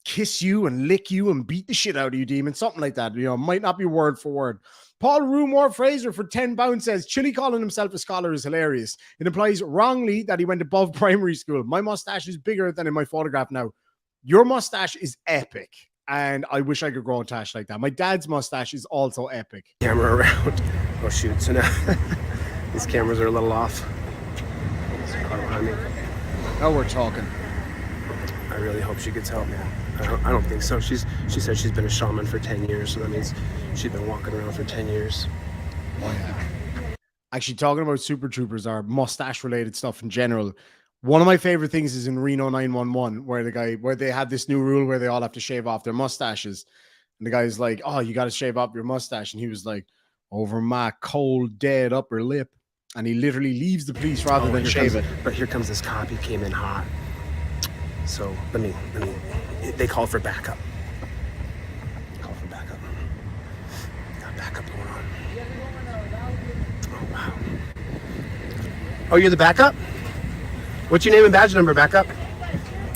A: kiss you and lick you and beat the shit out of you, demon. Something like that. You know, might not be word for word. Paul Rumor Fraser for £10 says, Chili calling himself a scholar is hilarious. It implies wrongly that he went above primary school. My mustache is bigger than in my photograph now. Your mustache is epic. And I wish I could grow a tash like that. My dad's mustache is also epic.
G: Camera around. Oh, shoot. So now these cameras are a little off. There's a car behind me.
A: Now we're talking.
G: I really hope she gets help, man. I don't think so. She said she's been a shaman for 10 years, so that means she's been walking around for 10 years.
A: Oh, yeah. Actually, talking about Super Troopers or mustache-related stuff in general, one of my favorite things is in Reno 911, where they have this new rule where they all have to shave off their mustaches. And the guy's like, oh, you got to shave off your mustache. And he was like, over my cold, dead upper lip. And he literally leaves the police rather than shave it.
G: But here comes this cop. He came in hot. So let me. They called for backup. Call for backup. Got backup going on. Oh wow. Oh, you're the backup? What's your name and badge number, backup?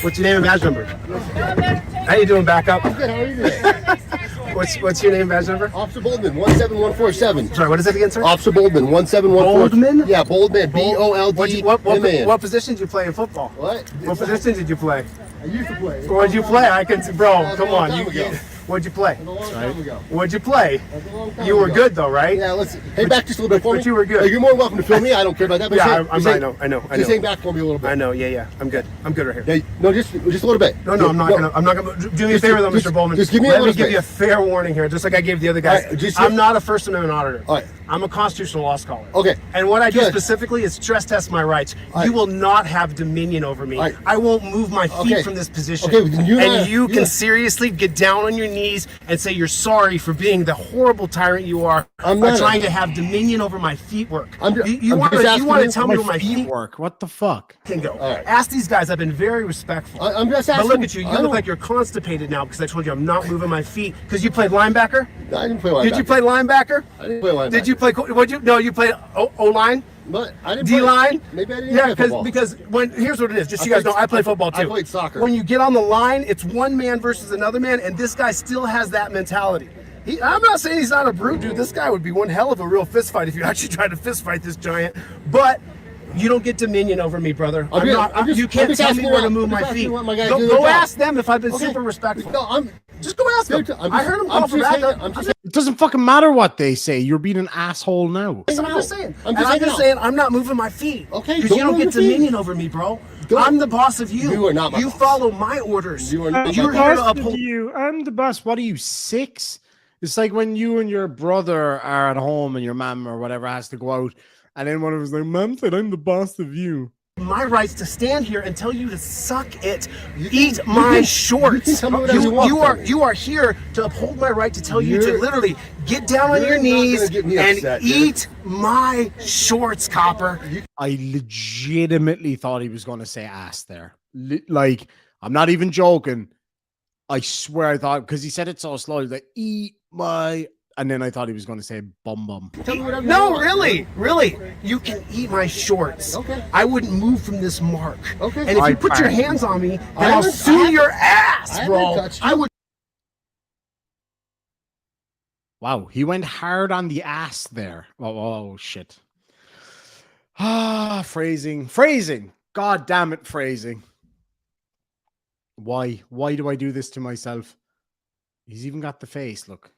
G: What's your name and badge number? How you doing, backup?
H: I'm good. How are you doing?
G: What's your name and badge number?
H: Officer Boldman, 17147.
G: Sorry, what is it again, sir?
H: Officer Boldman, 17147.
G: Boldman?
H: Yeah, Boldman. B-O-L-D-M-A-N.
G: What position did you play in football?
H: What?
G: What position did you play?
H: I used to play.
G: What'd you play? I can, bro.
H: That's
G: Come
H: a long
G: on.
H: time ago.
G: What'd you play?
H: That's a long time ago.
G: What'd you play?
H: That's a long time
G: You were
H: ago.
G: good though, right?
H: Yeah, let's. Hey, back just a little bit for me.
G: But you were good.
H: Hey, you're more than welcome to film me. I don't care about that. But
G: Yeah,
H: just
G: I know.
H: Just hang back for me a little bit.
G: I know. Yeah. I'm good. I'm good right here.
H: Yeah, no, just a little bit.
G: No, I'm not gonna. Do me a favor though, Mr. Bowman.
H: Just give me a
G: Let me
H: little
G: give you a
H: space.
G: fair warning here, just like I gave the other guys.
H: All right, just-
G: I'm not a First Amendment auditor.
H: All right.
G: I'm a constitutional law scholar.
H: Okay.
G: And what I do
H: Good.
G: specifically is stress test my rights.
H: All right.
G: You will not have dominion over me.
H: All right.
G: I won't move my feet
H: Okay.
G: from this position.
H: Okay, then you and I-
G: you can
H: yeah.
G: seriously get down on your knees and say you're sorry for being the horrible tyrant you are
H: I'm
G: by
H: not.
G: trying to have dominion over my feet work.
H: I'm ju-
G: you
H: I'm
G: want
H: just
G: to
H: asking you
G: tell me where my feet
A: Work. What the fuck?
G: can go.
H: All right.
G: Ask these guys. I've been very respectful.
H: I'm just
G: But
H: asking.
G: look at you. You
H: I
G: look
H: don't-
G: like you're constipated now because I told you I'm not moving my feet. Because you played linebacker?
H: I didn't play linebacker.
G: Did you play linebacker?
H: I didn't play linebacker.
G: Did you play? You played O-line?
H: But I didn't
G: D
H: play.
G: line?
H: Maybe I didn't
G: Yeah,
H: play football.
G: because when here's what it is. Just so
H: I
G: you guys know,
H: played-
G: I play football too.
H: I played soccer.
G: When you get on the line, it's one man versus another man, and this guy still has that mentality. I'm not saying he's not a brute, dude. This guy would be one hell of a real fist fight if you actually tried to fist fight this giant. But you don't get dominion over me, brother.
H: I'm just-
G: you can't
H: I'm just
G: tell me
H: asking
G: where to
H: what-
G: move
H: I'm
G: my
H: just asking
G: feet.
H: what my guys
G: Go,
H: do their
G: go
H: job.
G: ask them if I've been
H: Okay.
G: super respectful.
H: No,
G: Just go ask them. I heard him call for backup.
A: It doesn't fucking matter what they say. You're being an asshole now.
G: I'm just saying.
H: I'm
G: I'm
H: just
G: just
H: saying
G: saying I'm not moving my feet.
H: Okay,
G: Because
H: don't
G: you don't
H: move
G: get
H: your feet.
G: dominion over me, bro.
H: Don't-
G: I'm the boss of you.
H: You are not my
G: You
H: boss.
G: follow my orders.
H: You are not
G: You're
H: my
G: here
H: boss.
G: to uphold.
A: I'm the boss. What are you, 6? It's like when you and your brother are at home and your mom or whatever has to go out, and then one of us like, "Mom said I'm the boss of you."
G: My rights to stand here and tell you to suck it. Eat my shorts.
H: you can tell me whatever you want,
G: you are here to uphold my right to tell you to
H: You're-
G: literally get down on your
H: you're not gonna
G: knees
H: get me
G: and
H: upset, dude.
G: eat my shorts, copper.
A: I legitimately thought he was going to say ass there. Like, I'm not even joking. I swear I thought, because he said it so slow, like, eat my, and then I thought he was going to say bum.
H: Tell me whatever you
G: No,
H: want.
G: really. You can eat my shorts.
H: Okay.
G: I wouldn't move from this mark.
H: Okay.
G: And if
A: I
G: you put your
A: find-
G: hands on me, then
H: I
G: I'll
H: haven't-
G: sue
H: I
G: your ass,
H: I
G: bro.
H: haven't touched you.
G: I would.
A: Wow, he went hard on the ass there. Oh shit. Phrasing. God damn it, phrasing. Why do I do this to myself? He's even got the face, look.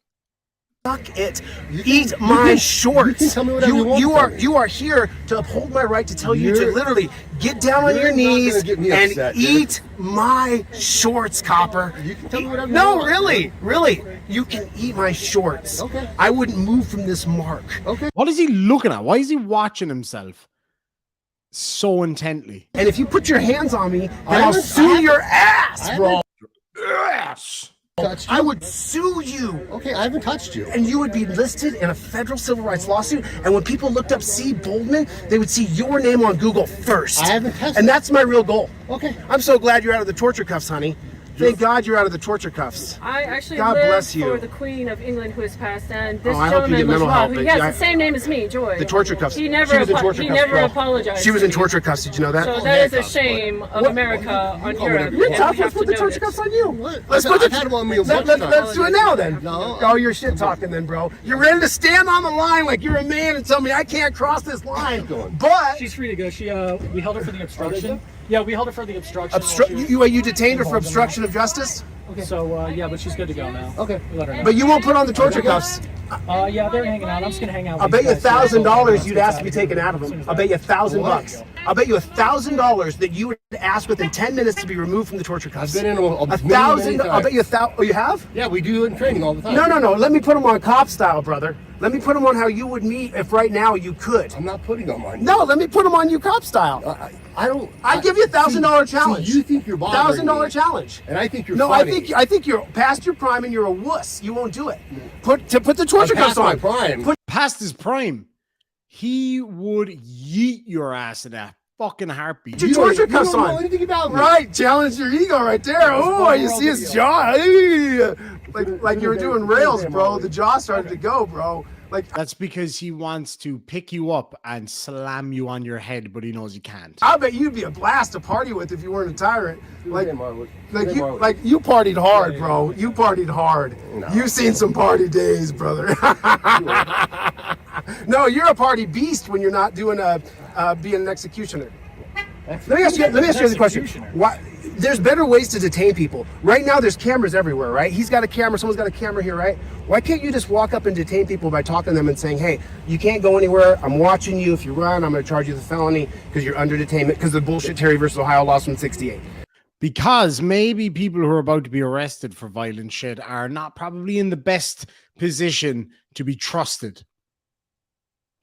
G: Suck it. Eat my shorts.
H: You can tell me whatever you want.
G: You are here to uphold my right to tell you to
H: You're-
G: literally get down on
H: You're
G: your
H: not
G: knees
H: gonna get me
G: and
H: upset, dude.
G: eat my shorts, copper.
H: You can tell me whatever you
G: No,
H: want.
G: really. You can eat my shorts.
H: Okay.
G: I wouldn't move from this mark.
H: Okay.
A: What is he looking at? Why is he watching himself so intently?
G: And if you put your hands on me, then
H: I
G: I'll
H: haven't-
G: sue your ass,
H: I
G: bro.
A: Yes.
H: Touched you.
G: I would sue you.
H: Okay, I haven't touched you.
G: And you would be listed in a federal civil rights lawsuit. And when people looked up C. Boldman, they would see your name on Google first.
H: I haven't touched
G: And
H: you.
G: that's my real goal.
H: Okay.
G: I'm so glad you're out of the torture cuffs, honey. Thank God you're out of the torture cuffs.
I: I actually
G: God
I: live
G: bless you.
I: for the Queen of England who has passed, and this
G: Oh, I hope you
I: gentleman
G: get
I: was
G: mental
I: Rob,
G: help,
I: who
G: but
I: has
G: yeah,
I: the same name as me, Joy.
G: The torture cuffs.
I: He
G: She
I: never,
G: was in torture
I: he
G: cuffs,
I: never
G: bro.
I: apologized.
G: She was
I: to
G: in
I: me.
G: torture cuffs. Did you know that?
I: So that is a shame of America on Europe.
G: You're
I: and we
G: tough.
I: have
G: Let's put
I: to
G: the torture
I: note
G: cuffs
I: it.
G: on you.
H: What?
G: Let's
H: I've
G: put the
H: had them on me a bunch of
G: let's
H: times.
G: do it now then.
H: No.
G: Oh, you're shit talking then, bro. You're ready to stand on the line like you're a man and tell me I can't cross this line. But
J: She's free to go. We held her for the obstruction. Yeah, we held her for the obstruction. while she was-
G: you detained her for obstruction of justice?
J: So yeah, but she's good to go now.
H: Okay.
J: We let her know.
G: But you won't put on the torture cuffs.
J: Yeah, they're hanging out. I'm just gonna hang out.
G: I'll
J: with
G: bet you
J: these guys.
G: $1,000 you'd ask to be taken out of them. I'll bet you $1,000. I'll bet you $1,000 that you would ask within 10 minutes to be removed from the torture cuffs.
H: I've been in a
G: $1,000. I'll bet you Oh, you have?
H: Yeah, we do it in training all the time.
G: No. Let me put them on cop style, brother. Let me put them on how you would meet if right now you could.
H: I'm not putting them on.
G: No, let me put them on you cop style.
H: I don't.
G: I'd give you $1,000 challenge.
H: You think you're bothering me.
G: $1,000 challenge.
H: And I think you're
G: No,
H: funny.
G: I think you're past your prime and you're a wuss. You won't do it. Put the torture
H: I'm past
G: cuffs on.
H: my prime.
A: past his prime, he would yeet your ass in a fucking heartbeat.
G: Your torture cuffs
H: don't know
G: on.
H: anything about me.
G: Right, challenge your ego right there. Oh, you see his jaw. Hey. Like you were doing rails, bro. The jaw started to go, bro. Like
A: That's because he wants to pick you up and slam you on your head, but he knows he can't.
G: I bet you'd be a blast to party with if you weren't a tyrant. Like you partied hard, bro. You partied hard.
H: No.
G: You've seen some party days, brother. No, you're a party beast when you're not doing being an executioner. Let me ask you the question. Why? There's better ways to detain people. Right now, there's cameras everywhere, right? He's got a camera. Someone's got a camera here, right? Why can't you just walk up and detain people by talking to them and saying, hey, you can't go anywhere. I'm watching you. If you run, I'm going to charge you with a felony because you're under detainment because of the bullshit Terry versus Ohio laws from '68.
A: Because maybe people who are about to be arrested for violent shit are not probably in the best position to be trusted.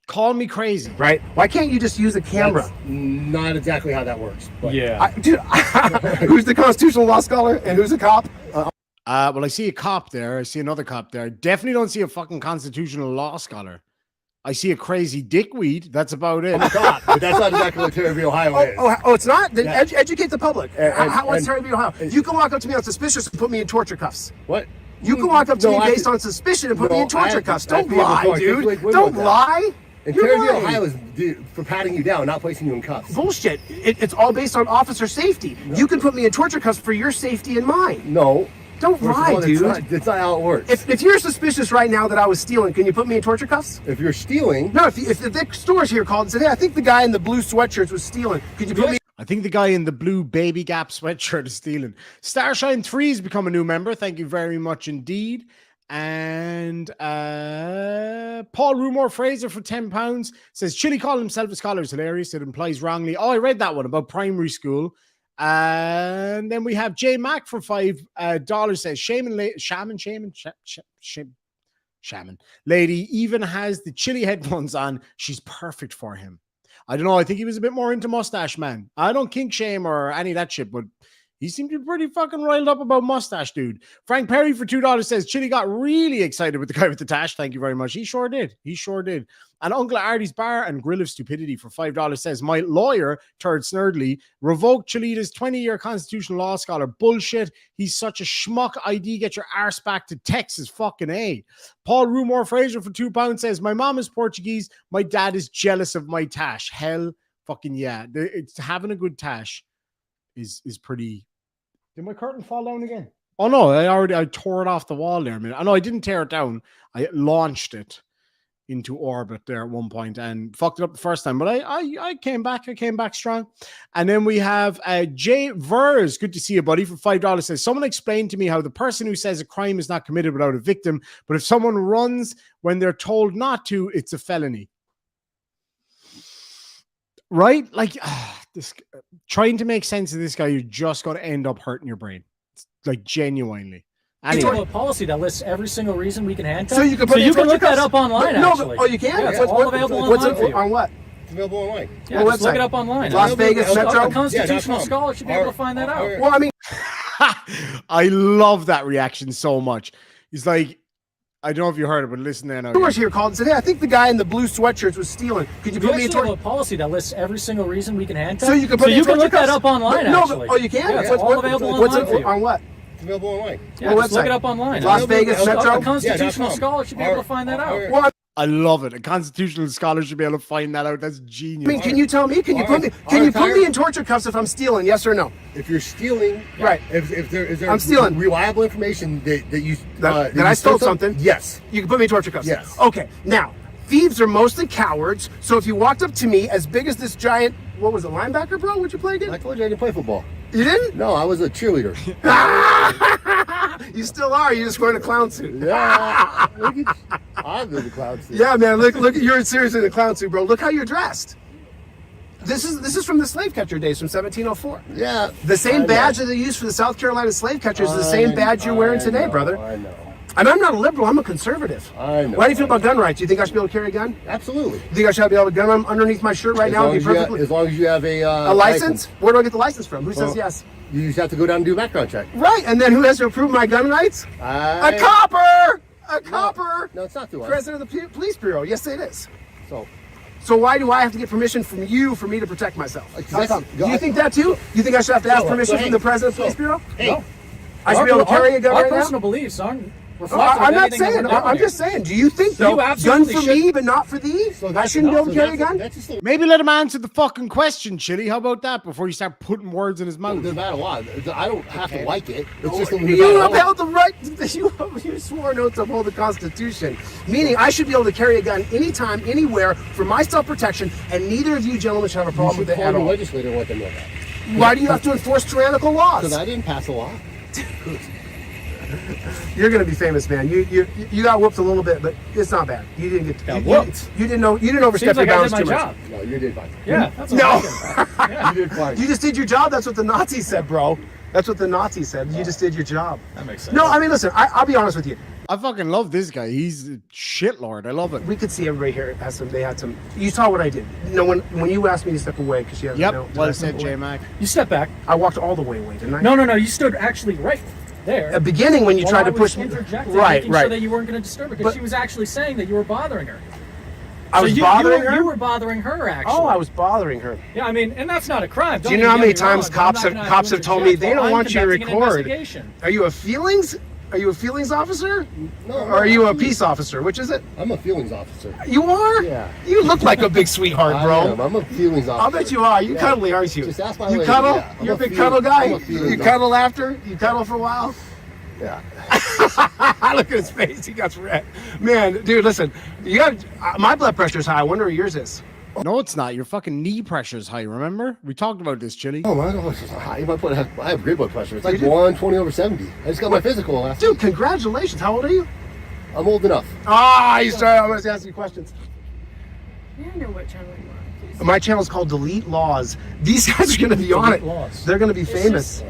A: Call me crazy.
G: Right? Why can't you just use a camera?
H: That's not exactly how that works. But
J: Yeah.
G: Dude, who's the constitutional law scholar and who's a cop?
A: Well, I see a cop there. I see another cop there. I definitely don't see a fucking constitutional law scholar. I see a crazy dickweed. That's about it.
H: but that's not exactly what Terry v. Ohio is.
G: Oh, it's not? Then educate the public. What's
H: and-
G: Terry v. Ohio? You can walk up to me on suspicious and put me in torture cuffs.
H: What?
G: You can walk up to
H: No,
G: me
H: I-
G: based on suspicion and put me
H: No,
G: in torture
H: I-
G: cuffs.
H: I
G: Don't
H: feel
G: lie,
H: before.
G: dude.
H: Wait
G: Don't
H: with that.
G: lie.
H: And
G: You're
H: Terry v.
G: lying.
H: Ohio is for patting you down, not placing you in cuffs.
G: Bullshit. It's all based on officer safety. No. You can put me in torture cuffs for your safety and mine.
H: No.
G: Don't lie, dude.
H: That's not how it works.
G: If you're suspicious right now that I was stealing, can you put me in torture cuffs?
H: If you're stealing...
G: No, if the store's here called and said, hey, I think the guy in the blue sweatshirts was stealing. Could you put me...
A: I think the guy in the blue Baby Gap sweatshirt is stealing. Starshine 3 has become a new member. Thank you very much indeed. And Paul Rumor Fraser for £10 says Chili called himself a scholar is hilarious. It implies wrongly. Oh, I read that one about primary school. And then we have J Mac for $5 says Shaman lady even has the chili headphones on. She's perfect for him. I don't know. I think he was a bit more into mustache man. I don't kink shame or any of that shit, but he seemed to be pretty fucking riled up about mustache, dude. Frank Perry for $2 says Chili got really excited with the guy with the tash. Thank you very much. He sure did. He sure did. And Uncle Artie's Bar and Grill of Stupidity for $5 says my lawyer, Turd Snurdly, revoked Cholita's 20-year constitutional law scholar. Bullshit. He's such a schmuck. ID, get your arse back to Texas. Fucking A. Paul Rumor Fraser for £2 says my mom is Portuguese. My dad is jealous of my tash. Hell fucking yeah. It's having a good tash is pretty. Did my curtain fall down again? Oh no, I tore it off the wall there. I know I didn't tear it down. I launched it into orbit there at one point and fucked it up the first time. But I came back. I came back strong. And then we have Jay Vers. Good to see you, buddy. For $5 says someone explained to me how the person who says a crime is not committed without a victim, but if someone runs when they're told not to, it's a felony. Right? Like this, trying to make sense of this guy, you're just going to end up hurting your brain. Like genuinely.
J: Anyway, a policy that lists every single reason we can handcuff.
G: So you can,
J: look that up online. Actually,
G: oh, you can.
J: Yeah, it's all available online for you.
G: On what?
H: It's available online.
J: Yeah, just look it up online.
G: Las Vegas Metro.
J: A constitutional scholar should be able to find that out.
G: Well, I mean,
A: I love that reaction so much. He's like, I don't know if you heard it, but listen there now.
G: Stores here called and said, hey, I think the guy in the blue sweatshirts was stealing. Could you put me in torture?
J: A policy that lists every single reason we can handcuff.
G: So you can
J: look that up online. Actually,
G: oh, you can.
J: Yeah, it's all available online for you.
G: On what?
H: It's available online.
J: Yeah, just look it up online.
G: Las Vegas Metro.
J: A constitutional scholar should be able to find that out.
G: Well,
A: I love it. A constitutional scholar should be able to find that out. That's genius.
G: I mean, can you tell me? Can you put me in torture cuffs if I'm stealing? Yes or no?
H: If you're stealing,
G: right?
H: If there
G: I'm stealing.
H: Reliable information that you
G: that I stole something.
H: Yes,
G: you can put me in torture cuffs.
H: Yes.
G: Okay. Now, thieves are mostly cowards. So if you walked up to me as big as this giant, what was it, linebacker, bro? What'd you play again?
H: I told you I didn't play football.
G: You didn't?
H: No, I was a cheerleader.
G: You still are. You're just wearing a clown suit.
H: Yeah. I'm in the clown suit.
G: Yeah, man. Look. You're seriously in a clown suit, bro. Look how you're dressed. This is from the slave catcher days from 1704.
H: Yeah.
G: The same badge that they used for the South Carolina slave catchers is the same badge you're wearing today, brother.
H: I know.
G: And I'm not a liberal. I'm a conservative.
H: I know.
G: Why do you feel about gun rights? Do you think I should be able to carry a gun?
H: Absolutely.
G: You think I should be able to gun them underneath my shirt right now?
H: As long as you have a
G: license? Where do I get the license from? Who says yes?
H: You just have to go down and do a background check.
G: Right, and then who has to approve my gun rights? A copper! a copper.
H: No, it's not through us.
G: President of the police bureau. Yes, it is. So why do I have to get permission from you for me to protect myself? How come? Do you think that too? You think I should have to ask permission from the president of the police bureau?
J: No.
G: I should be able to carry a gun
J: Our
G: right now?
J: personal beliefs aren't
G: I'm
J: reflective of
G: not
J: anything that
G: saying.
J: we're doing
G: I'm
J: here.
G: just saying. Do you think though,
J: You
G: gun
J: absolutely
G: for
J: should.
G: me but not for thee? I shouldn't be able to carry a gun.
A: Maybe let him answer the fucking question, Chili. How about that before you start putting words in his mouth?
H: There's not a lot. I don't have to like it. It's just a
G: You upheld the right. You swore an oath to uphold the Constitution, meaning I should be able to carry a gun anytime, anywhere for my self-protection, and neither of you gentlemen should have a problem with it at
H: the
G: all.
H: legislator and let them know that.
G: Why do you have to enforce tyrannical laws?
H: Because I didn't pass a law.
G: You're gonna be famous, man. You got whooped a little bit, but it's not bad. You didn't get
J: whooped.
G: You didn't overstep
J: Seems
G: your
J: like I
G: bounds
J: did my
G: too much.
J: job.
H: No, you did fine.
J: Yeah, that's what
G: No.
J: I'm thinking.
H: You did fine.
G: You just did your job. That's what the Nazis said, bro. That's what the Nazis said. You just did your job.
J: That makes sense.
G: No, I mean, listen. I'll be honest with you.
A: I fucking love this guy. He's a shitlord. I love it.
G: We could see everybody here has some. They had some. You saw what I did. You know, when you asked me to step away because you have
A: Yep.
G: no.
A: Well said, J Mac.
J: You step back.
G: I walked all the way away, didn't I?
J: No. You stood actually right there.
G: At the beginning when you
J: while
G: tried
J: I
G: to push
J: was
G: me.
J: interjecting,
G: Right,
J: making sure
G: right.
J: that you weren't going to disturb her because
G: But-
J: she was actually saying that you were bothering her.
G: I was bothering her.
J: You were bothering her, actually.
G: Oh, I was bothering her.
J: Yeah, I mean, and that's not a crime.
G: Do you know how many times cops have told me they don't want you to record? Are you a feelings? Are you a feelings officer?
H: No,
G: Or are you a peace officer? Which is it?
H: I'm a feelings officer.
G: You are?
H: Yeah.
G: You look like a big sweetheart,
H: I
G: bro.
H: am. I'm a feelings officer.
G: I'll bet you are. You cuddly, aren't you?
H: Just ask my
G: You
H: lady.
G: cuddle?
H: Yeah, I'm
G: You're a
H: a
G: big
H: feelings-
G: cuddle guy?
H: I'm a feelings
G: You cuddle after? You cuddle for a while?
H: Yeah.
G: Look at his face. He got red. Man, dude, listen. You got my blood pressure's high. I wonder what yours is.
A: No, it's not. Your fucking knee pressure's high, remember? We talked about this, Chili.
H: Oh, my God. I have great blood pressure. It's like 120/70. I just got my physical last
G: Dude,
H: week.
G: congratulations. How old are you?
H: I'm old enough.
G: I'm going to ask you questions.
I: I know what channel you are.
G: My channel is called Delete Laws. These guys are going to be on it.
J: Lawz.
G: They're going to be famous.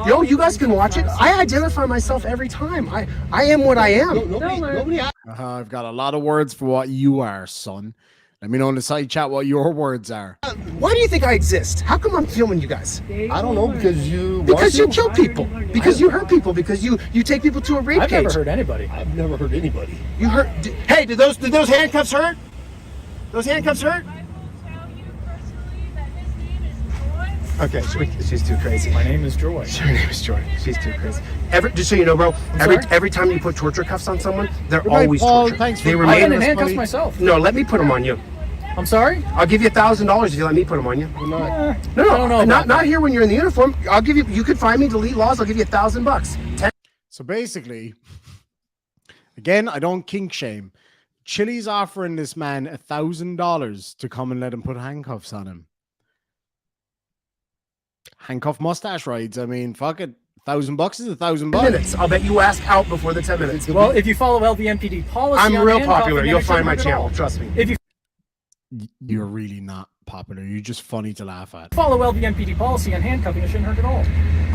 G: Yo, you guys can watch it. I identify myself every time. I am what I am.
H: Nobody
A: I've got a lot of words for what you are, son. Let me know in the side chat what your words are.
G: Why do you think I exist? How come I'm filming you guys?
H: I don't know, because you
G: Because you
H: want to.
G: kill people. Because you hurt people. Because you take people to a rape
J: I've
G: cage.
J: never hurt anybody.
H: I've never hurt anybody.
G: You hurt. Hey, did those handcuffs hurt? Those handcuffs hurt? Okay, she's too crazy.
J: My name is Joy.
G: Her name is Joy. She's too crazy. Just so you know, bro, every time you put torture cuffs on someone, they're
A: Good night,
G: always
A: Paul.
G: torture.
A: Thanks for
G: They
J: I've
G: remain.
J: been in
A: us,
J: handcuffs
A: buddy.
J: myself.
G: No, let me put them on you.
J: I'm sorry?
G: I'll give you $1,000 if you let me put them on you.
H: I'm not.
J: I don't
G: No,
J: know about
G: not here when you're in the uniform. I'll give you. You could find me, delete laws. I'll give you $1,000.
A: So basically, again, I don't kink shame. Chili's offering this man $1,000 to come and let him put handcuffs on him. Handcuff mustache rides. I mean, fuck it. $1,000 is $1,000.
G: minutes. I'll bet you ask out before the 10 minutes.
J: Well, if you follow LVMPD policy,
G: I'm
J: on
G: real
J: handcuffing,
G: popular.
J: then
G: You'll
J: it shouldn't
G: find my
J: hurt at
G: channel.
J: all.
G: Trust me.
J: If you
A: You're really not popular. You're just funny to laugh at.
J: follow LVMPD policy on handcuffing, it shouldn't hurt at all.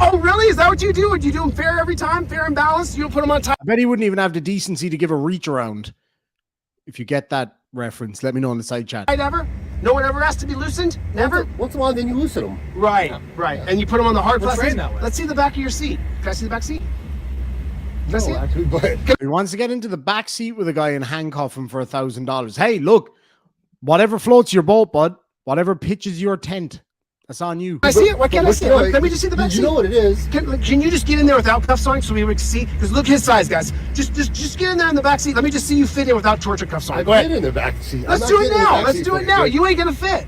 G: Oh, really? Is that what you do? Would you do them fair every time? Fair and balanced? You don't put them on top?
A: I bet he wouldn't even have the decency to give a reach around. If you get that reference, let me know in the side chat.
G: Ever? No one ever asked to be loosened? Never?
H: Once in a while, then you loosen them.
G: Right. And you put them on the hard
J: We're
G: plastic.
J: trained that way.
G: Let's see the back of your seat. Can I see the back seat? Can I see
H: No,
G: it?
H: actually, but
A: He wants to get into the back seat with a guy and handcuff him for $1,000. Hey, look, whatever floats your boat, bud, whatever pitches your tent, that's on you.
G: Can I see it? Why can't I see it? Let me just see the back
H: You
G: seat.
H: know what it is.
G: Can you just get in there without cuffs on so we would see? Because look his size, guys. Just get in there in the back seat. Let me just see you fit in without torture cuffs on.
H: I
G: Go ahead.
H: get in the back seat.
G: Let's do it now. Let's do it now. You ain't gonna fit.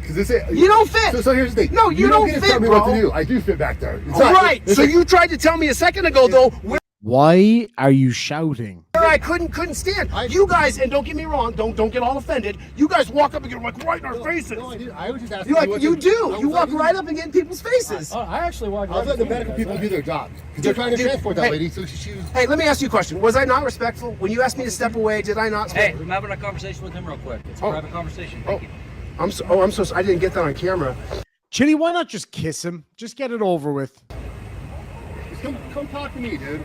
G: You don't fit.
H: So here's the thing.
G: No, you don't
H: get to
G: fit,
H: tell me
G: bro.
H: what to do. I do fit back there. It's
G: All
H: not-
G: right.
H: it's
G: So
H: like-
G: you tried to tell me a second ago, though, where
A: Why are you shouting?
G: I couldn't stand. You guys, and don't get me wrong, don't get all offended. You guys walk up and get like right in our faces.
H: No, I didn't. I was just asking.
G: You like
H: what
G: you
H: to-
G: do.
H: I
G: You
H: was
G: walk
H: letting-
G: right up and get in people's faces.
J: I actually walked
H: I was
J: right
H: letting the
J: between
H: medical
J: you
H: people
J: guys.
H: do their job because they're trying to
G: Dude,
H: transport that
G: hey.
H: lady. So she was.
G: Hey, let me ask you a question. Was I not respectful when you asked me to step away? Did I not?
L: Hey, I'm having a conversation with him real quick. It's a private conversation. Thank you.
G: I'm so. I didn't get that on camera.
A: Chili, why not just kiss him? Just get it over with.
H: Come talk to me, dude.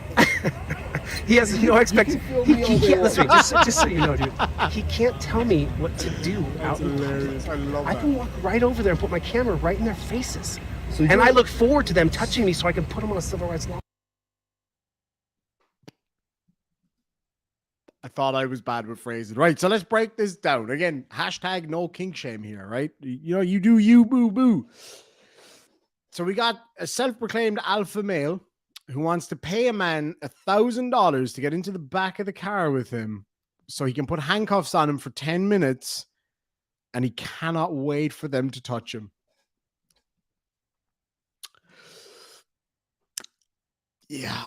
G: He has no expectation. He
H: me all day
G: can't. Listen,
H: long.
G: just so you know, dude. He can't tell me what to do out in public.
A: I love
G: I can walk right over there and put my camera right in their faces,
H: So
G: and I look forward to them touching me so I can put them on a civil rights law.
A: I thought I was bad with phrasing. Right, so let's break this down. Again, hashtag no kink shame here, right? You know, you do you, boo boo. So we got a self-proclaimed alpha male who wants to pay a man $1,000 to get into the back of the car with him so he can put handcuffs on him for 10 minutes, and he cannot wait for them to touch him. Yeah.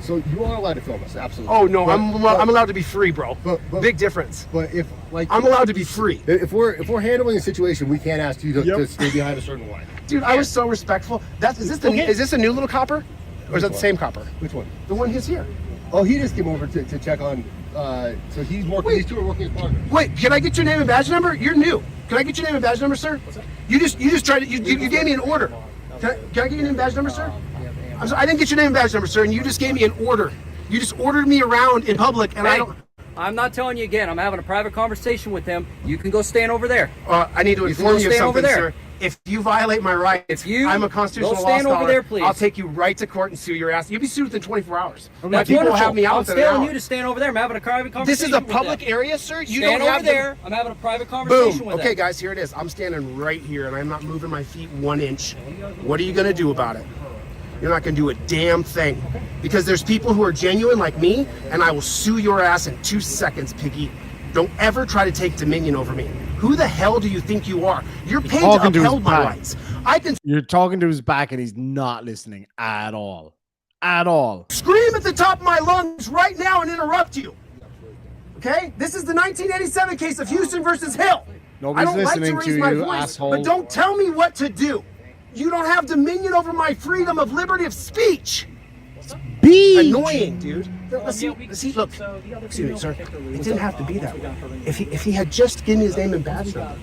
H: So you are allowed to film us, absolutely.
G: Oh no, I'm allowed to be free, bro.
H: But
G: big difference.
H: But if like
G: I'm allowed to be free.
H: If we're handling a situation, we can't ask you to stay behind a certain line.
G: Dude, I was so respectful. Is this a new little copper, or is that the same copper?
H: Which one?
G: The one who's here.
H: Oh, he just came over to check on. So he's working.
G: Wait.
H: These two are working as partners.
G: Wait, can I get your name and badge number? You're new. Can I get your name and badge number, sir? What's that? You just tried to. You gave me an order. Can I get your name and badge number, sir? I'm sorry, I didn't get your name and badge number, sir, and you just gave me an order. You just ordered me around in public, and
L: Hey, I'm not telling you again. I'm having a private conversation with him. You can go stand over there.
G: I need to inform you of
L: stand over
G: something,
L: there.
G: sir. If you violate my rights, I'm a constitutional
L: go
G: law
L: stand
G: scholar.
L: over there, please.
G: I'll take you right to court and sue your ass. You'll be sued within 24 hours. My
L: That's
G: people will
L: wonderful.
G: have me out
L: I'm
G: within an
L: telling
G: hour.
L: you to stand over there. I'm having a private conversation.
G: This is a
L: with
G: public
L: them.
G: area, sir. You
L: Stand
G: don't have
L: over there. I'm having a private conversation
G: Boom.
L: with
G: Okay,
L: them.
G: guys, here it is. I'm standing right here, and I'm not moving my feet 1 inch. What are you gonna do about it? You're not gonna do a damn thing, because there's people who are genuine like me, and I will sue your ass in 2 seconds, piggy. Don't ever try to take dominion over me. Who the hell do you think you are? You're paid to uphold my rights.
A: You're talking to his back, and he's not listening at all. At all.
G: Scream at the top of my lungs right now and interrupt you. Okay? This is the 1987 case of Houston versus Hill.
A: Nobody's
G: I don't like
A: listening
G: to
A: to
G: raise my
A: you,
G: voice,
A: asshole.
G: but don't tell me what to do. You don't have dominion over my freedom of liberty of speech. Annoying, dude. See, look, excuse me, sir. It didn't have to be that way. If he had just given me his name and badge number,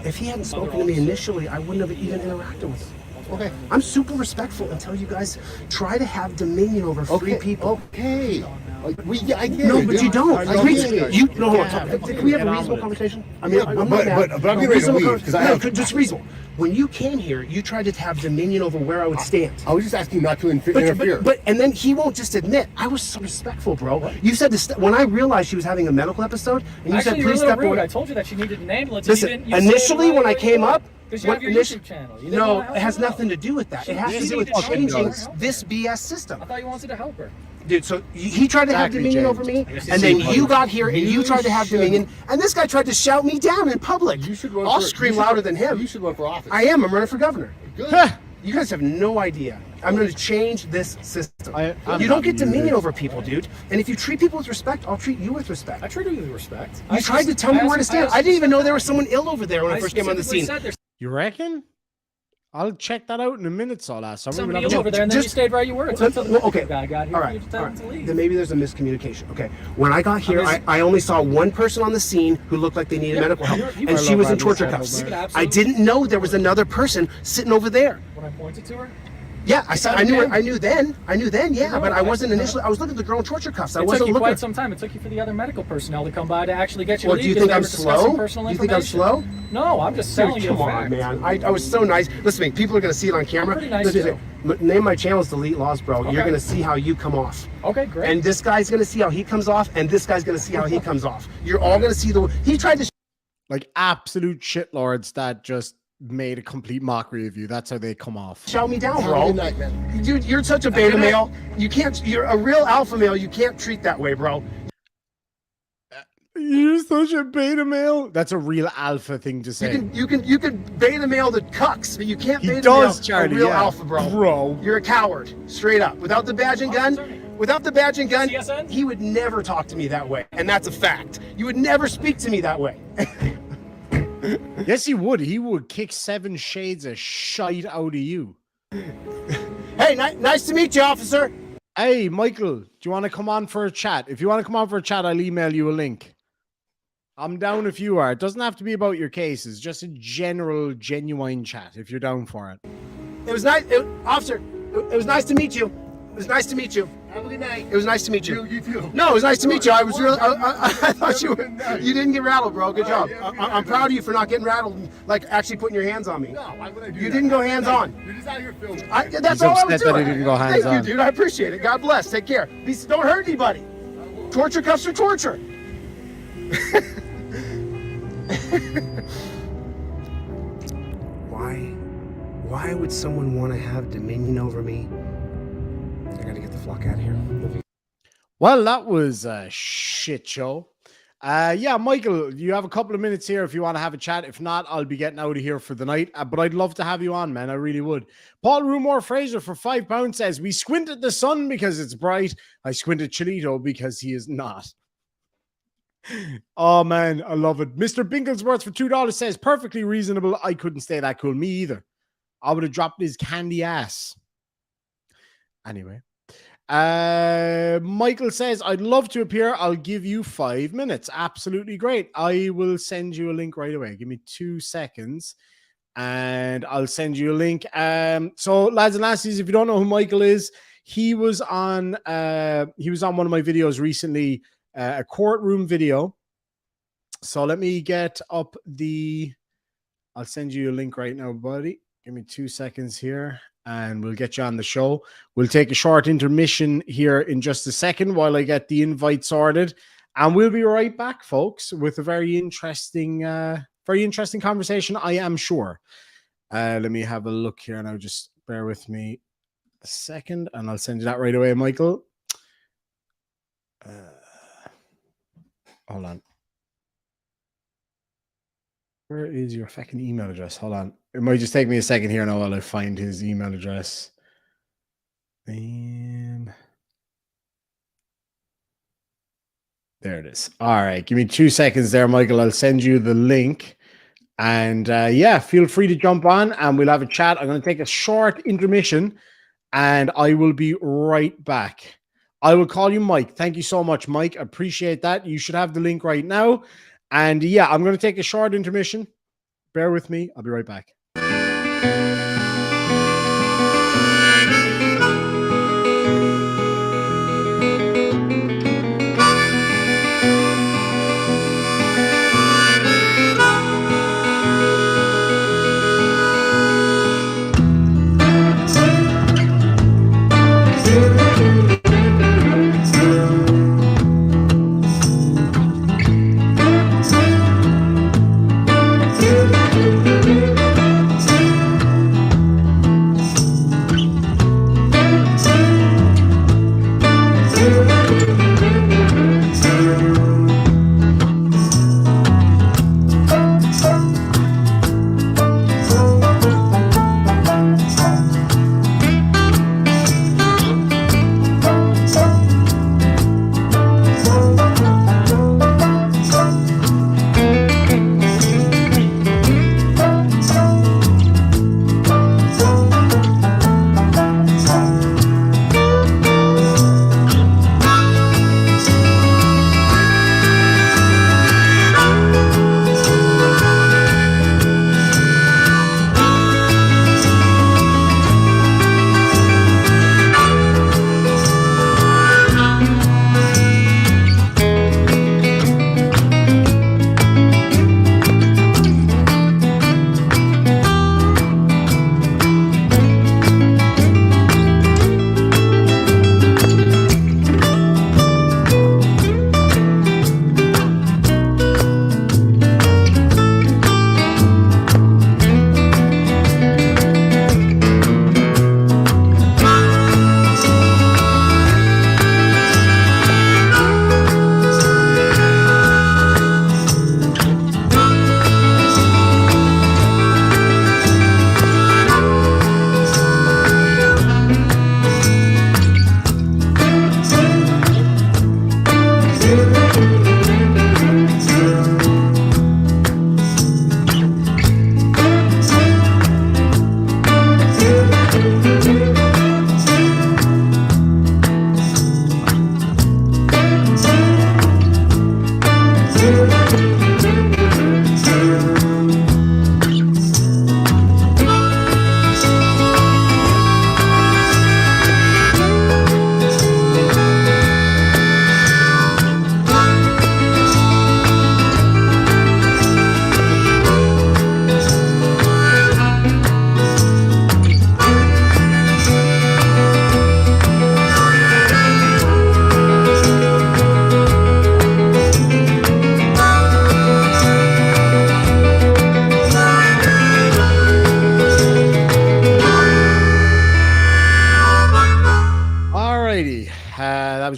G: if he hadn't spoken to me initially, I wouldn't have even interacted with him. Okay. I'm super respectful until you guys try to have dominion over free people.
H: Okay. I get
G: No,
H: it,
G: but
H: dude.
G: you don't.
H: I get it.
G: No, hold on. Can we have a reasonable conversation? I mean, I'm not mad.
H: But I'm getting ready to leave, because I have...
G: just reasonable. When you came here, you tried to have dominion over where I would stand.
H: I was just asking not to interfere.
G: But and then he won't just admit. I was so respectful, bro. You said this when I realized she was having a medical episode, and you said
J: Actually, you're a
G: please
J: little
G: step
J: rude.
G: away.
J: I told you that she needed an ambulance.
G: Listen, initially when I came up,
J: because you have your YouTube channel. You didn't
G: no,
J: wanna help
G: it has
J: her out.
G: nothing to do with that. It has
J: Yes,
G: to do
J: it
G: with
J: does.
G: changing this BS system.
J: I thought you wanted to help her.
G: Dude, so he tried to have dominion over me, and then you got here and you tried to have dominion, and this guy tried to shout me down in public. I'll scream louder than him.
H: You should run for office.
G: I am. I'm running for governor.
H: Good.
G: You guys have no idea. I'm going to change this system.
A: I'm
G: You don't
A: not
G: get dominion
A: muted.
G: over people, dude. And if you treat people with respect, I'll treat you with respect.
J: I treated you with respect.
G: You tried to tell me where to stand. I didn't even know there was someone ill over there when I first came on the scene.
A: You reckon? I'll check that out in a minute, Solas.
J: Somebody ill over there, and then you stayed where you were. Until the
G: Okay.
J: guy got here.
G: All
J: You
G: right.
J: just tell him to leave.
G: Then maybe there's a miscommunication. Okay. When I got here, I only saw one person on the scene who looked like they needed medical help,
J: you
G: and
J: were
G: she was in
A: lovely,
G: torture
A: so
G: cuffs.
J: You could
G: I
J: absolutely-
G: didn't know there was another person sitting over there.
J: When I pointed to her,
G: Yeah, I knew then. Yeah,
J: No,
G: but I wasn't
J: I-
G: initially. I was looking at the girl in torture cuffs. I
J: it took
G: wasn't
J: you
G: looking.
J: quite some time. It took you for the other medical personnel to come by to actually get you
G: Well,
J: to
G: do
J: leave
G: you think
J: because
G: I'm
J: they were discussing
G: slow?
J: personal
G: Do you think I'm
J: information.
G: slow?
J: No, I'm just telling
G: Dude,
J: you
G: come
J: a
G: on,
J: fact.
G: man. I was so nice. Listen to me. People are gonna see it on camera.
J: pretty nice,
G: Listen,
J: too.
G: name my channel is Delete Lawz, bro. You're
J: Okay.
G: gonna see how you come off.
J: Okay, great.
G: And this guy's gonna see how he comes off, and this guy's gonna see how he comes off. You're all gonna see the. He tried to.
A: Like absolute shitlords that just made a complete mockery of you. That's how they come off.
G: Shout me down,
H: Have a
G: bro.
H: good night, man.
G: Dude, you're such a beta male. You can't. You're a real alpha male. You can't treat that way, bro.
A: You're such a beta male. That's a real alpha thing to say.
G: You can beta male the cucks, but you can't
A: He
G: beta
A: does,
G: male
A: Charlie,
G: a real
A: yeah.
G: alpha, bro.
A: Bro.
G: You're a coward, straight up. Without the badge and gun,
J: CSN?
G: he would never talk to me that way, and that's a fact. You would never speak to me that way.
A: Yes, he would. He would kick 7 shades of shite out of you.
G: Hey, nice to meet you, officer.
A: Hey, Michael, do you want to come on for a chat? If you want to come on for a chat, I'll email you a link. I'm down if you are. It doesn't have to be about your cases, just a general, genuine chat if you're down for it.
G: It was nice, officer. It was nice to meet you. It was nice to meet you.
H: Have a good night.
G: It was nice to meet you.
H: You too.
G: No, it was nice to meet you. I was really. I thought you didn't get rattled, bro. Good job. I'm proud of you for not getting rattled, and, like actually putting your hands on me.
H: No, why would I do
G: You
H: that?
G: didn't go hands on.
H: You're just out here filming.
G: That's
A: He's
G: all I was
A: upset that
G: doing.
A: he didn't go hands
G: Thank
A: on.
G: you, dude. I appreciate it. God bless. Take care. Don't hurt anybody. Torture cuffs are torture. Why would someone want to have dominion over me? I gotta get the flock out of here.
A: Well, that was a shit show. Yeah, Michael, you have a couple of minutes here if you want to have a chat. If not, I'll be getting out of here for the night. But I'd love to have you on, man. I really would. Paul Rumor Fraser for £5 says, we squint at the sun because it's bright. I squint at Chilito because he is not. Oh, man, I love it. Mr. Binglesworth for $2 says, perfectly reasonable. I couldn't stay that cool. Me either. I would have dropped his candy ass. Anyway. Michael says, I'd love to appear. I'll give you 5 minutes. Absolutely great. I will send you a link right away. Give me 2 seconds and I'll send you a link. So lads and lassies, if you don't know who Michael is, he was on one of my videos recently, a courtroom video. So let me get up I'll send you a link right now, buddy. Give me 2 seconds here and we'll get you on the show. We'll take a short intermission here in just a second while I get the invite sorted. And we'll be right back, folks, with a very interesting conversation, I am sure. Let me have a look here now. Just bear with me a second and I'll send you that right away, Michael. Hold on. Where is your fucking email address? Hold on. It might just take me a second here now while I find his email address. There it is. All right. Give me 2 seconds there, Michael. I'll send you the link. And yeah, feel free to jump on and we'll have a chat. I'm going to take a short intermission and I will be right back. I will call you Mike. Thank you so much, Mike. Appreciate that. You should have the link right now. And yeah, I'm going to take a short intermission. Bear with me. I'll be right back.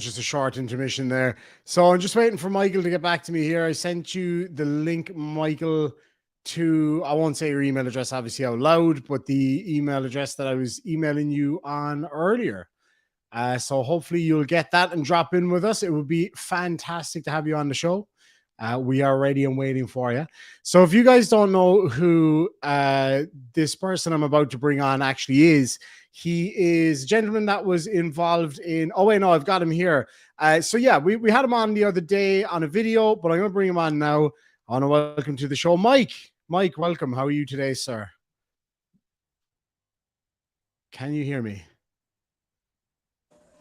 A: was just a short intermission there. So I'm just waiting for Michael to get back to me here. I sent you the link, Michael, to, I won't say your email address obviously out loud, but the email address that I was emailing you on earlier. So hopefully you'll get that and drop in with us. It would be fantastic to have you on the show. We are ready and waiting for you. So if you guys don't know who this person I'm about to bring on actually is, he is a gentleman that was involved in, oh wait, no, I've got him here. So yeah, we had him on the other day on a video, but I'm going to bring him on now. I want to welcome to the show, Mike. Mike, welcome. How are you today, sir? Can you hear me?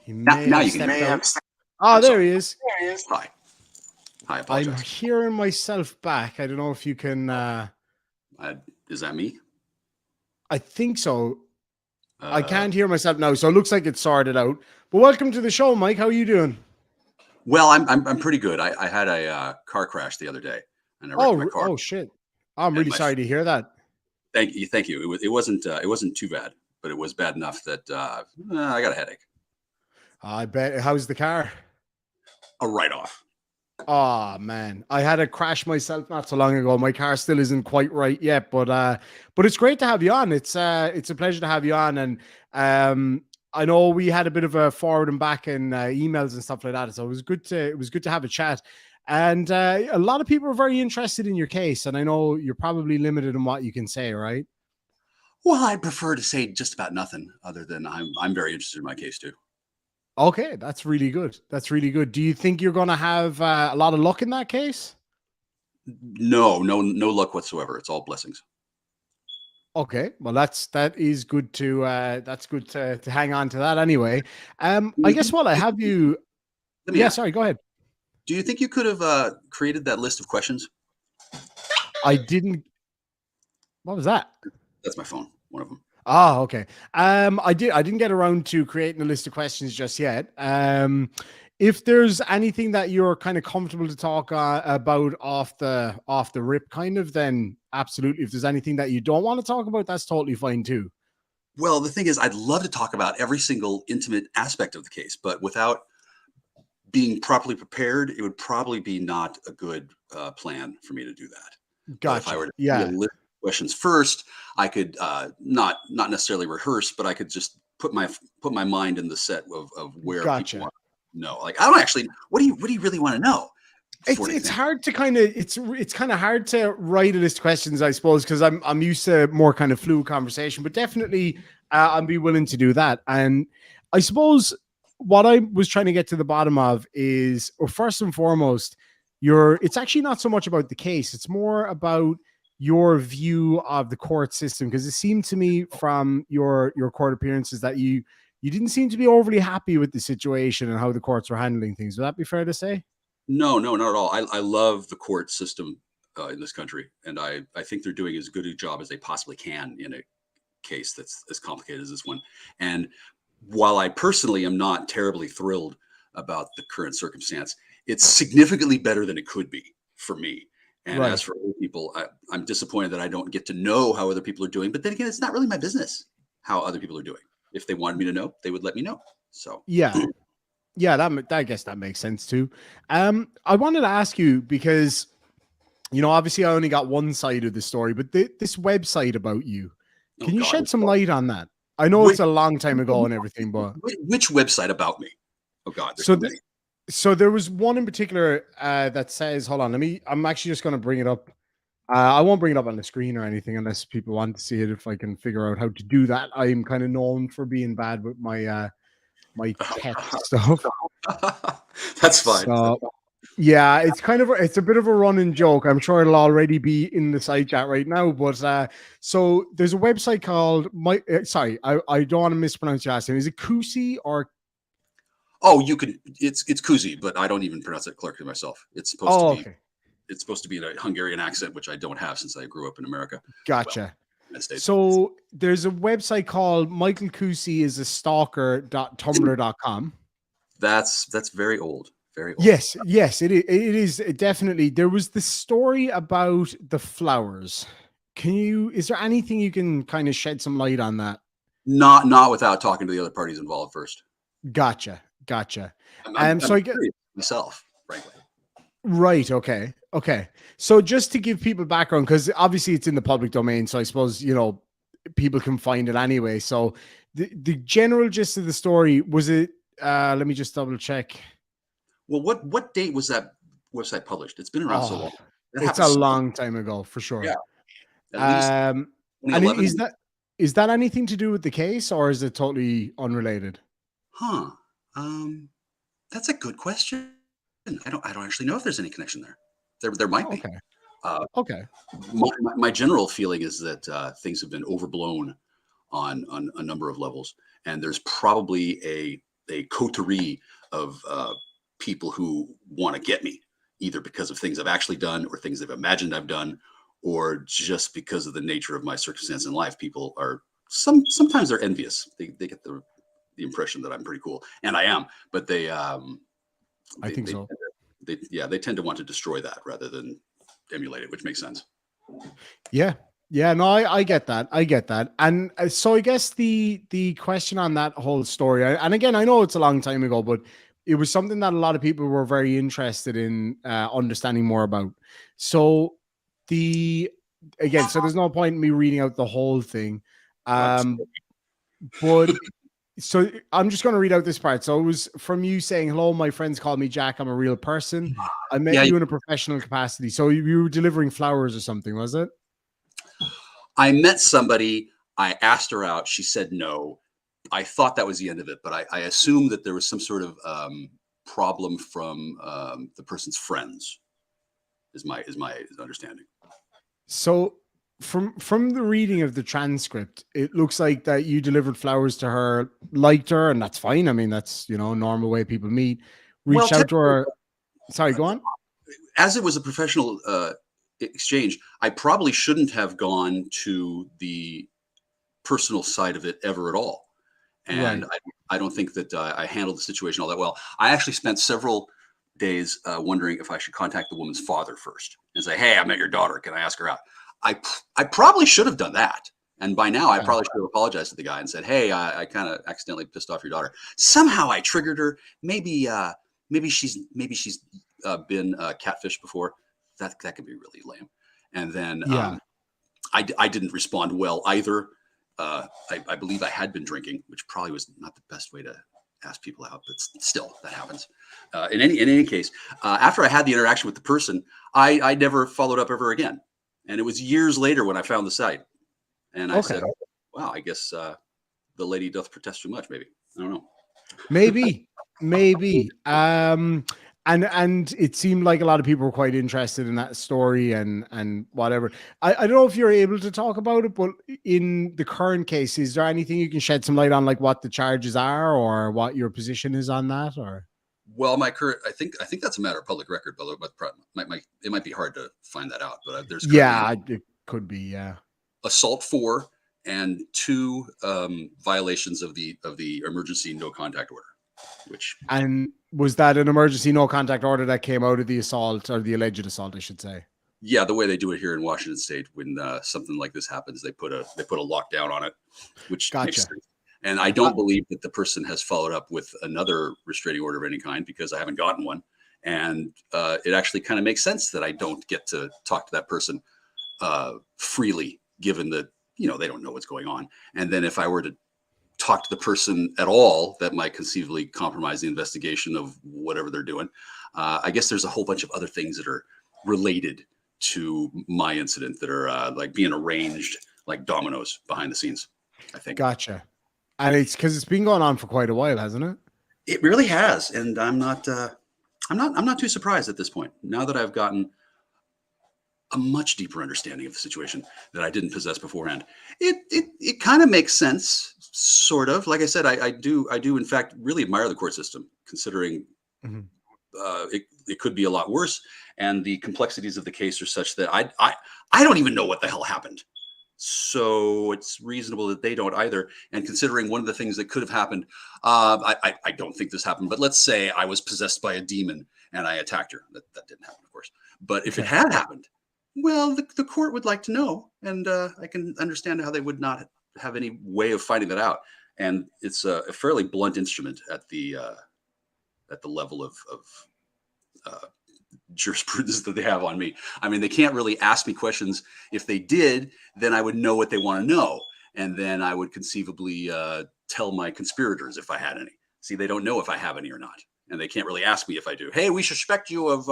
A: He may
M: now
A: have
M: you can.
A: stepped out. Oh, there he is.
M: There he is. Hi. I apologize.
A: I'm hearing myself back. I don't know if you can.
M: Is that me?
A: I think so. I can't hear myself now, so it looks like it's sorted out. But welcome to the show, Mike. How are you doing?
M: Well, I'm pretty good. I had a car crash the other day, and I wrecked my car.
A: Oh shit! I'm really sorry to hear that.
M: Thank you. It wasn't too bad, but it was bad enough that I got a headache.
A: I bet. How's the car?
M: A write-off.
A: Oh man, I had a crash myself not so long ago. My car still isn't quite right yet, but it's great to have you on. It's a pleasure to have you on, and I know we had a bit of a forward and back in emails and stuff like that, so it was good to have a chat. And a lot of people are very interested in your case, and I know you're probably limited in what you can say, right?
M: Well, I'd prefer to say just about nothing, other than I'm very interested in my case too.
A: Okay, that's really good. That's really good. Do you think you're going to have a lot of luck in that case?
M: No luck whatsoever. It's all blessings.
A: Okay, well that is good to hang on to that anyway. I guess while I have you, sorry, go ahead.
M: Do you think you could have created that list of questions?
A: I didn't. What was that?
M: That's my phone. One of them.
A: Oh, okay. I didn't get around to creating a list of questions just yet. If there's anything that you're kind of comfortable to talk about off the rip, kind of, then absolutely. If there's anything that you don't want to talk about, that's totally fine too.
M: Well, the thing is, I'd love to talk about every single intimate aspect of the case, but without being properly prepared, it would probably be not a good plan for me to do that.
A: Gotcha.
M: If I were to do a list of questions first, I could not necessarily rehearse, but I could just put my mind in the set of where people want to know. Like, I don't actually. What do you really want to know?
A: It's hard to kind of it's kind of hard to write a list of questions, I suppose, because I'm used to more kind of fluid conversation, but definitely I'd be willing to do that. And I suppose what I was trying to get to the bottom of is, or first and foremost, it's actually not so much about the case. It's more about your view of the court system, because it seemed to me from your court appearances that you didn't seem to be overly happy with the situation and how the courts were handling things. Would that be fair to say?
M: No, not at all. I love the court system in this country, and I think they're doing as good a job as they possibly can in a case that's as complicated as this one. And while I personally am not terribly thrilled about the current circumstance, it's significantly better than it could be for me. And as for other people, I'm disappointed that I don't get to know how other people are doing. But then again, it's not really my business how other people are doing. If they wanted me to know, they would let me know. So
A: yeah, I guess that makes sense too. I wanted to ask you because, obviously I only got one side of the story, but this website about you, can you shed some light on that? I know it's a long time ago and everything, but
M: which website about me? Oh God.
A: So there was one in particular that says, hold on, I'm actually just going to bring it up. I won't bring it up on the screen or anything unless people want to see it. If I can figure out how to do that. I'm kind of known for being bad with my my tech stuff.
M: That's fine.
A: So, yeah, it's a bit of a running joke. I'm sure it'll already be in the side chat right now. But so there's a website called I don't want to mispronounce your last name. Is it Kusi or?
M: Oh, you can. It's Kusi, but I don't even pronounce it correctly myself. It's supposed to be. It's supposed to be a Hungarian accent, which I don't have since I grew up in America.
A: Gotcha. So there's a website called Michael Kusi is a stalker.tumblr.com.
M: That's very old. Very old.
A: Yes, it is definitely. There was the story about the flowers. Is there anything you can kind of shed some light on that?
M: Not without talking to the other parties involved first.
A: Gotcha. Gotcha.
M: I'm
A: So I get
M: curious myself, frankly.
A: right. Okay. Okay. So just to give people background, because obviously it's in the public domain, so I suppose people can find it anyway. So the general gist of the story was it. Let me just double check.
M: Well, what date was that website published? It's been around so
A: Oh,
M: long. That
A: it's
M: happened
A: a
M: so
A: long time ago for
M: yeah,
A: sure.
M: at least
A: And
M: 2011.
A: is that anything to do with the case, or is it totally unrelated?
M: Huh. That's a good question. I don't actually know if there's any connection there. There might be.
A: Okay.
M: Uh,
A: Okay.
M: my general feeling is that things have been overblown on a number of levels, and there's probably a coterie of people who want to get me, either because of things I've actually done or things they've imagined I've done, or just because of the nature of my circumstance in life. People are sometimes they're envious. They get the impression that I'm pretty cool, and I am, but
A: I think so.
M: they tend to want to destroy that rather than emulate it, which makes sense.
A: Yeah. Yeah, no, I get that. I get that. And so I guess the question on that whole story, and again, I know it's a long time ago, but it was something that a lot of people were very interested in understanding more about. So so there's no point in me reading out the whole thing. But so I'm just going to read out this part. So it was from you saying, "Hello, my friends call me Jack. I'm a real person. I met you in a professional capacity." So you were delivering flowers or something, was it?
M: I met somebody. I asked her out. She said no. I thought that was the end of it, but I assumed that there was some sort of problem from the person's friends. Is my understanding.
A: So from the reading of the transcript, it looks like that you delivered flowers to her, liked her, and that's fine. I mean, that's normal way people meet. Reached out to her. Sorry, go on.
M: As it was a professional exchange, I probably shouldn't have gone to the personal side of it ever at all. And
A: Right.
M: I don't think that I handled the situation all that well. I actually spent several days wondering if I should contact the woman's father first and say, "Hey, I met your daughter. Can I ask her out?" I probably should have done that. And by now, I probably should have apologized to the guy and said, "Hey, I kind of accidentally pissed off your daughter. Somehow I triggered her. Maybe she's been catfished before. That could be really lame." And then I didn't respond well either. I believe I had been drinking, which probably was not the best way to ask people out, but still, that happens. In any case, after I had the interaction with the person, I never followed up ever again. And it was years later when I found the site, and I said, "Wow, I guess the lady doth protest too much." Maybe, I don't know.
A: Maybe. And it seemed like a lot of people were quite interested in that story and whatever. I don't know if you're able to talk about it, but in the current case, is there anything you can shed some light on, like what the charges are or what your position is on that? Or
M: well, my current, I think that's a matter of public record, but it might be hard to find that out. But there's
A: it could be
M: assault 4 and 2 violations of the emergency no contact order.
A: And was that an emergency no contact order that came out of the assault, or the alleged assault, I should say?
M: Yeah, the way they do it here in Washington State, when something like this happens, they put a lockdown on it, which makes sense. And I don't believe that the person has followed up with another restraining order of any kind, because I haven't gotten one. And it actually kind of makes sense that I don't get to talk to that person freely, given that they don't know what's going on. And then if I were to talk to the person at all, that might conceivably compromise the investigation of whatever they're doing. I guess there's a whole bunch of other things that are related to my incident that are like being arranged like dominoes behind the scenes, I think.
A: Gotcha. And it's because it's been going on for quite a while, hasn't it?
M: It really has. And I'm not too surprised at this point, now that I've gotten a much deeper understanding of the situation that I didn't possess beforehand. It kind of makes sense, sort of. Like I said, I do in fact really admire the court system, considering it could be a lot worse, and the complexities of the case are such that I don't even know what the hell happened. So it's reasonable that they don't either. And considering one of the things that could have happened, I don't think this happened, but let's say I was possessed by a demon and I attacked her. That didn't happen, of course. But if it had happened, well, the court would like to know, and I can understand how they would not have any way of finding that out. And it's a fairly blunt instrument at the at the level of jurisprudence that they have on me. I mean, they can't really ask me questions. If they did, then I would know what they want to know. And then I would conceivably tell my conspirators if I had any. See, they don't know if I have any or not. And they can't really ask me if I do. Hey, we suspect you of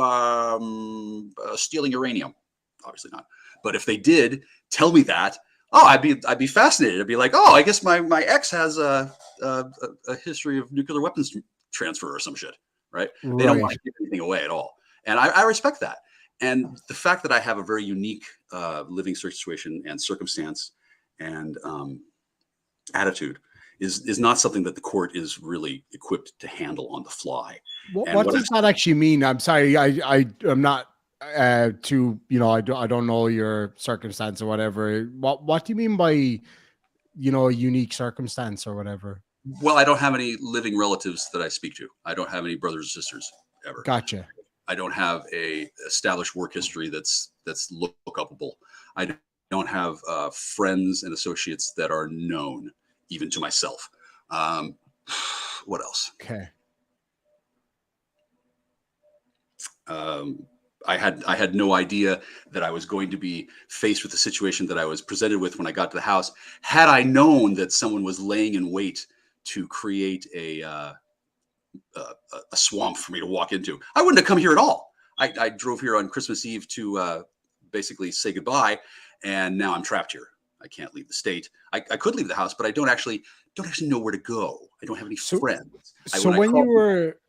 M: stealing uranium. Obviously not. But if they did tell me that, oh, I'd be fascinated. I'd be like, oh, I guess my ex has a history of nuclear weapons transfer or some shit, right? They don't want to give anything away at all. And I respect that. And the fact that I have a very unique living situation and circumstance and attitude is not something that the court is really equipped to handle on the fly.
A: What does that actually mean? I'm sorry, I'm not too, I don't know your circumstance or whatever. What do you mean by, a unique circumstance or whatever?
M: Well, I don't have any living relatives that I speak to. I don't have any brothers or sisters ever.
A: Gotcha.
M: I don't have a established work history that's look upable. I don't have friends and associates that are known even to myself. What else?
A: Okay.
M: I had no idea that I was going to be faced with the situation that I was presented with when I got to the house. Had I known that someone was laying in wait to create a swamp for me to walk into, I wouldn't have come here at all. I drove here on Christmas Eve to basically say goodbye, and now I'm trapped here. I can't leave the state. I could leave the house, but I don't actually know where to go. I don't have any friends.
A: So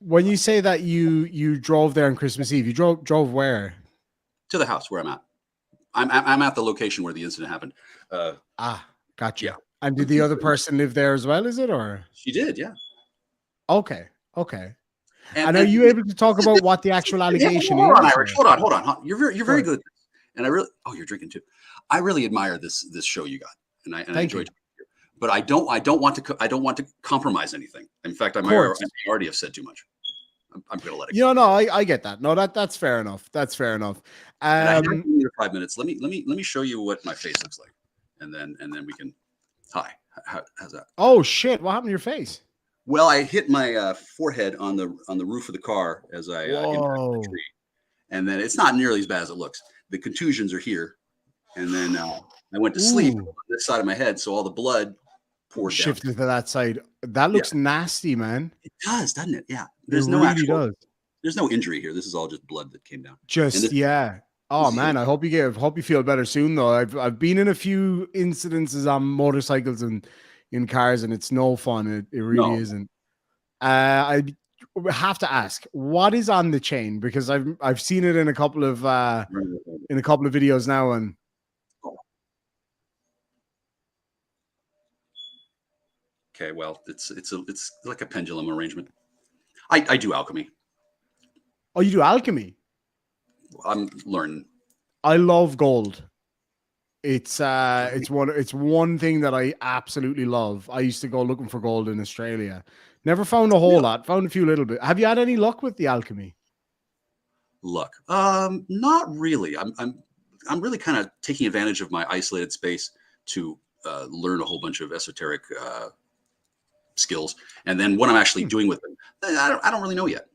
A: when you say that you drove there on Christmas Eve, you drove where?
M: To the house where I'm at. I'm at the location where the incident happened.
A: Gotcha.
M: Yeah.
A: And did the other person live there as well? Is it or?
M: She did, yeah.
A: Okay. And are you able to talk about what the actual allegation is?
M: Hold on, Irish. Hold on. You're very good at this. And you're drinking too. I really admire this show you got, and I enjoyed it. But I don't want to compromise anything. In fact, I already have said too much. I'm going to let it go.
A: No, I get that. No, that's fair enough. That's fair enough.
M: I have 5 minutes. Let me show you what my face looks like, and then we can. Hi, how's that?
A: Oh shit! What happened to your face?
M: Well, I hit my forehead on the roof of the car as I impacted the tree, and then it's not nearly as bad as it looks. The contusions are here, and then I went to sleep on this side of my head, so all the blood poured down.
A: Shifted to that side. That looks nasty, man.
M: It does, doesn't it? Yeah.
A: There's
M: There's no injury here. This is all just blood that came down.
A: Oh man, I hope you feel better soon though. I've been in a few incidences on motorcycles and in cars, and it's no fun. It really isn't. I have to ask, what is on the chain? Because I've seen it in a couple of videos now, and
M: okay, well, it's like a pendulum arrangement. I do alchemy.
A: Oh, you do alchemy?
M: I'm learning.
A: I love gold. It's one thing that I absolutely love. I used to go looking for gold in Australia. Never found a whole lot. Found a few little bit. Have you had any luck with the alchemy?
M: Luck? Not really. I'm really kind of taking advantage of my isolated space to learn a whole bunch of esoteric skills, and then what I'm actually doing with them, I don't really know yet.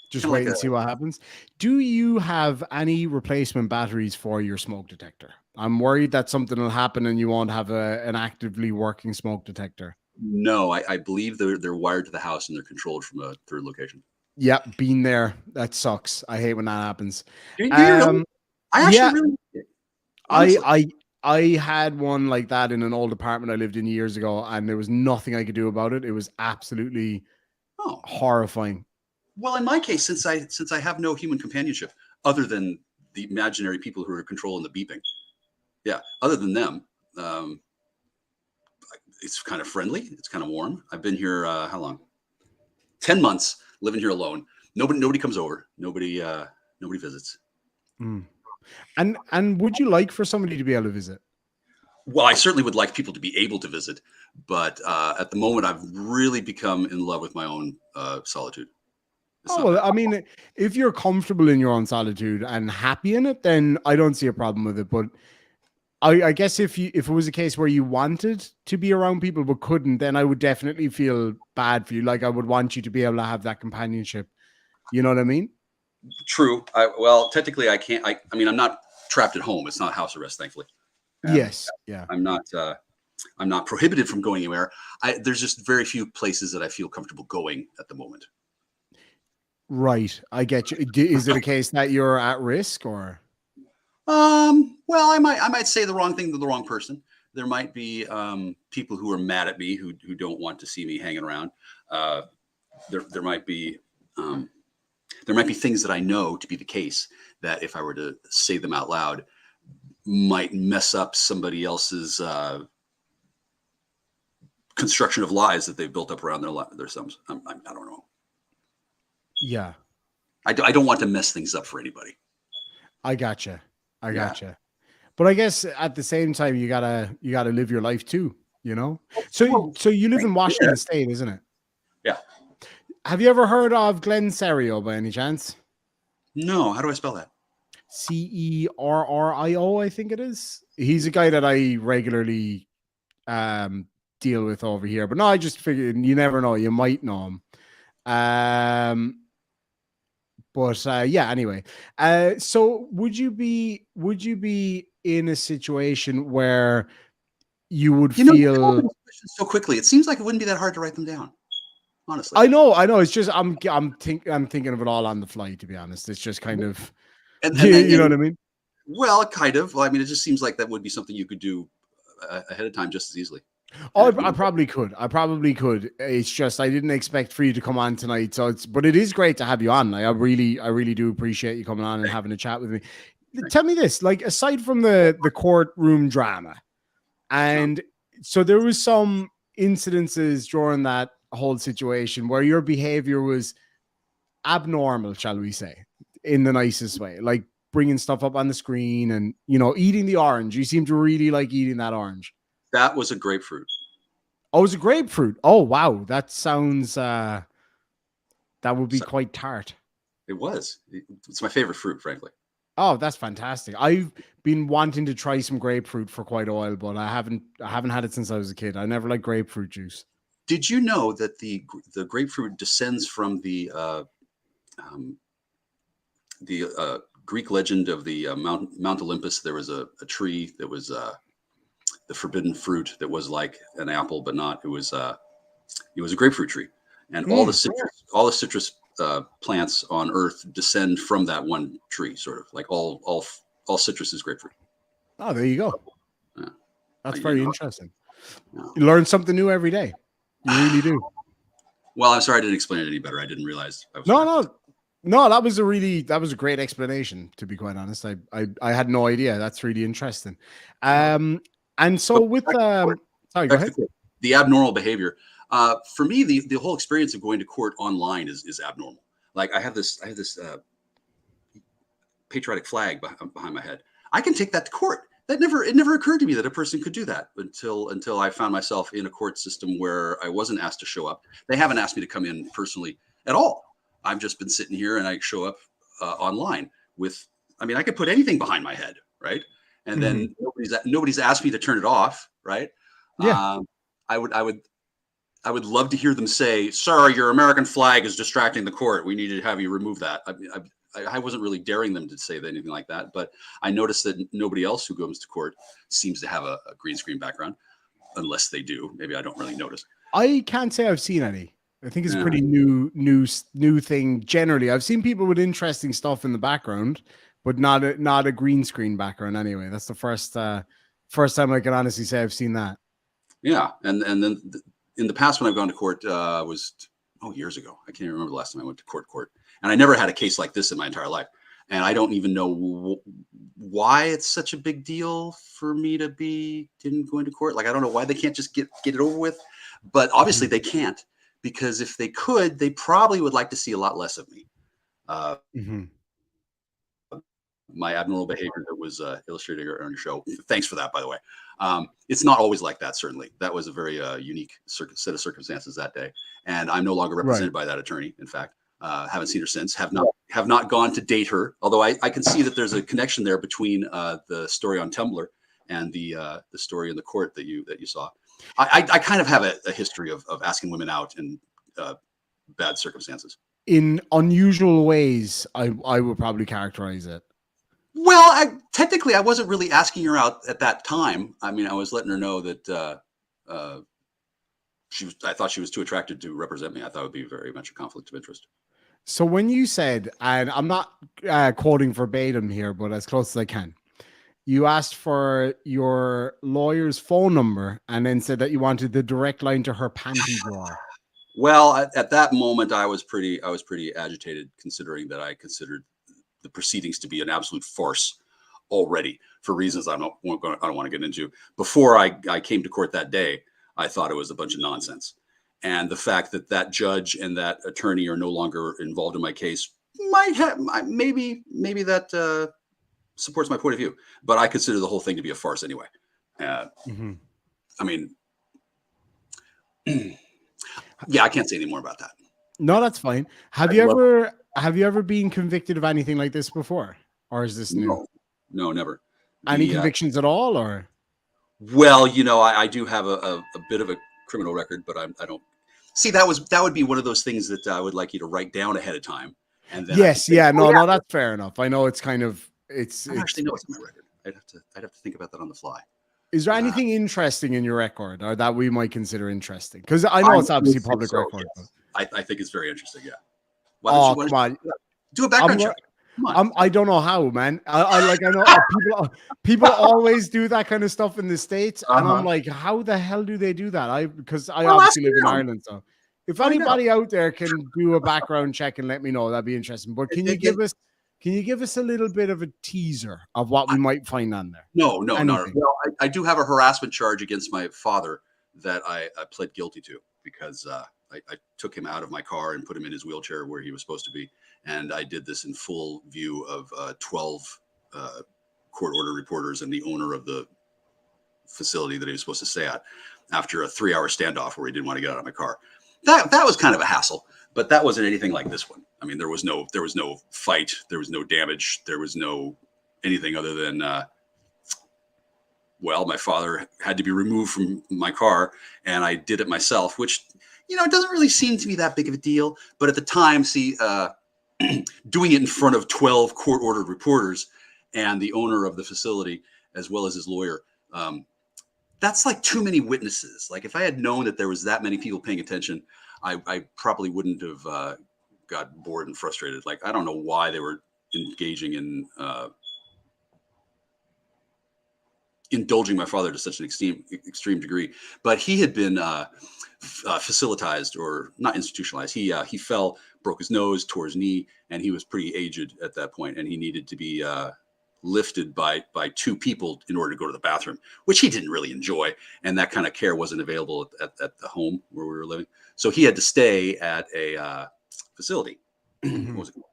A: Just wait and see what happens. Do you have any replacement batteries for your smoke detector? I'm worried that something will happen and you won't have an actively working smoke detector.
M: No, I believe they're wired to the house and they're controlled from a third location.
A: Yep, been there. That sucks. I hate when that happens. I had one like that in an old apartment I lived in years ago, and there was nothing I could do about it. It was absolutely horrifying.
M: Well, in my case, since I have no human companionship other than the imaginary people who are controlling the beeping, other than them, it's kind of friendly. It's kind of warm. I've been here how long? 10 months living here alone. Nobody comes over. Nobody visits.
A: And would you like for somebody to be able to visit?
M: Well, I certainly would like people to be able to visit, but at the moment, I've really become in love with my own solitude.
A: I mean, if you're comfortable in your own solitude and happy in it, then I don't see a problem with it. But I guess if it was a case where you wanted to be around people but couldn't, then I would definitely feel bad for you. Like I would want you to be able to have that companionship. You know what I mean?
M: True. Well, technically, I can't. I mean, I'm not trapped at home. It's not house arrest, thankfully.
A: Yes. Yeah.
M: I'm not prohibited from going anywhere. There's just very few places that I feel comfortable going at the moment.
A: Right. I get you. Is it a case that you're at risk or?
M: Well, I might say the wrong thing to the wrong person. There might be people who are mad at me who don't want to see me hanging around. There might be things that I know to be the case that if I were to say them out loud might mess up somebody else's construction of lies that they've built up around their thumbs. I don't know.
A: Yeah.
M: I don't want to mess things up for anybody.
A: I gotcha. But I guess at the same time, you gotta live your life too, you know? So you live in Washington State, isn't it?
M: Yeah.
A: Have you ever heard of Glenn Cerio by any chance?
M: No. How do I spell that?
A: Cerrio, I think it is. He's a guy that I regularly deal with over here. But no, I just figured you never know. You might know him. Yeah, anyway. So would you be in a situation where you would feel
M: so quickly? It seems like it wouldn't be that hard to write them down. Honestly.
A: I know. It's just I'm thinking of it all on the fly, to be honest. It's just kind of you know what I mean?
M: Well, kind of. Well, I mean, it just seems like that would be something you could do ahead of time just as easily.
A: Oh, I probably could. It's just I didn't expect for you to come on tonight. But it is great to have you on. Like, I really do appreciate you coming on and having a chat with me. Tell me this, like, aside from the courtroom drama, and so there was some incidences during that whole situation where your behavior was abnormal, shall we say, in the nicest way, like bringing stuff up on the screen and, eating the orange. You seem to really like eating that orange.
M: That was a grapefruit.
A: Oh, it was a grapefruit. Oh, wow. That sounds, that would be quite tart.
M: It was. It's my favorite fruit, frankly.
A: Oh, that's fantastic. I've been wanting to try some grapefruit for quite a while, but I haven't had it since I was a kid. I never liked grapefruit juice.
M: Did you know that the grapefruit descends from the Greek legend of the Mount Olympus? There was a tree that was the forbidden fruit that was like an apple, but not. It was a grapefruit tree, and all the citrus plants on Earth descend from that one tree. Sort of like all citrus is grapefruit.
A: Oh, there you go.
M: Yeah.
A: That's very interesting. Yeah. You learn something new every day. You really do.
M: Well, I'm sorry I didn't explain it any better. I didn't realize.
A: No. That was a great explanation. To be quite honest, I had no idea. That's really interesting. And so with sorry, go ahead.
M: The abnormal behavior. For me, the whole experience of going to court online is abnormal. Like I have this patriotic flag behind my head. I can take that to court. It never occurred to me that a person could do that until I found myself in a court system where I wasn't asked to show up. They haven't asked me to come in personally at all. I've just been sitting here and I show up online with. I mean, I could put anything behind my head, right? And then nobody's asked me to turn it off, right?
A: Yeah.
M: I would love to hear them say, "Sir, your American flag is distracting the court. We need to have you remove that." I wasn't really daring them to say anything like that, but I noticed that nobody else who goes to court seems to have a green screen background, unless they do. Maybe I don't really notice.
A: I can't say I've seen any. I think it's a pretty new thing. Generally, I've seen people with interesting stuff in the background, but not a green screen background. Anyway, that's the first time I can honestly say I've seen that.
M: Yeah, and then in the past when I've gone to court was years ago. I can't even remember the last time I went to court, and I never had a case like this in my entire life. And I don't even know why it's such a big deal for me to be going to court. Like I don't know why they can't just get it over with, but obviously they can't, because if they could, they probably would like to see a lot less of me. My abnormal behavior that was illustrated on your show. Thanks for that, by the way. It's not always like that, certainly. That was a very unique set of circumstances that day. And I'm no longer represented by that attorney. In fact, haven't seen her since, have not gone to date her. Although I can see that there's a connection there between the story on Tumblr and the story in the court that you saw. I kind of have a history of asking women out in bad circumstances.
A: In unusual ways, I would probably characterize it.
M: Well, technically, I wasn't really asking her out at that time. I mean, I was letting her know that I thought she was too attractive to represent me. I thought it would be very much a conflict of interest.
A: So when you said, and I'm not quoting verbatim here, but as close as I can, you asked for your lawyer's phone number and then said that you wanted the direct line to her panty drawer.
M: Well, at that moment, I was pretty agitated, considering that I considered the proceedings to be an absolute farce already, for reasons I don't want to get into. Before I came to court that day, I thought it was a bunch of nonsense. And the fact that that judge and that attorney are no longer involved in my case might have, maybe that supports my point of view. But I consider the whole thing to be a farce anyway. I mean, yeah, I can't say any more about that.
A: No, that's fine. Have you ever been convicted of anything like this before, or is this new?
M: No, never.
A: Any convictions at all, or?
M: Well, you know, I do have a bit of a criminal record, but I don't see that would be one of those things that I would like you to write down ahead of time. And then
A: no, that's fair enough. I know it's kind of
M: I don't actually know what's on my record. I'd have to think about that on the fly.
A: Is there anything interesting in your record, or that we might consider interesting? Because I know it's obviously public record.
M: Yes. I think it's very interesting. Yeah.
A: Come on.
M: Do a background check.
A: I don't know how, man. I know people always do that kind of stuff in the States, and I'm like, how the hell do they do that? Because I obviously live in Ireland, so if anybody out there can do a background check and let me know, that'd be interesting. But can you give us a little bit of a teaser of what we might find on there?
M: No. Well, I do have a harassment charge against my father that I pled guilty to, because I took him out of my car and put him in his wheelchair where he was supposed to be. And I did this in full view of 12 court order reporters and the owner of the facility that he was supposed to stay at, after a 3-hour standoff where he didn't want to get out of my car. That was kind of a hassle, but that wasn't anything like this one. I mean, there was no fight, there was no damage, there was no anything other than well, my father had to be removed from my car, and I did it myself, which, you know, it doesn't really seem to be that big of a deal. But at the time, doing it in front of 12 court-ordered reporters and the owner of the facility, as well as his lawyer, that's like too many witnesses. Like, if I had known that there was that many people paying attention, I probably wouldn't have got bored and frustrated. Like, I don't know why they were engaging in indulging my father to such an extreme degree. But he had been facilitized, or not institutionalized. He fell, broke his nose, tore his knee, and he was pretty aged at that point, and he needed to be lifted by 2 people in order to go to the bathroom, which he didn't really enjoy, and that kind of care wasn't available at the home where we were living. So he had to stay at a facility. What was it called?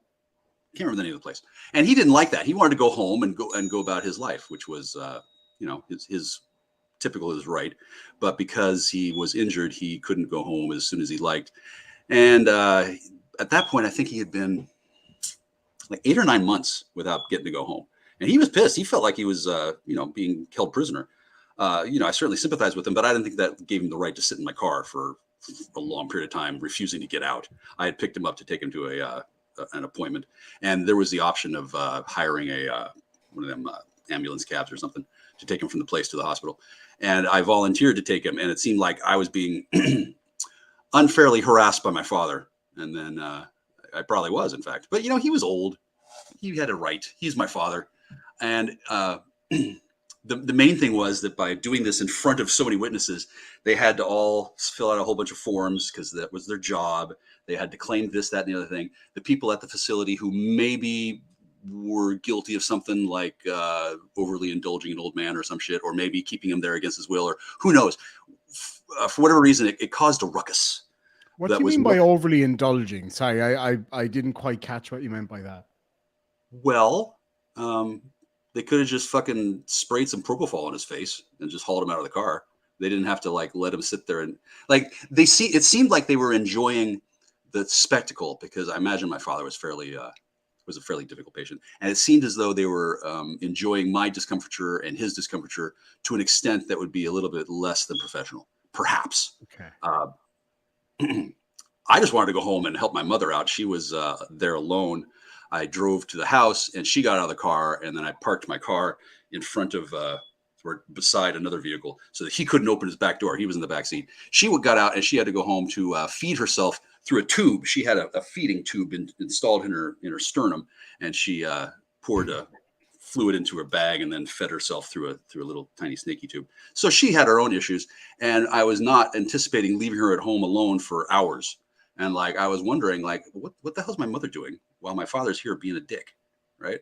M: Can't remember the name of the place. And he didn't like that. He wanted to go home and go about his life, which was his typical is right. But because he was injured, he couldn't go home as soon as he liked. And at that point, I think he had been like 8 or 9 months without getting to go home. And he was pissed. He felt like he was, being held prisoner. I certainly sympathized with him, but I didn't think that gave him the right to sit in my car for a long period of time, refusing to get out. I had picked him up to take him to an appointment, and there was the option of hiring one of them ambulance cabs or something to take him from the place to the hospital. And I volunteered to take him, and it seemed like I was being unfairly harassed by my father. And then I probably was, in fact. But, he was old. He had a right. He's my father. And the main thing was that by doing this in front of so many witnesses, they had to all fill out a whole bunch of forms, because that was their job. They had to claim this, that, and the other thing. The people at the facility who maybe were guilty of something like overly indulging an old man or some shit, or maybe keeping him there against his will, or who knows. For whatever reason, it caused a ruckus.
A: What do you mean by overly indulging? Sorry, I didn't quite catch what you meant by that.
M: Well, they could have just fucking sprayed some propofol on his face and just hauled him out of the car. They didn't have to let him sit there, and it seemed like they were enjoying the spectacle, because I imagine my father was fairly was a fairly difficult patient. And it seemed as though they were enjoying my discomfiture and his discomfiture to an extent that would be a little bit less than professional, perhaps.
A: Okay.
M: I just wanted to go home and help my mother out. She was there alone. I drove to the house and she got out of the car, and then I parked my car in front of or beside another vehicle so that he couldn't open his back door. He was in the back seat. She got out and she had to go home to feed herself through a tube. She had a feeding tube installed in her sternum, and she poured fluid into her bag and then fed herself through a little tiny snaky tube. So she had her own issues, and I was not anticipating leaving her at home alone for hours. And like, I was wondering, like, what the hell's my mother doing while my father's here being a dick, right?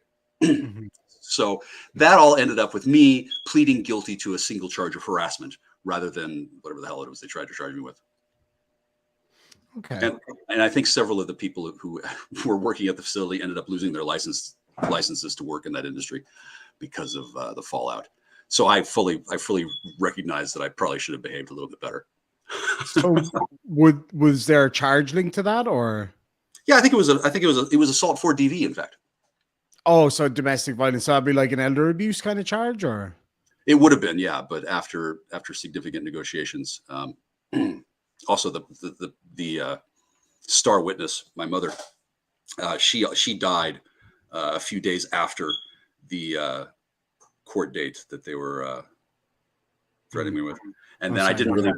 M: So that all ended up with me pleading guilty to a single charge of harassment rather than whatever the hell it was they tried to charge me with.
A: Okay.
M: And I think several of the people who were working at the facility ended up losing their licenses to work in that industry because of the fallout. So I fully recognize that I probably should have behaved a little bit better.
A: So was there a charge linked to that, or?
M: Yeah, I think it was assault for DV, in fact.
A: Oh, so domestic violence. So that'd be like an elder abuse kind of charge, or?
M: It would have been, yeah, but after significant negotiations, also the star witness, my mother, she died a few days after the court date that they were threatening me with, and then I didn't really.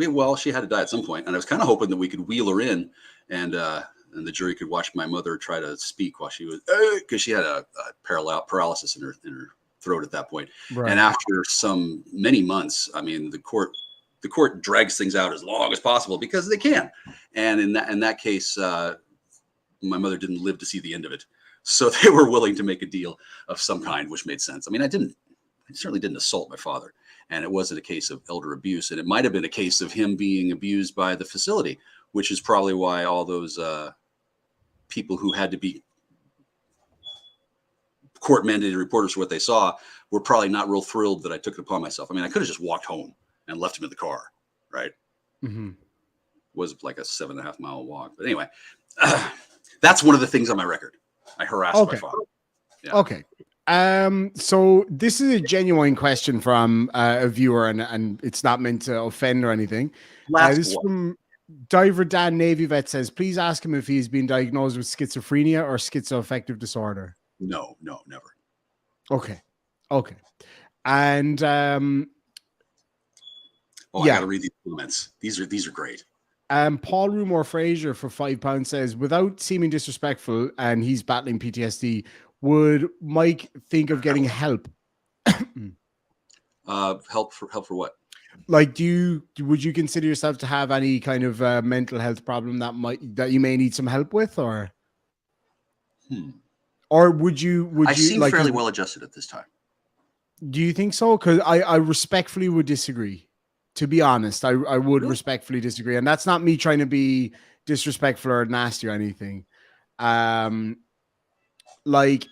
M: Well, she had to die at some point, and I was kind of hoping that we could wheel her in, and the jury could watch my mother try to speak while she was, because she had a paralysis in her throat at that point. Right. And after many months, I mean, the court drags things out as long as possible because they can. And in that case, my mother didn't live to see the end of it, so they were willing to make a deal of some kind, which made sense. I mean, I certainly didn't assault my father. And it wasn't a case of elder abuse. And it might have been a case of him being abused by the facility, which is probably why all those people who had to be court mandated reporters for what they saw were probably not real thrilled that I took it upon myself. I mean, I could have just walked home and left him in the car, right? Mm-hmm. Was like a 7.5 mile walk. But anyway, that's one of the things on my record. I harassed my father. Yeah.
A: Okay. So this is a genuine question from a viewer, and it's not meant to offend or anything. This is from Diver Dan Navy Vet says, please ask him if he's been diagnosed with schizophrenia or schizoaffective disorder.
M: No, never.
A: Okay. And
M: I gotta read these comments. These are great.
A: Paul Rumor Fraser for £5 says, without seeming disrespectful, and he's battling PTSD, would Mike think of getting help?
M: Help for what?
A: Like, would you consider yourself to have any kind of mental health problem that you may need some help with, or? Or would you? I
M: seem like fairly well adjusted at this time.
A: Do you think so? Because I respectfully would disagree. To be honest, I would respectfully disagree, and that's not me trying to be disrespectful or nasty or anything. Like,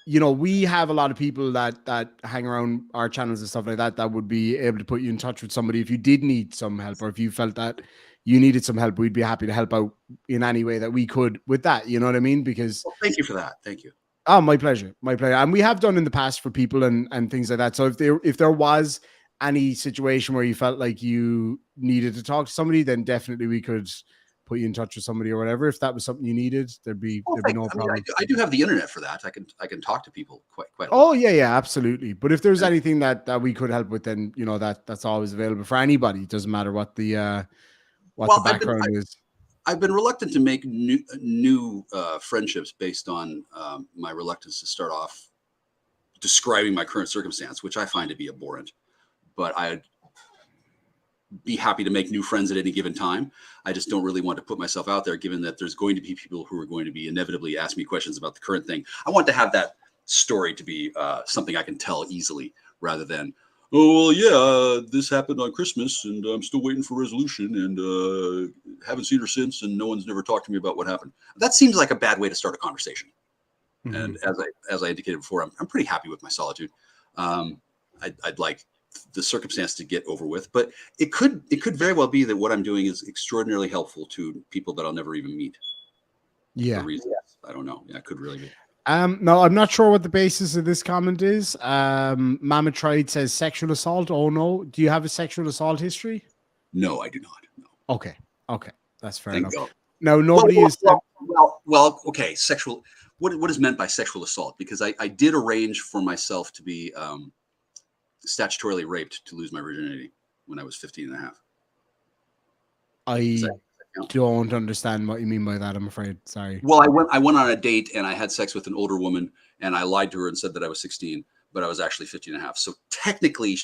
A: you know, we have a lot of people that hang around our channels and stuff like that would be able to put you in touch with somebody if you did need some help, or if you felt that you needed some help, we'd be happy to help out in any way that we could with that. You know what I mean? Because
M: thank you for that. Thank you.
A: Oh, my pleasure. And we have done in the past for people and things like that. So if there was any situation where you felt like you needed to talk to somebody, then definitely we could put you in touch with somebody or whatever. If that was something you needed, there'd be no problem.
M: I do have the internet for that. I can talk to people quite a lot.
A: Oh yeah, absolutely. But if there's anything that we could help with, then you know that's always available for anybody. It doesn't matter what the background is.
M: I've been reluctant to make new friendships based on my reluctance to start off describing my current circumstance, which I find to be abhorrent. But I'd be happy to make new friends at any given time. I just don't really want to put myself out there, given that there's going to be people who are going to be inevitably asking me questions about the current thing. I want to have that story to be something I can tell easily, rather than, oh, well, yeah, this happened on Christmas and I'm still waiting for resolution and haven't seen her since and no one's never talked to me about what happened. That seems like a bad way to start a conversation. Mm-hmm. And as I indicated before, I'm pretty happy with my solitude. I'd like the circumstance to get over with, but it could very well be that what I'm doing is extraordinarily helpful to people that I'll never even meet.
A: Yeah.
M: I don't know. Yeah, it could really be.
A: No, I'm not sure what the basis of this comment is. Mama Tried says sexual assault. Oh no. Do you have a sexual assault history?
M: No, I do not. No.
A: Okay. Okay. That's fair
M: Thank
A: enough.
M: God.
A: No, nobody is.
M: Well, okay. Sexual. What is meant by sexual assault? Because I did arrange for myself to be statutorily raped to lose my virginity when I was 15 and a half.
A: I don't understand what you mean by that, I'm afraid. Sorry.
M: Well, I went on a date and I had sex with an older woman and I lied to her and said that I was 16, but I was actually 15 and a half. So technically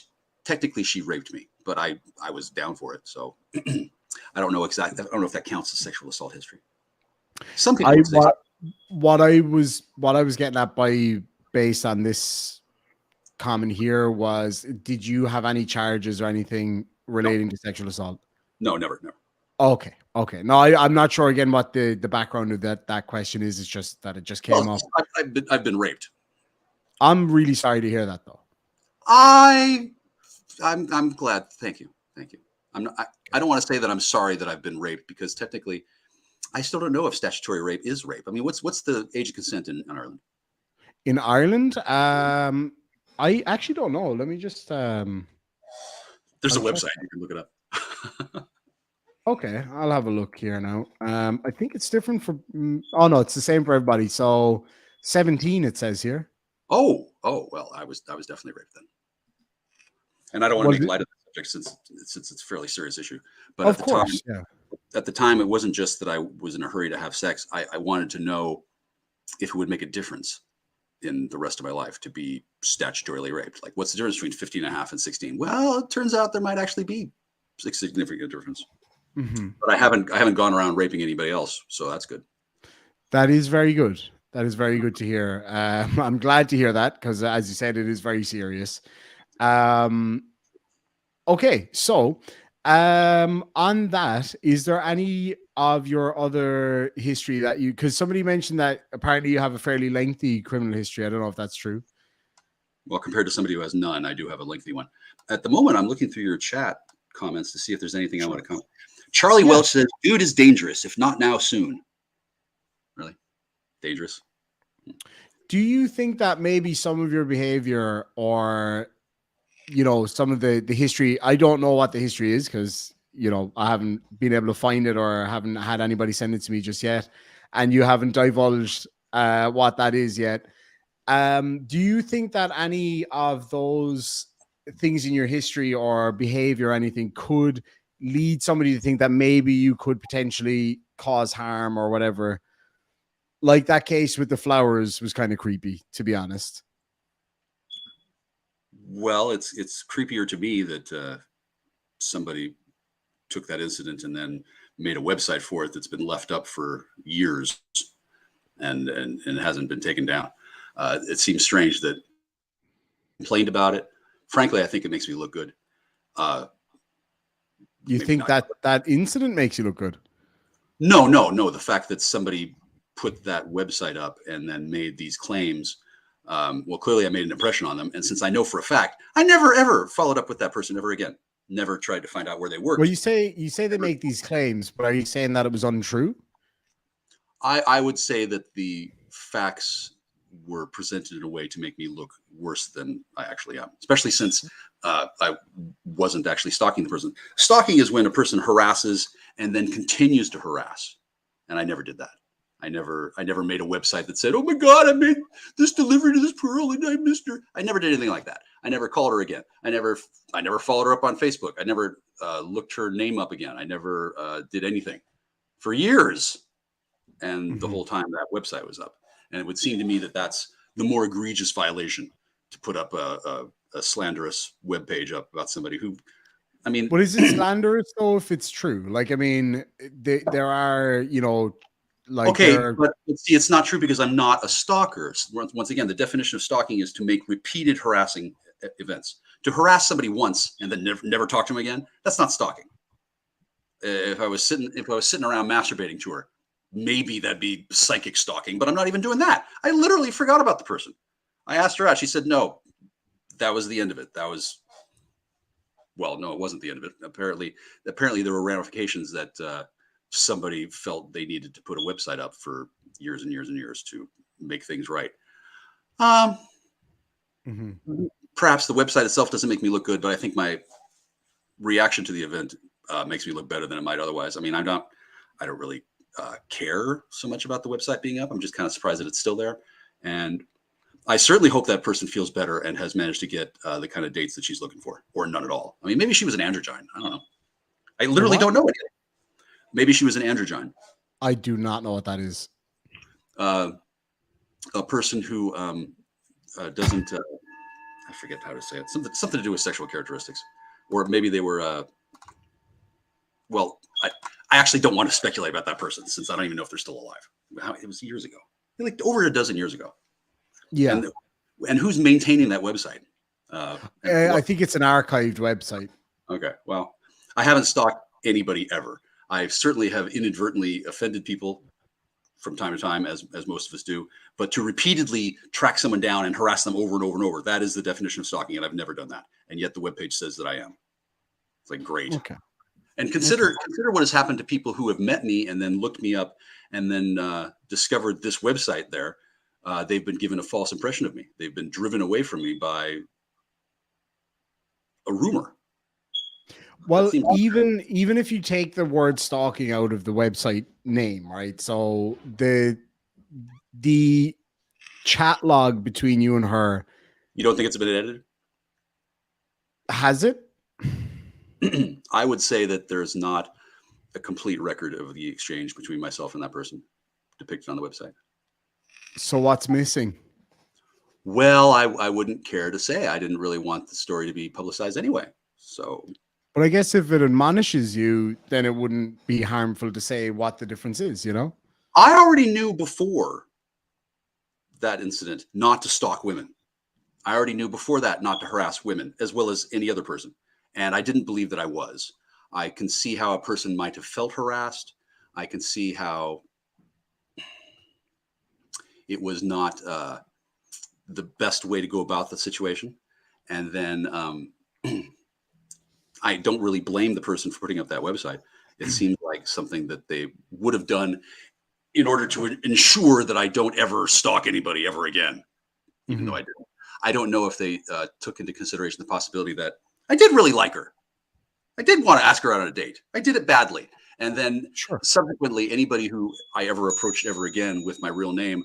M: she raped me, but I was down for it. So I don't know exactly. I don't know if that counts as sexual assault history. Some people would say
A: what I was getting at by based on this comment here was, did you have any charges or anything relating to sexual assault?
M: No, never.
A: Okay. No, I'm not sure again what the background of that question is. It's just that it just came up.
M: I've been raped.
A: I'm really sorry to hear that, though.
M: I'm glad. Thank you. I don't want to say that I'm sorry that I've been raped, because technically I still don't know if statutory rape is rape. I mean, what's the age of consent in Ireland?
A: In Ireland, I actually don't know. Let me just.
M: There's a website, you can look it up.
A: Okay, I'll have a look here now. I think it's different for. Oh no, it's the same for everybody. So 17, it says here.
M: Oh well, I was definitely raped then. And I don't want to make light of the subject since it's a fairly serious issue. But
A: of course,
M: at the time, it wasn't just that I was in a hurry to have sex. I wanted to know if it would make a difference in the rest of my life to be statutorily raped. Like, what's the difference between 15 and a half and 16? Well, it turns out there might actually be a significant difference.
A: Mm-hmm.
M: But I haven't gone around raping anybody else, so that's good.
A: That is very good. That is very good to hear. I'm glad to hear that, because, as you said, it is very serious. Okay, so on that, is there any of your other history that you? Because somebody mentioned that apparently you have a fairly lengthy criminal history. I don't know if that's true.
M: Well, compared to somebody who has none, I do have a lengthy one. At the moment, I'm looking through your chat comments to see if there's anything I want to comment. Charlie Welch says, "Dude is dangerous. If not now, soon." Really? Dangerous?
A: Do you think that maybe some of your behavior, or, some of the history, I don't know what the history is, because, I haven't been able to find it or haven't had anybody send it to me just yet, and you haven't divulged what that is yet. Do you think that any of those things in your history or behavior or anything could lead somebody to think that maybe you could potentially cause harm or whatever? Like that case with the flowers was kind of creepy, to be honest.
M: Well, it's creepier to me that somebody took that incident and then made a website for it that's been left up for years and hasn't been taken down. It seems strange that complained about it. Frankly, I think it makes me look good.
A: You think that incident makes you look good?
M: No. The fact that somebody put that website up and then made these claims, well, clearly I made an impression on them. And since I know for a fact, I never, ever followed up with that person ever again. Never tried to find out where they worked.
A: Well, you say they make these claims, but are you saying that it was untrue?
M: I would say that the facts were presented in a way to make me look worse than I actually am, especially since I wasn't actually stalking the person. Stalking is when a person harasses and then continues to harass. And I never did that. I never made a website that said, "Oh my God, I made this delivery to this girl and I missed her." I never did anything like that. I never called her again. I never followed her up on Facebook. I never looked her name up again. I never did anything for years. And the whole time that website was up. And it would seem to me that that's the more egregious violation, to put up a slanderous web page up about somebody who, I mean.
A: But is it slanderous though if it's true? Like, I mean, there are, like.
M: Okay, but see, it's not true because I'm not a stalker. Once again, the definition of stalking is to make repeated harassing events. To harass somebody once and then never talk to them again, that's not stalking. If I was sitting around masturbating to her, maybe that'd be psychic stalking, but I'm not even doing that. I literally forgot about the person. I asked her out. She said, no, that was the end of it. Well, no, it wasn't the end of it. Apparently there were ramifications that somebody felt they needed to put a website up for years and years and years to make things right. Perhaps the website itself doesn't make me look good, but I think my reaction to the event makes me look better than it might otherwise. I mean, I don't really care so much about the website being up. I'm just kind of surprised that it's still there. And I certainly hope that person feels better and has managed to get the kind of dates that she's looking for, or none at all. I mean, maybe she was an androgyne. I don't know. I literally don't know anything. Maybe she was an androgyne.
A: I do not know what that is.
M: A person who doesn't, I forget how to say it, something to do with sexual characteristics. Or maybe they were, well, I actually don't want to speculate about that person since I don't even know if they're still alive. It was years ago, like over a dozen years ago.
A: Yeah.
M: And who's maintaining that website?
A: I think it's an archived website.
M: Okay. Well, I haven't stalked anybody ever. I certainly have inadvertently offended people from time to time, as most of us do. But to repeatedly track someone down and harass them over and over and over, that is the definition of stalking, and I've never done that. And yet the webpage says that I am. It's like, great.
A: Okay.
M: And consider what has happened to people who have met me and then looked me up and then discovered this website there. They've been given a false impression of me. They've been driven away from me by a rumor.
A: Well, even if you take the word stalking out of the website name, right? So the chat log between you and her.
M: You don't think it's been edited?
A: Has it?
M: I would say that there's not a complete record of the exchange between myself and that person depicted on the website.
A: So what's missing?
M: Well, I wouldn't care to say. I didn't really want the story to be publicized anyway. So,
A: but I guess if it admonishes you, then it wouldn't be harmful to say what the difference is, you know?
M: I already knew before that incident not to stalk women. I already knew before that not to harass women as well as any other person. And I didn't believe that I was. I can see how a person might have felt harassed. I can see how it was not the best way to go about the situation. And then I don't really blame the person for putting up that website. It seems like something that they would have done in order to ensure that I don't ever stalk anybody ever again, even though I didn't. I don't know if they took into consideration the possibility that I did really like her. I did want to ask her out on a date. I did it badly. And then subsequently, anybody who I ever approached ever again with my real name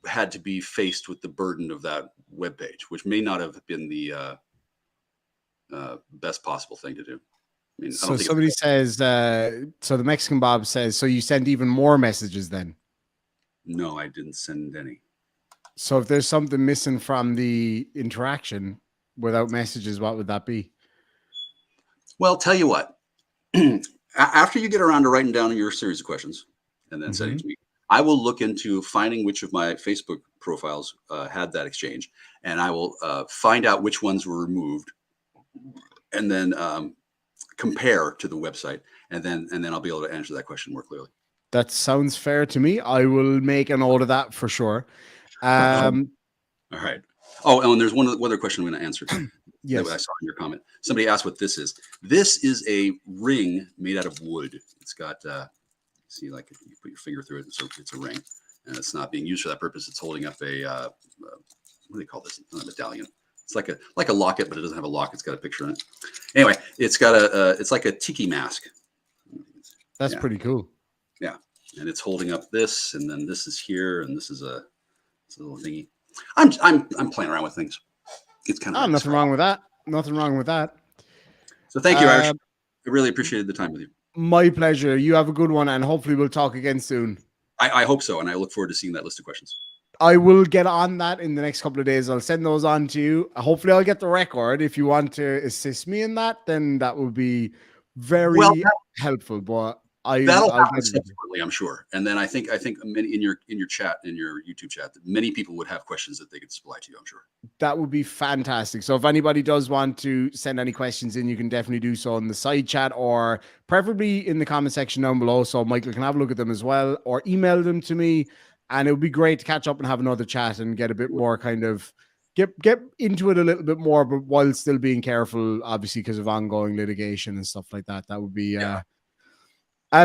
M: had to be faced with the burden of that webpage, which may not have been the best possible thing to do. I mean,
A: so somebody says, so the Mexican Bob says, so you send even more messages then?
M: No, I didn't send any.
A: So if there's something missing from the interaction without messages, what would that be?
M: Well, tell you what, after you get around to writing down your series of questions and then sending it to me, I will look into finding which of my Facebook profiles had that exchange, and I will find out which ones were removed, and then compare to the website, and then I'll be able to answer that question more clearly.
A: That sounds fair to me. I will make a note of that for sure.
M: All right. Oh, and there's one other question I'm going to answer.
A: Yes.
M: That I saw in your comment. Somebody asked what this is. This is a ring made out of wood. It's got, see, like you put your finger through it, so it's a ring, and it's not being used for that purpose. It's holding up a, what do they call this? Not a medallion. It's like a locket, but it doesn't have a lock. It's got a picture in it. Anyway, it's got it's like a tiki mask.
A: That's pretty cool.
M: Yeah, and it's holding up this, and then this is here, and this is a little thingy. I'm playing around with things. It's kind of
A: nothing wrong with that. Nothing wrong with that.
M: So thank you, Irish. I really appreciated the time with you.
A: My pleasure. You have a good one, and hopefully we'll talk again soon.
M: I hope so, and I look forward to seeing that list of questions.
A: I will get on that in the next couple of days. I'll send those on to you. Hopefully I'll get the record. If you want to assist me in that, then that would be very helpful. But
M: that'll happen subsequently, I'm sure. And then I think many in your chat, in your YouTube chat, many people would have questions that they could supply to you, I'm sure.
A: That would be fantastic. So if anybody does want to send any questions in, you can definitely do so in the side chat, or preferably in the comment section down below, so Michael can have a look at them as well, or email them to me. And it would be great to catch up and have another chat and get a bit more kind of get into it a little bit more, but while still being careful, obviously, because of ongoing litigation and stuff like that. That would be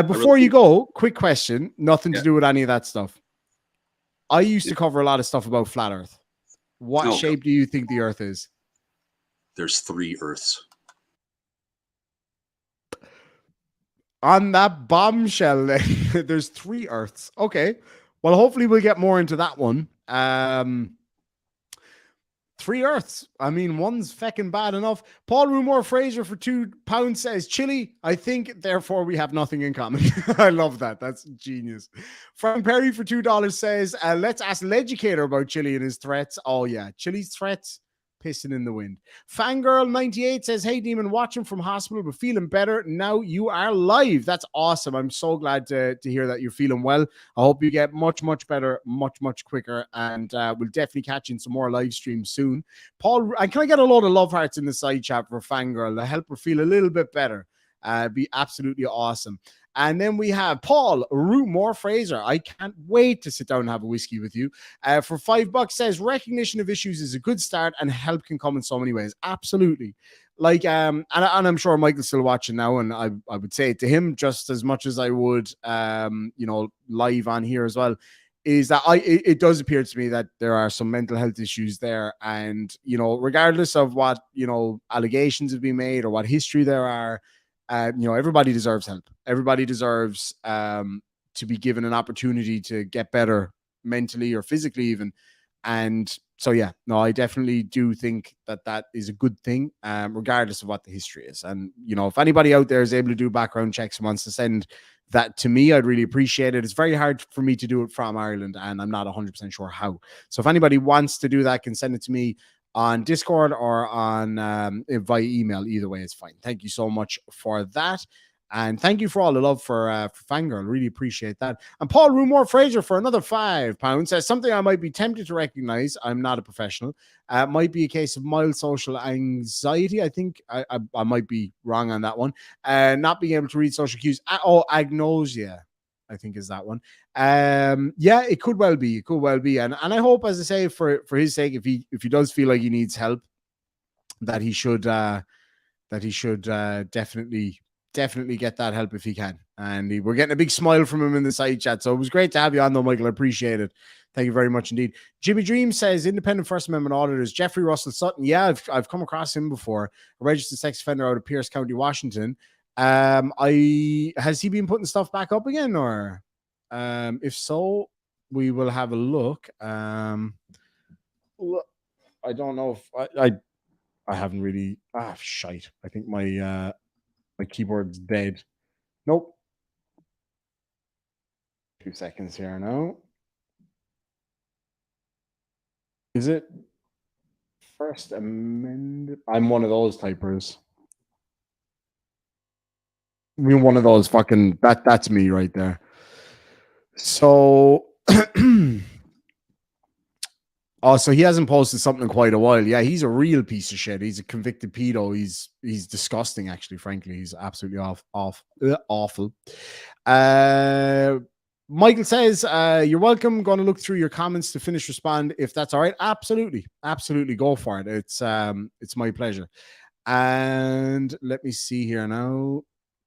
A: Before you go, quick question, nothing to
M: Yeah.
A: do with any of that stuff. I used to cover a lot of stuff about flat Earth. What shape do you think the Earth is?
M: There's 3 Earths.
A: On that bombshell, there's 3 Earths. Okay. Well, hopefully we'll get more into that one. 3 Earths. I mean, one's fecking bad enough. Paul Rumor Fraser for £2 says, Chile, I think, therefore we have nothing in common. I love that. That's genius. Frank Perry for $2 says, let's ask Leducator about Chile and his threats. Oh, yeah. Chile's threats, pissing in the wind. Fangirl98 says, hey, Demon, watching from hospital, but feeling better. Now you are live. That's awesome. I'm so glad to hear that you're feeling well. I hope you get much, much better, much, much quicker. And we'll definitely catch you in some more live streams soon. Paul, and can I get a load of love hearts in the side chat for Fangirl to help her feel a little bit better? Be absolutely awesome. And then we have Paul Rumor Fraser. I can't wait to sit down and have a whiskey with you. For $5 says recognition of issues is a good start and help can come in so many ways. Absolutely. Like, and I'm sure Michael's still watching now, and I would say it to him just as much as I would, live on here as well, is that it does appear to me that there are some mental health issues there. And, regardless of what, allegations have been made or what history there are, everybody deserves help. Everybody deserves to be given an opportunity to get better mentally or physically even. And so, yeah, no, I definitely do think that is a good thing, regardless of what the history is. And, if anybody out there is able to do background checks and wants to send that to me, I'd really appreciate it. It's very hard for me to do it from Ireland, and I'm not 100% sure how. So if anybody wants to do that, can send it to me on Discord or on via email. Either way is fine. Thank you so much for that. And thank you for all the love for Fangirl. Really appreciate that. And Paul Rumor Fraser for another £5 says something I might be tempted to recognize. I'm not a professional. Might be a case of mild social anxiety. I think I might be wrong on that one. Not being able to read social cues. Agnosia, I think is that one. Yeah, it could well be. It could well be. And I hope, as I say, for his sake, if he does feel like he needs help, that he should definitely get that help if he can. And we're getting a big smile from him in the side chat. So it was great to have you on, though, Michael. I appreciate it. Thank you very much indeed. Jimmy Dream says, independent First Amendment auditors, Jeffrey Russell Sutton. Yeah, I've come across him before. A registered sex offender out of Pierce County, Washington. Has he been putting stuff back up again, or if so, we will have a look. I don't know if I haven't really. Shite. I think my keyboard's dead. Nope. 2 seconds here now. Is it First Amendment? I'm one of those typers. I mean, one of those fucking that's me right there. So so he hasn't posted something in quite a while. Yeah, he's a real piece of shit. He's a convicted pedo. He's disgusting, actually, frankly. He's absolutely awful. Michael says, you're welcome. Going to look through your comments to finish respond if that's all right. Absolutely. Go for it. It's my pleasure. And let me see here now.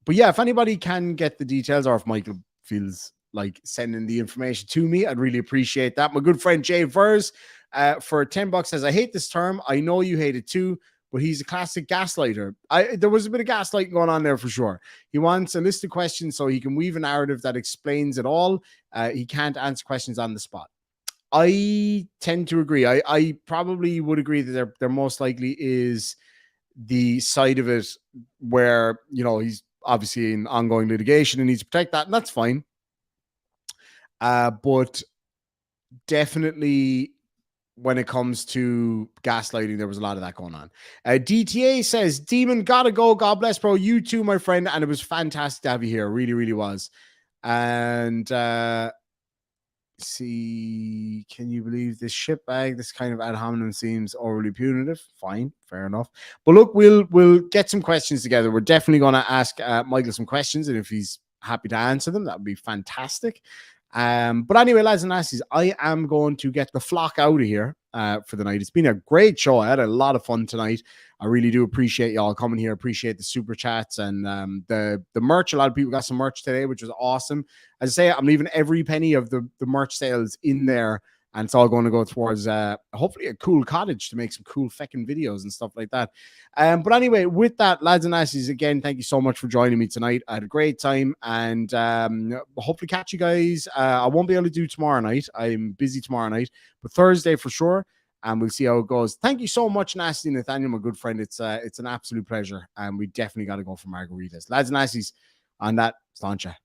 A: But yeah, if anybody can get the details, or if Michael feels like sending the information to me, I'd really appreciate that. My good friend Jay Vers for $10 says, I hate this term. I know you hate it too, but he's a classic gaslighter. There was a bit of gaslighting going on there for sure. He wants a list of questions so he can weave a narrative that explains it all. He can't answer questions on the spot. I tend to agree. I probably would agree that there most likely is the side of it where, he's obviously in ongoing litigation and needs to protect that, and that's fine. But definitely when it comes to gaslighting, there was a lot of that going on. DTA says, Demon, gotta go. God bless, bro. You too, my friend. And it was fantastic to have you here. Really, really was. And see, can you believe this shitbag? This kind of ad hominem seems overly punitive. Fine, fair enough. But look, we'll get some questions together. We're definitely going to ask Michael some questions, and if he's happy to answer them, that would be fantastic. But anyway, lads and lassies, I am going to get the flock out of here for the night. It's been a great show. I had a lot of fun tonight. I really do appreciate y'all coming here. Appreciate the super chats and the merch. A lot of people got some merch today, which was awesome. As I say, I'm leaving every penny of the merch sales in there. And it's all going to go towards hopefully a cool cottage to make some cool feckin' videos and stuff like that. But anyway, with that, lads and lassies, again, thank you so much for joining me tonight. I had a great time, and hopefully catch you guys. I won't be able to do tomorrow night. I'm busy tomorrow night, but Thursday for sure. And we'll see how it goes. Thank you so much, Nasty Nathaniel, my good friend. It's an absolute pleasure. And we definitely got to go for margaritas. Lads and lassies, on that, Sláinte.